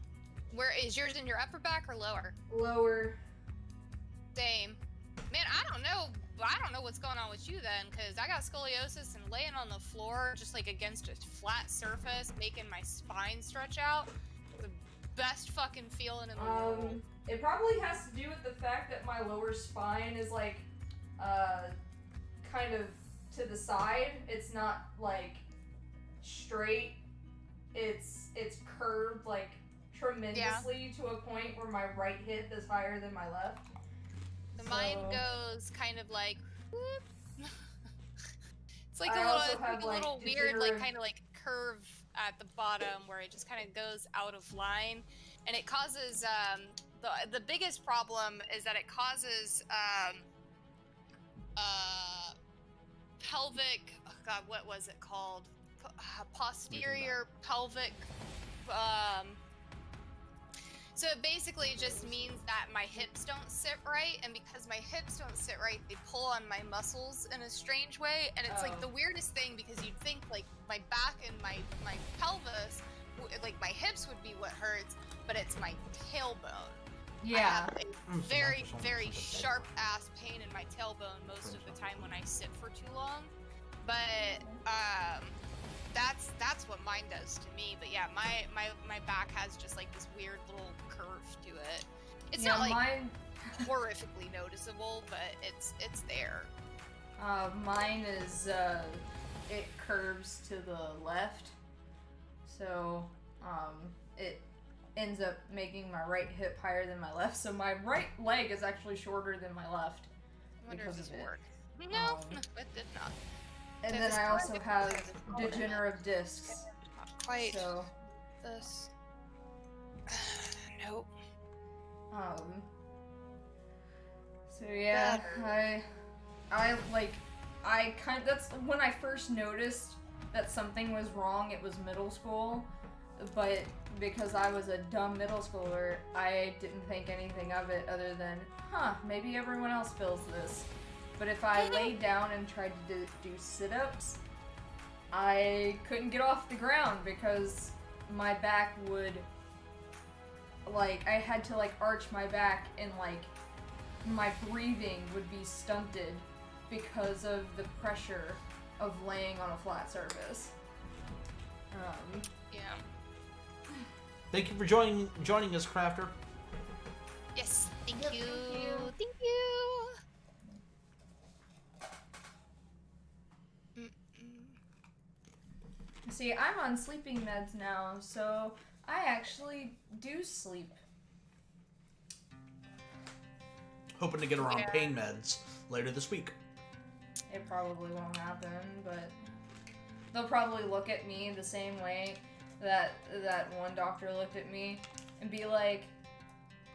Where is yours, in your upper back or lower? Lower. Same. Man, I don't know what's going on with you then, because I got scoliosis and laying on the floor just like against a flat surface, making my spine stretch out. The best fucking feeling in the world. It probably has to do with the fact that my lower spine is like, kind of to the side. It's not like straight. It's curved like tremendously to a point where my right hip is higher than my left. Mine goes kind of like whoop. It's like I also have, a like, little weird, like degenerative- kind of like curve at the bottom where it just kind of goes out of line, and it causes the biggest problem is that it causes pelvic. Oh God, what was it called? Posterior pelvic. So it basically just means that my hips don't sit right, and because my hips don't sit right, they pull on my muscles in a strange way, and it's like the weirdest thing, because you'd think like my back and my pelvis, like my hips would be what hurts, but it's my tailbone. I have a very, very sharp ass pain in my tailbone most of the time when I sit for too long, but that's what mine does to me. But yeah, my back has just like this weird little curve to it. It's not like mine... horrifically noticeable, but it's there. Mine is it curves to the left, so it ends up making my right hip higher than my left. So my right leg is actually shorter than my left. I wonder if this because of it. worked. No, it did not. And So then this I also curve have is degenerative discs. Not quite So this. Nope. So yeah, I like that's when I first noticed that something was wrong. It was middle school, but because I was a dumb middle schooler, I didn't think anything of it other than, maybe everyone else feels this. But if I laid down and tried to do sit-ups, I couldn't get off the ground because my back would, like, I had to, like, arch my back and, like, my breathing would be stunted because of the pressure of laying on a flat surface. Yeah. Thank you for joining us, Crafter. Yes, thank Yep, you. thank you. Thank you. See, I'm on sleeping meds now, so I actually do sleep. Hoping to get her on Yeah. pain meds later this week. It probably won't happen, but they'll probably look at me the same way that one doctor looked at me and be like,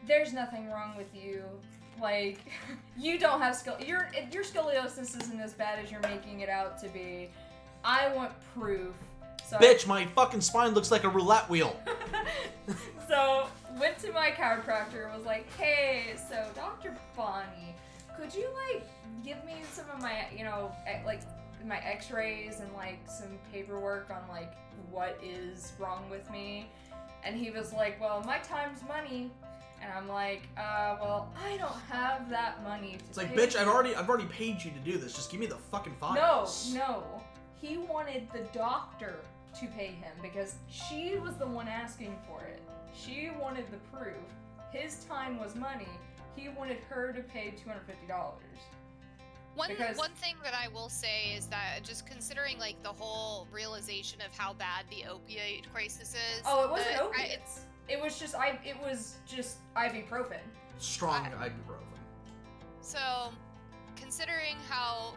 "There's nothing wrong with you. Like, you don't have your scoliosis isn't as bad as you're making it out to be. I want proof." So Bitch, my fucking spine looks like a roulette wheel. So went to my chiropractor and was like, "Hey, so Dr. Bonnie, could you like give me some of my, like my x-rays and like some paperwork on like what is wrong with me?" And he was like, "Well, my time's money." And I'm like, well, I don't have that money to It's like, pay bitch, I've already paid you to do this. Just give me the fucking files. No. He wanted the doctor to pay him because she was the one asking for it. She wanted the proof. His time was money. He wanted her to pay $250. One thing that I will say is that just considering like the whole realization of how bad the opioid crisis is. Oh, it wasn't opiates. It was just ibuprofen. Strong ibuprofen. So, considering how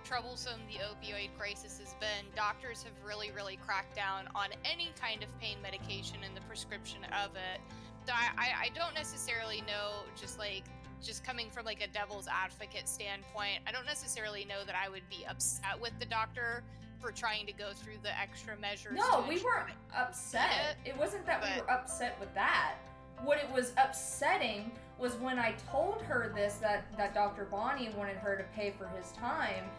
troublesome the opioid crisis has been, doctors have really, really cracked down on any kind of pain medication and the prescription of it. So I don't necessarily know, just coming from like a devil's advocate standpoint, I don't necessarily know that I would be upset with the doctor for trying to go through the extra measures. No, we weren't upset. It wasn't that we were upset with that. What it was upsetting was when I told her this, that Dr. Bonnie wanted her to pay for his time,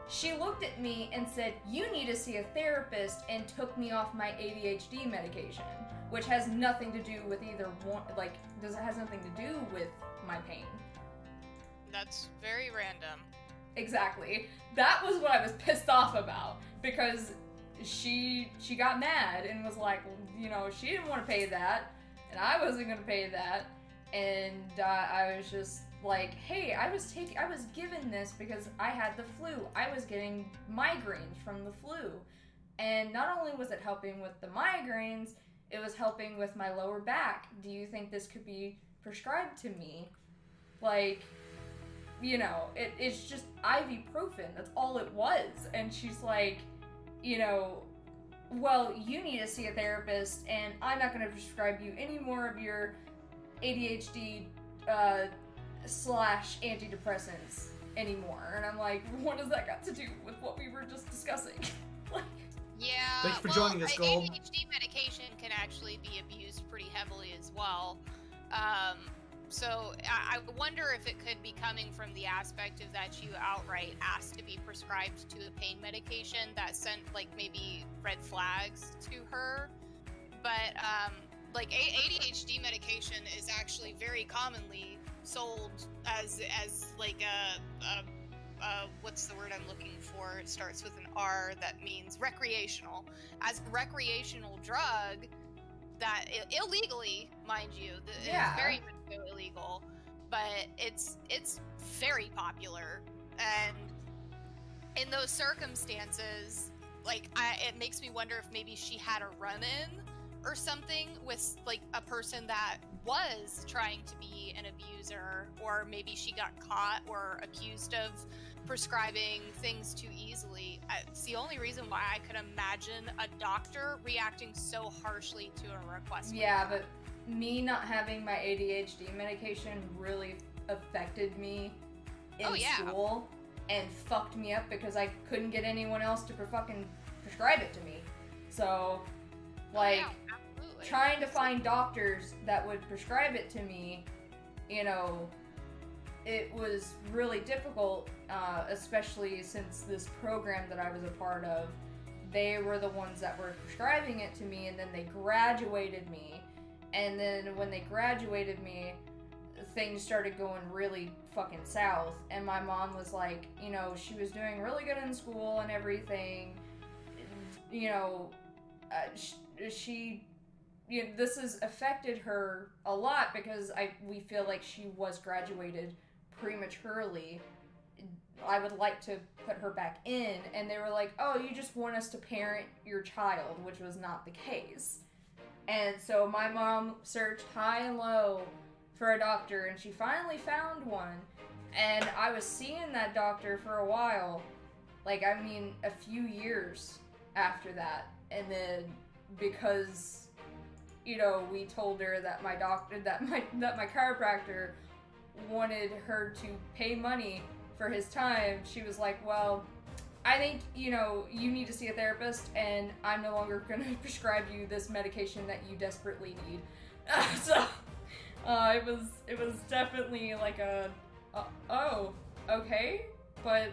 she looked at me and said, "You need to see a therapist," and took me off my ADHD medication, which has nothing to do with either one, has nothing to do with my pain. That's very random. Exactly. That was what I was pissed off about, because she got mad and was like, she didn't want to pay that, and I wasn't going to pay that, and I was just like, hey, I was given this because I had the flu. I was getting migraines from the flu, and not only was it helping with the migraines, it was helping with my lower back. Do you think this could be prescribed to me? Like, it's just ibuprofen. That's all it was. And she's like, well, you need to see a therapist, and I'm not going to prescribe you any more of your ADHD / antidepressants anymore. And I'm like, what does that got to do with what we were just discussing? Yeah. Thanks for joining us, Gold. ADHD medication can actually be abused pretty heavily as well. So I wonder if it could be coming from the aspect of that you outright asked to be prescribed to a pain medication that sent like maybe red flags to her. But like ADHD medication is actually very commonly sold as like a what's the word I'm looking for? It starts with an R, that means recreational. As a recreational drug that illegally, mind you, it's very much so illegal, but it's very popular, and in those circumstances, like it makes me wonder if maybe she had a run-in or something with like a person that was trying to be an abuser, or maybe she got caught or accused of prescribing things too easily. It's the only reason why I could imagine a doctor reacting so harshly to a request. Yeah, but me not having my ADHD medication really affected me in school. and fucked me up because I couldn't get anyone else to fucking prescribe it to me. So, like, Yeah, absolutely. trying to find doctors that would prescribe it to me, you know, it was really difficult, especially since this program that I was a part of, they were the ones that were prescribing it to me, and then they graduated me. And then when they graduated me, things started going really fucking south. And my mom was like, you know, she was doing really good in school and everything. You know, she you know, this has affected her a lot because we feel like she was graduated prematurely. I would like to put her back in, and they were like, oh, you just want us to parent your child, which was not the case. And so my mom searched high and low for a doctor, and she finally found one. And I was seeing that doctor for a while, like, I mean, a few years after that. And then because, you know, we told her that my doctor, that my chiropractor wanted her to pay money for his time, she was like, well, I think, you know, you need to see a therapist, and I'm no longer going to prescribe you this medication that you desperately need. So, it was definitely like oh, okay, but,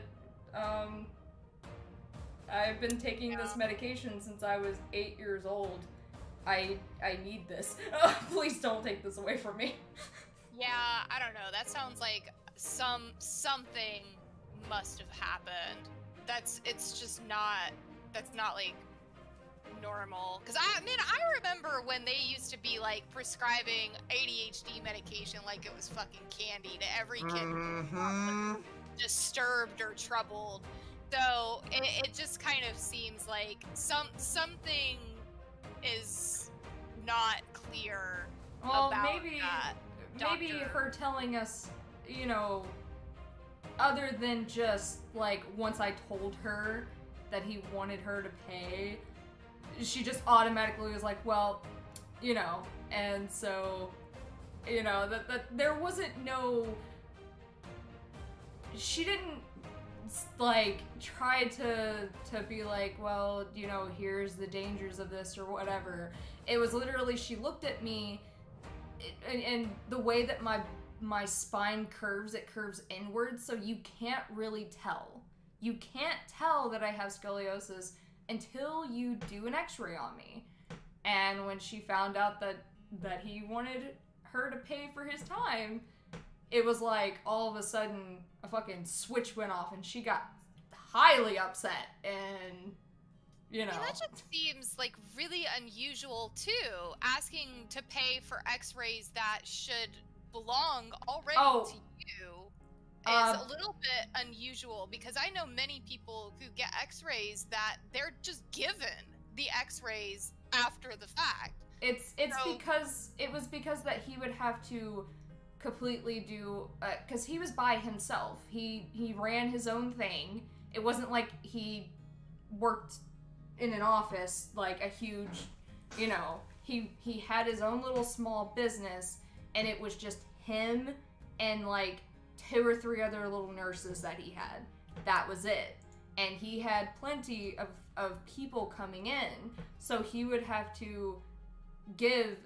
I've been taking this medication since I was 8 years old. I need this. Please don't take this away from me. Yeah, I don't know. That sounds like something must have happened. It's just not, that's not like normal. Cause I mean, I remember when they used to be like prescribing ADHD medication like it was fucking candy to every kid who was disturbed or troubled. So it just kind of seems like something is not clear Well, about maybe doctor. her telling us, you know, other than just like once I told her that he wanted her to pay, she just automatically was like, well, you know, and so, you know, that there wasn't no, she didn't like try to be like, well, you know, here's the dangers of this or whatever. It was literally, she looked at me, and the way that my spine curves, it curves inwards, so you can't really tell. You can't tell that I have scoliosis until you do an x-ray on me. And when she found out that he wanted her to pay for his time, it was like all of a sudden a fucking switch went off and she got highly upset, and you know. I mean, that just seems like really unusual too, asking to pay for x-rays that should belong already to you is a little bit unusual, because I know many people who get x-rays that they're just given the x-rays after the fact. It's because that he would have to completely do, because he was by himself. He ran his own thing. It wasn't like he worked in an office, like a huge, you know, he had his own little small business, and it was just him and like 2 or 3 other little nurses that he had. That was it. And he had plenty of people coming in, so he would have to give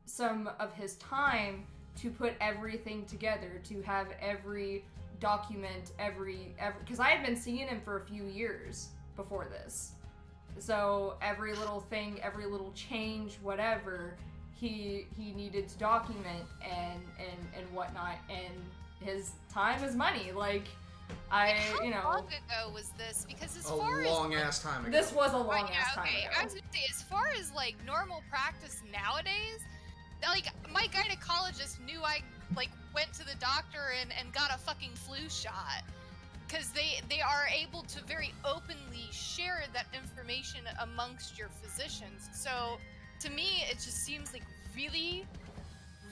some of his time to put everything together, to have every document, every because I had been seeing him for a few years before this. So every little thing, every little change, whatever, he needed to document and whatnot, and his time is money. Like, How long ago was this? Because as far as a long ass time ago. This was a long ass time okay. ago. I was gonna say, as far as like normal practice nowadays, like my gynecologist knew I like went to the doctor and got a fucking flu shot, because they are able to very openly share that information amongst your physicians. So to me, it just seems like really,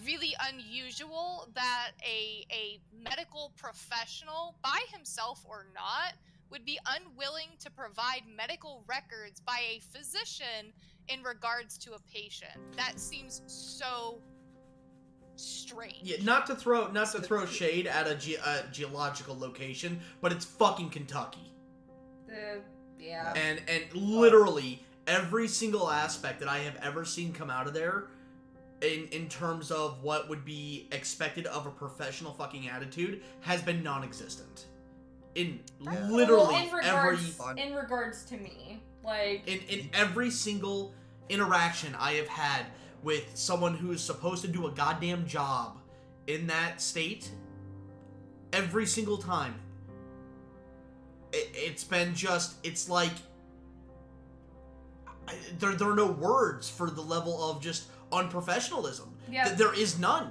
really unusual that a medical professional, by himself or not, would be unwilling to provide medical records by a physician in regards to a patient. That seems so strange. Yeah, not to throw shade at a geological location, but it's fucking Kentucky. Yeah. And literally every single aspect that I have ever seen come out of there, in terms of what would be expected of a professional fucking attitude, has been non-existent. In literally in regards to me, like in every single interaction I have had with someone who is supposed to do a goddamn job in that state, every single time, it's been just, it's like, there are no words for the level of just unprofessionalism. Yeah. There is none.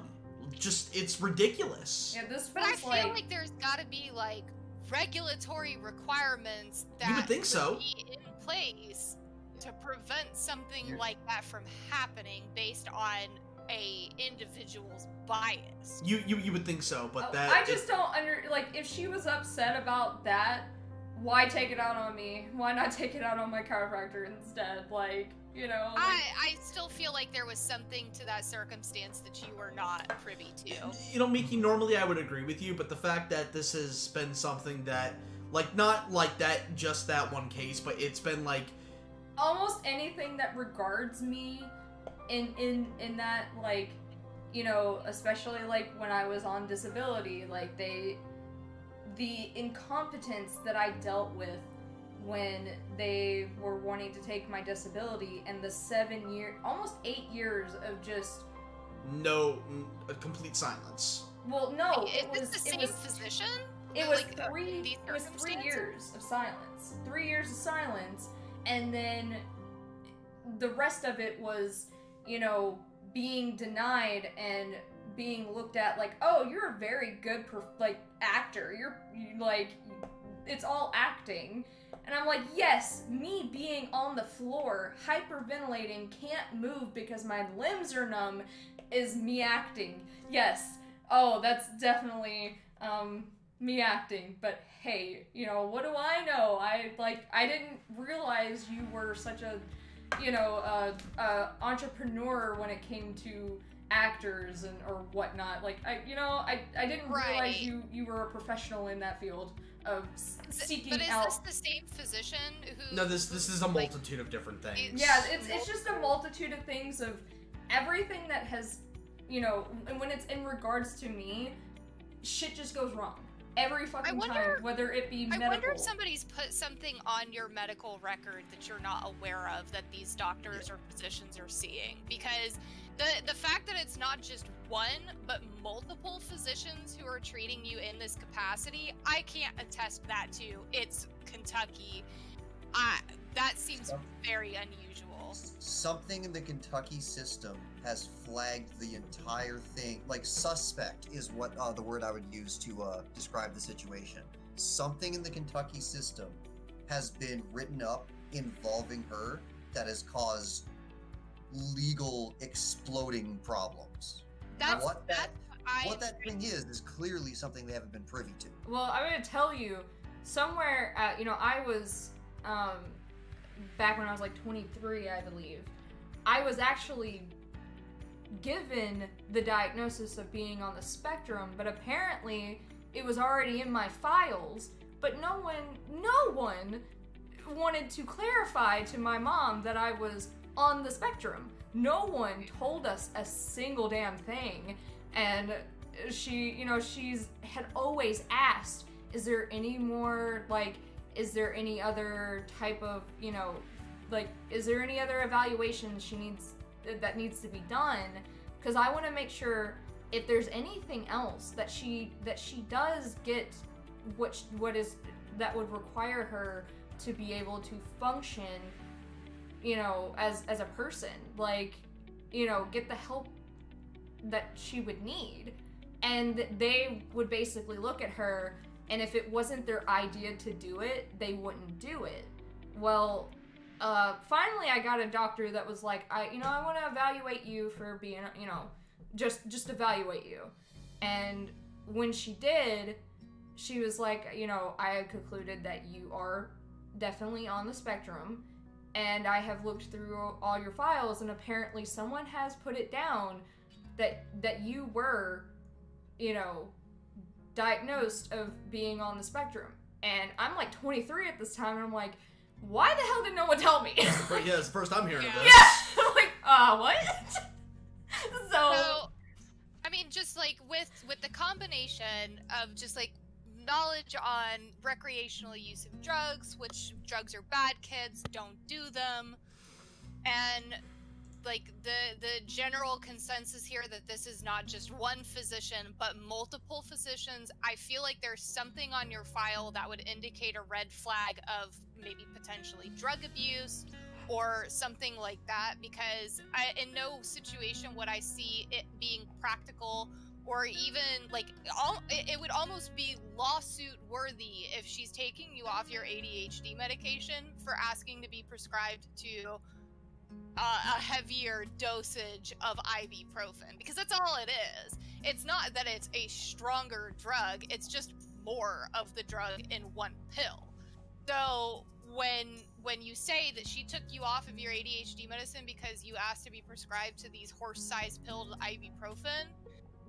Just, it's ridiculous. Yeah, but I feel like there's gotta be, like, regulatory requirements that you would think so. Be in place to prevent something like that from happening based on a individual's bias. You would think so, but I just don't if she was upset about that, why take it out on me? Why not take it out on my chiropractor instead? Like, you know. I still feel like there was something to that circumstance that you were not privy to. You know, Miki, normally I would agree with you, but the fact that this has been something that, like, not like that, just that one case, but it's been like almost anything that regards me in that, like, you know, especially like when I was on disability, like the incompetence that I dealt with when they were wanting to take my disability, and the almost 8 years of just a complete silence. Well, no, Is this the same physician? It was 3 years of silence. 3 years of silence, and then the rest of it was, you know, being denied and being looked at like, oh, you're a very good actor. You like, it's all acting. And I'm like, yes, me being on the floor, hyperventilating, can't move because my limbs are numb, is me acting. Yes. Oh, that's definitely me acting. But hey, you know, what do I know? I didn't realize you were such a, you know, entrepreneur when it came to actors or whatnot. Like, I didn't realize you were a professional in that field of seeking out. But is this the same physician who? No, this is a multitude of different things. Yeah, it's just a multitude of things of everything that has, you know, and when it's in regards to me, shit just goes wrong. Every fucking time, whether it be medical. I wonder if somebody's put something on your medical record that you're not aware of that these doctors or physicians are seeing. Because the fact that it's not just one, but multiple physicians who are treating you in this capacity, I can't attest that to. It's Kentucky. That seems very unusual. Something in the Kentucky system has flagged the entire thing. Like, suspect is what the word I would use to describe the situation. Something in the Kentucky system has been written up involving her that has caused legal exploding problems. What that thing is clearly something they haven't been privy to. Well, I'm going to tell you, somewhere, you know, I was, back when I was like 23, I believe, I was actually given the diagnosis of being on the spectrum, but apparently it was already in my files, but no one wanted to clarify to my mom that I was on the spectrum. No one told us a single damn thing, and she, you know, had always asked, is there any more, like, is there any other type of, you know, like, is there any other evaluation that needs to be done? Because I want to make sure if there's anything else that she does get that would require her to be able to function, you know, as a person, like, you know, get the help that she would need. And they would basically look at her, and if it wasn't their idea to do it, they wouldn't do it. Well, finally I got a doctor that was like, I want to evaluate you for being, you know, just evaluate you. And when she did, she was like, you know, I had concluded that you are definitely on the spectrum, and I have looked through all your files, and apparently someone has put it down that you were, you know, diagnosed of being on the spectrum. And I'm like 23 at this time, and I'm like, why the hell did no one tell me? Yeah, it's the first I'm hearing of this. Yeah, I'm like, what? So, I mean, just like with the combination of just like knowledge on recreational use of drugs, which drugs are bad, kids don't do them, and like the general consensus here that this is not just one physician but multiple physicians, I feel like there's something on your file that would indicate a red flag of maybe potentially drug abuse or something like that, because in no situation would I see it being practical, or even like it would almost be lawsuit worthy if she's taking you off your ADHD medication for asking to be prescribed to a heavier dosage of ibuprofen, because that's all it is. It's not that it's a stronger drug, it's just more of the drug in one pill. So when you say that she took you off of your ADHD medicine because you asked to be prescribed to these horse-sized pilled ibuprofen,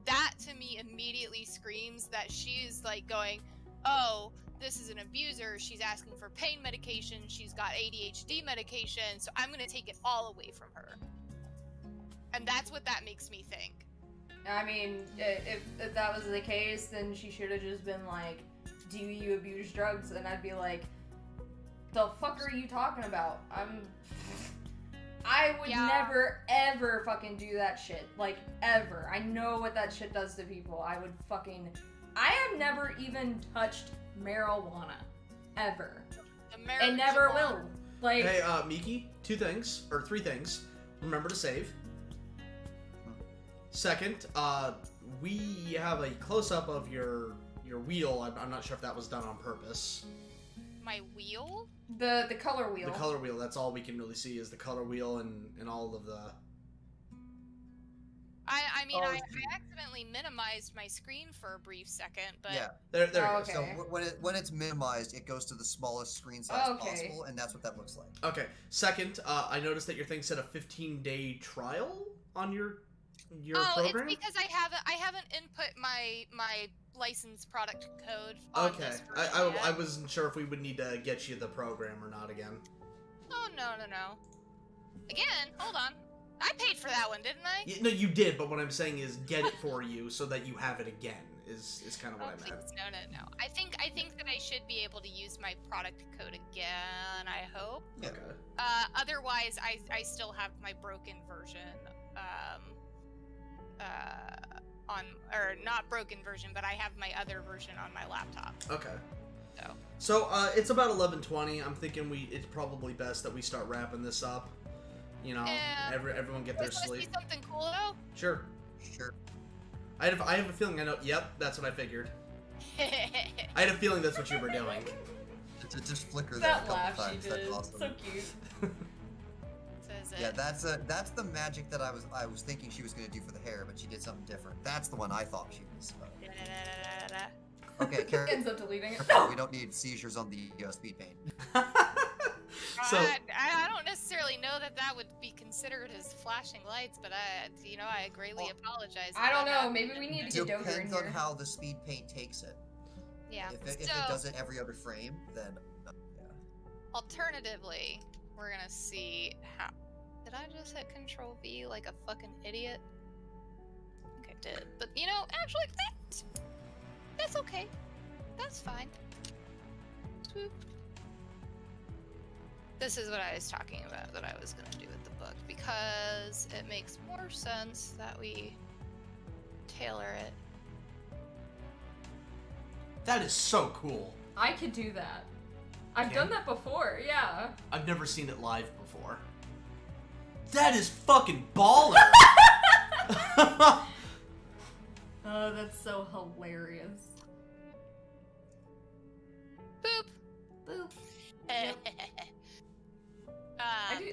that to me immediately screams that she's like going, oh, this is an abuser, she's asking for pain medication, she's got ADHD medication, so I'm gonna take it all away from her. And that's what that makes me think. I mean, if that was the case, then she should have just been like, do you abuse drugs? And I'd be like, the fuck are you talking about? I would never, ever fucking do that shit. Like, ever. I know what that shit does to people. I have never even touched marijuana. Ever. And never will. Like, hey, Miki, 2 things, or 3 things. Remember to save. Second, we have a close-up of your wheel. I'm not sure if that was done on purpose. My wheel? The color wheel. The color wheel, that's all we can really see is the color wheel and all of the... I mean, I accidentally minimized my screen for a brief second, but... Yeah. There it goes. So when it's minimized, it goes to the smallest screen size possible, and that's what that looks like. Okay. Second, I noticed that your thing said a 15-day trial on your program? It's because I haven't input my licensed product code on Okay. this version I yet. wasn't sure if we would need to get you the program or not again. Oh, no. Again, hold on. I paid for that one, didn't I? No, you did, but what I'm saying is get it for you so that you have it again, is kind of what I meant. Please, no. I think that I should be able to use my product code again, I hope. Yeah. Okay. Otherwise, I still have my broken version, or not broken version, but I have my other version on my laptop. Okay. So it's about 11:20. I'm thinking it's probably best that we start wrapping this up. You know, everyone get their you wanna sleep. see something cool though? Sure. I have a feeling I know. Yep, that's what I figured. I had a feeling that's what you were doing. To just flicker that that a couple laugh times. she did. That's awesome. So cute. Says Yeah, it. that's the magic that I was thinking she was gonna do for the hair, but she did something different. That's the one I thought she was. Okay, Karen, Ends up deleting it. we don't need seizures on the speed paint. So I don't necessarily know that would be considered as flashing lights, but I greatly apologize. I don't about know. that. Maybe we need to get Doger in Depends on here. how the speed paint takes it. Yeah. If it does it every other frame, then yeah. Alternatively, we're gonna see how. Did I just hit Control V like a fucking idiot? I think I did, but actually, that's okay. That's fine. Swoop. This is what I was talking about that I was gonna do with the book, because it makes more sense that we tailor it. that is so cool. I could do that. I've done that before, yeah. I've never seen it live before. That is fucking baller. Oh, that's so hilarious. Boop. Boop. Yep.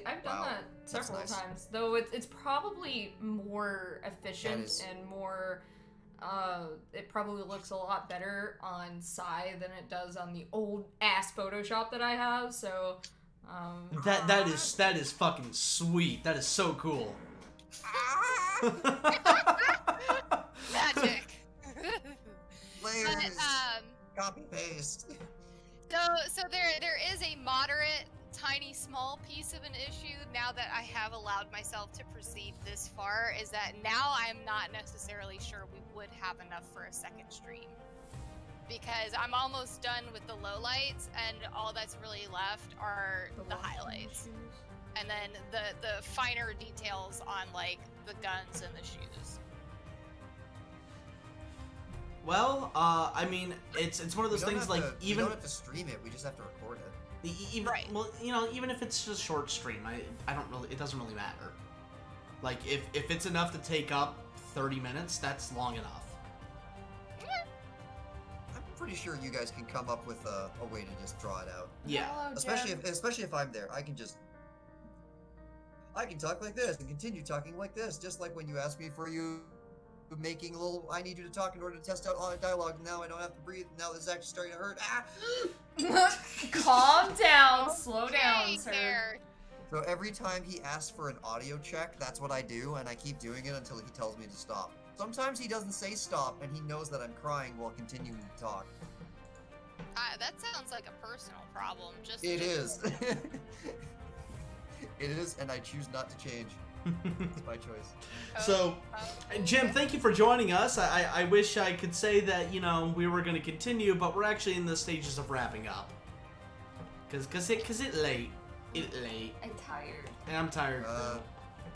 I've done Wow, that that's several nice. times, though it's probably more efficient and more. It probably looks a lot better on Psy than it does on the old ass Photoshop that I have. So, that is fucking sweet. That is so cool. Magic. Layers. But, Copy paste. so there is a moderate, tiny, small piece of an issue now that I have allowed myself to proceed this far, is that now I'm not necessarily sure we would have enough for a second stream. Because I'm almost done with the lowlights, and all that's really left are the highlights. And then the finer details on, like, the guns and the shoes. Well, I mean, it's one of those things like we even don't have to stream it. We just have to record it. even Right. well, even if it's just short stream, I don't really, it doesn't really matter. Like if it's enough to take up 30 minutes, that's long enough. I'm pretty sure you guys can come up with a way to just draw it out. Yeah. Hello, Especially Jen. if I'm there, I can talk like this and continue talking like this, just like when you asked me for you making a little. I need you to talk in order to test out all the dialogue. Now I don't have to breathe. Now this is actually starting to hurt. Ah! Calm down, slow down, Hey sir. there. So every time he asks for an audio check, that's what I do, and I keep doing it until he tells me to stop. Sometimes he doesn't say stop, and he knows that I'm crying while continuing to talk. That sounds like a personal problem. Just It is. It is, and I choose not to change. It's my choice. So, Jim, thank you for joining us. I wish I could say that, we were going to continue, but we're actually in the stages of wrapping up. Cause it late. It late. I'm tired. And I'm tired.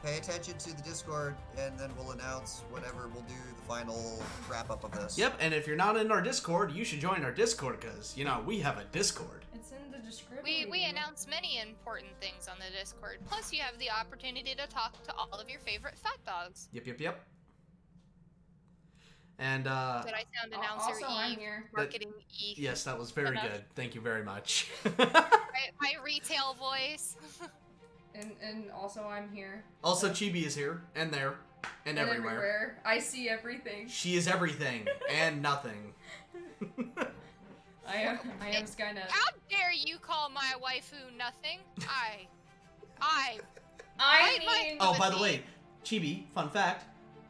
Pay attention to the Discord, and then we'll announce whenever we'll do the final wrap-up of this. Yep, and if you're not in our Discord, you should join our Discord, because, we have a Discord. It's in the description. We announce many important things on the Discord. Plus, you have the opportunity to talk to all of your favorite fat dogs. Yep. And, Did I sound announcer Also, I'm Eve? here. Marketing Eve? yes, that was very Enough. good. Thank you very much. My retail voice. And also I'm here. Also, Chibi is here, and there, and everywhere. I see everything. She is everything, and nothing. I am Skynet. How dare you call my waifu nothing? I mean, Oh, by the way, Chibi, fun fact,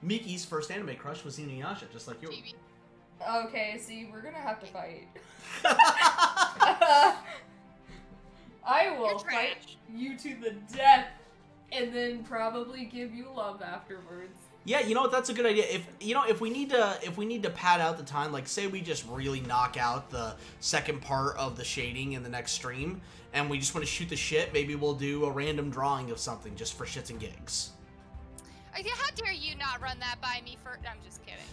Miki's first anime crush was Inuyasha, just like yours. Chibi. okay, see, we're gonna have to fight. I will You're fight trash. you to the death, and then probably give you love afterwards. Yeah, you know what? That's a good idea. If we need to pad out the time, like say we just really knock out the second part of the shading in the next stream, and we just want to shoot the shit, maybe we'll do a random drawing of something just for shits and gigs. How dare you not run that by me for? I'm just kidding.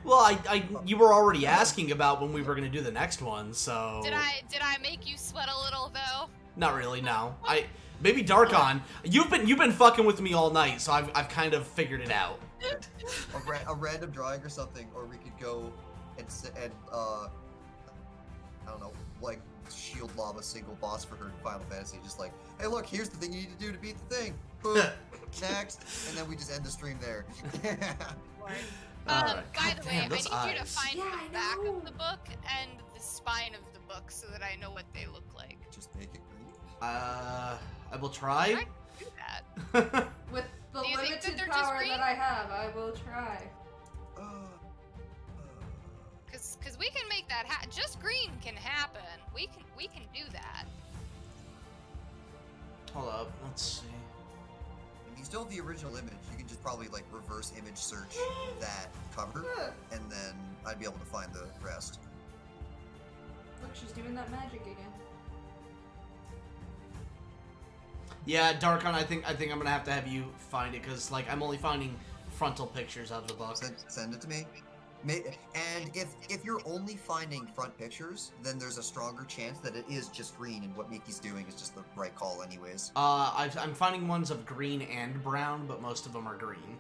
Well, you were already asking about when we were gonna do the next one, so. Did I make you sweat a little though? Not really, no. Maybe Darkon. You've been fucking with me all night, so I've kind of figured it out. A random drawing or something, or we could go and I don't know, like shield lob a single boss for her in Final Fantasy. Just like, hey, look, here's the thing you need to do to beat the thing. Boom. Next, and then we just end the stream there. Alright. By the way, God damn, those I need you to eyes. find Yeah, the I back know. of the book and the spine of the book so that I know what they look like. Just make it green. I will I try. can do that. With the Do you think that limited they're just power green? that I have, I will try. Cause we can make that just green can happen. We can do that. Hold up, let's see. If you still have the original image, you can just probably like reverse image search that cover, and then I'd be able to find the rest. Look, she's doing that magic again. Yeah, Darkon, I think I'm gonna have to have you find it, because like I'm only finding frontal pictures of the book. Send it to me. And if you're only finding front pictures, then there's a stronger chance that it is just green, and what Miki's doing is just the right call anyways. I'm finding ones of green and brown, but most of them are green.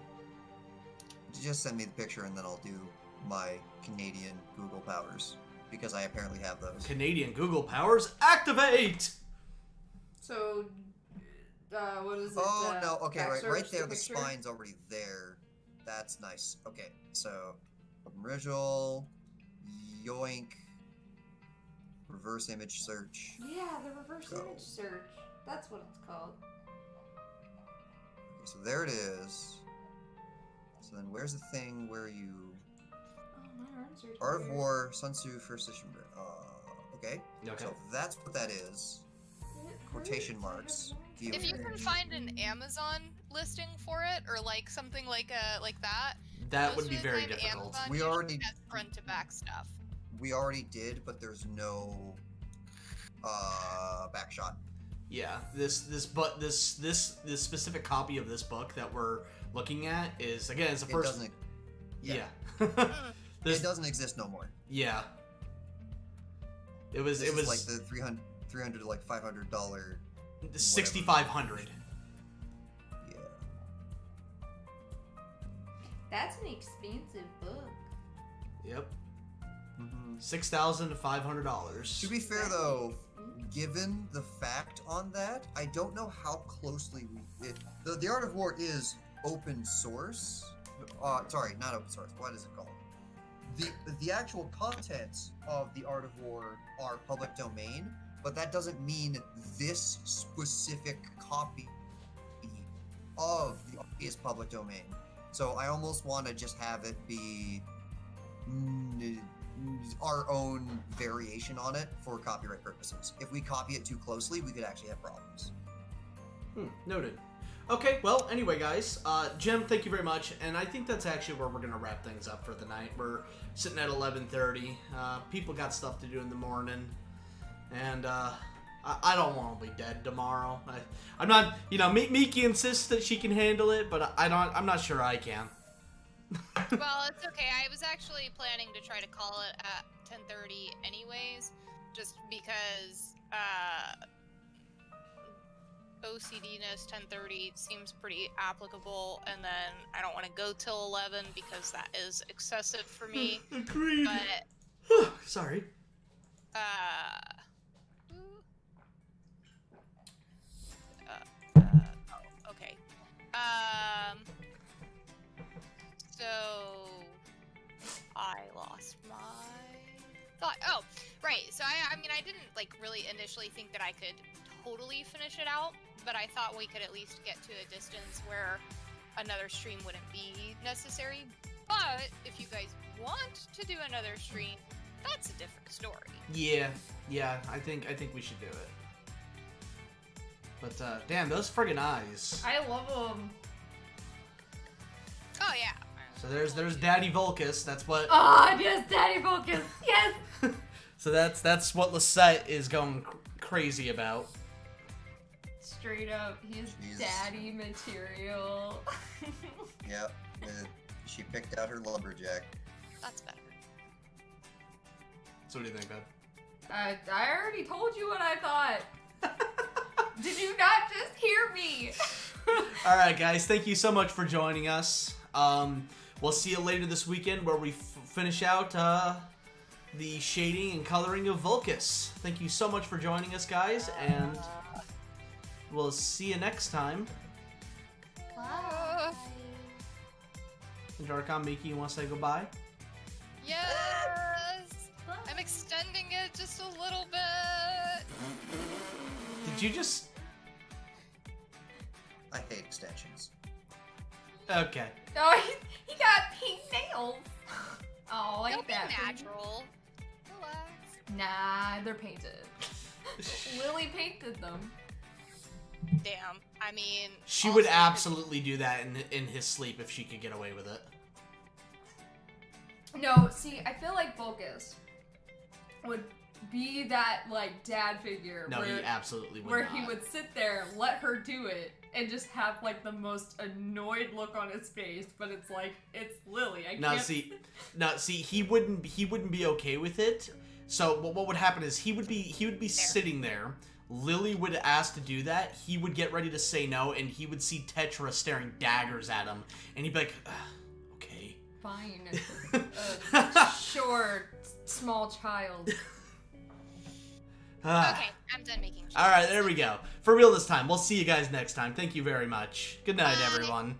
Just send me the picture, and then I'll do my Canadian Google powers, because I apparently have those. Canadian Google powers activate! So, what is it? Oh no, okay, back right search there, the picture? spine's already there. That's nice. Okay, so original, yoink, reverse image search. Yeah, the reverse Go. image search. That's what it's called. So there it is. So then where's the thing where you... my arms are Art of tired. War, Sun Tzu, First Edition. Okay. Okay. So that's what that is. Quotation marks. If you can find an Amazon listing for it, or like something like that, That most would of be the very time difficult. Amazon We usually already- has front to back stuff. We already did, but there's no back shot. Yeah, this specific copy of this book that we're looking at is, again, it's the It first. doesn't. Yeah. It doesn't exist no more. Yeah. It was This is like the $300 to like $500. $6,500. Yeah. That's an expensive book. Yep. Mm-hmm. $6,500. To be fair though, given the fact on that, I don't know how closely the Art of War is open source. Sorry, not open source. What is it called? The actual contents of the Art of War are public domain, but that doesn't mean this specific copy of the art is public domain. So I almost want to just have it be our own variation on it for copyright purposes. If we copy it too closely, we could actually have problems. Noted. Okay, well, anyway, guys, Jim, thank you very much, and I think that's actually where we're going to wrap things up for the night. We're sitting at 11:30. People got stuff to do in the morning, and I don't want to be dead tomorrow. I'm not, Miki insists that she can handle it, but I'm not sure I can. Well, it's okay. I was actually planning to try to call it at 10:30 anyways, just because OCD-ness 10:30 seems pretty applicable, and then I don't want to go till 11 because that is excessive for me. Agreed. But Sorry. Okay. So I lost my thought. Oh, right. So I mean, I didn't really initially think that I could totally finish it out, but I thought we could at least get to a distance where another stream wouldn't be necessary. But if you guys want to do another stream, that's a different story. Yeah, I think we should do it. But damn, those friggin' eyes. I love them. Oh yeah. So there's Daddy Vulcas. That's what. Ah, yes, Daddy Vulcas. Yes. So that's what Lisette is going crazy about. Straight up, he's Jeez. daddy material. Yep. She picked out her lumberjack. That's better. So what do you think, Ben? I already told you what I thought. Did you not just hear me? All right, guys. Thank you so much for joining us. We'll see you later this weekend where we finish out the shading and coloring of Vulcas. Thank you so much for joining us, guys, and we'll see you next time. Bye. Jarkon, Miki, you want to say goodbye? Yes! I'm extending it just a little bit. Did you just... I hate extensions. Okay. Oh, he got pink nails. Oh, like They'll be that. natural. Relax. Nah, they're painted. Lily painted them. Damn. I mean, She would also- absolutely do that in his sleep if she could get away with it. No, see, I feel like Vulcas would be that dad figure No, where, he absolutely would where not. he would sit there, let her do it, and just have the most annoyed look on his face. But it's it's Lily. I Now can't. see, he wouldn't be okay with it. So what would happen is he would be sitting there. Lily would ask to do that. He would get ready to say no, and he would see Tetra staring daggers at him, and he'd be like, "Okay." Fine. Sure, small child. Okay, I'm done making. All right, there we go. For real this time. We'll see you guys next time. Thank you very much. Good night, Bye. everyone.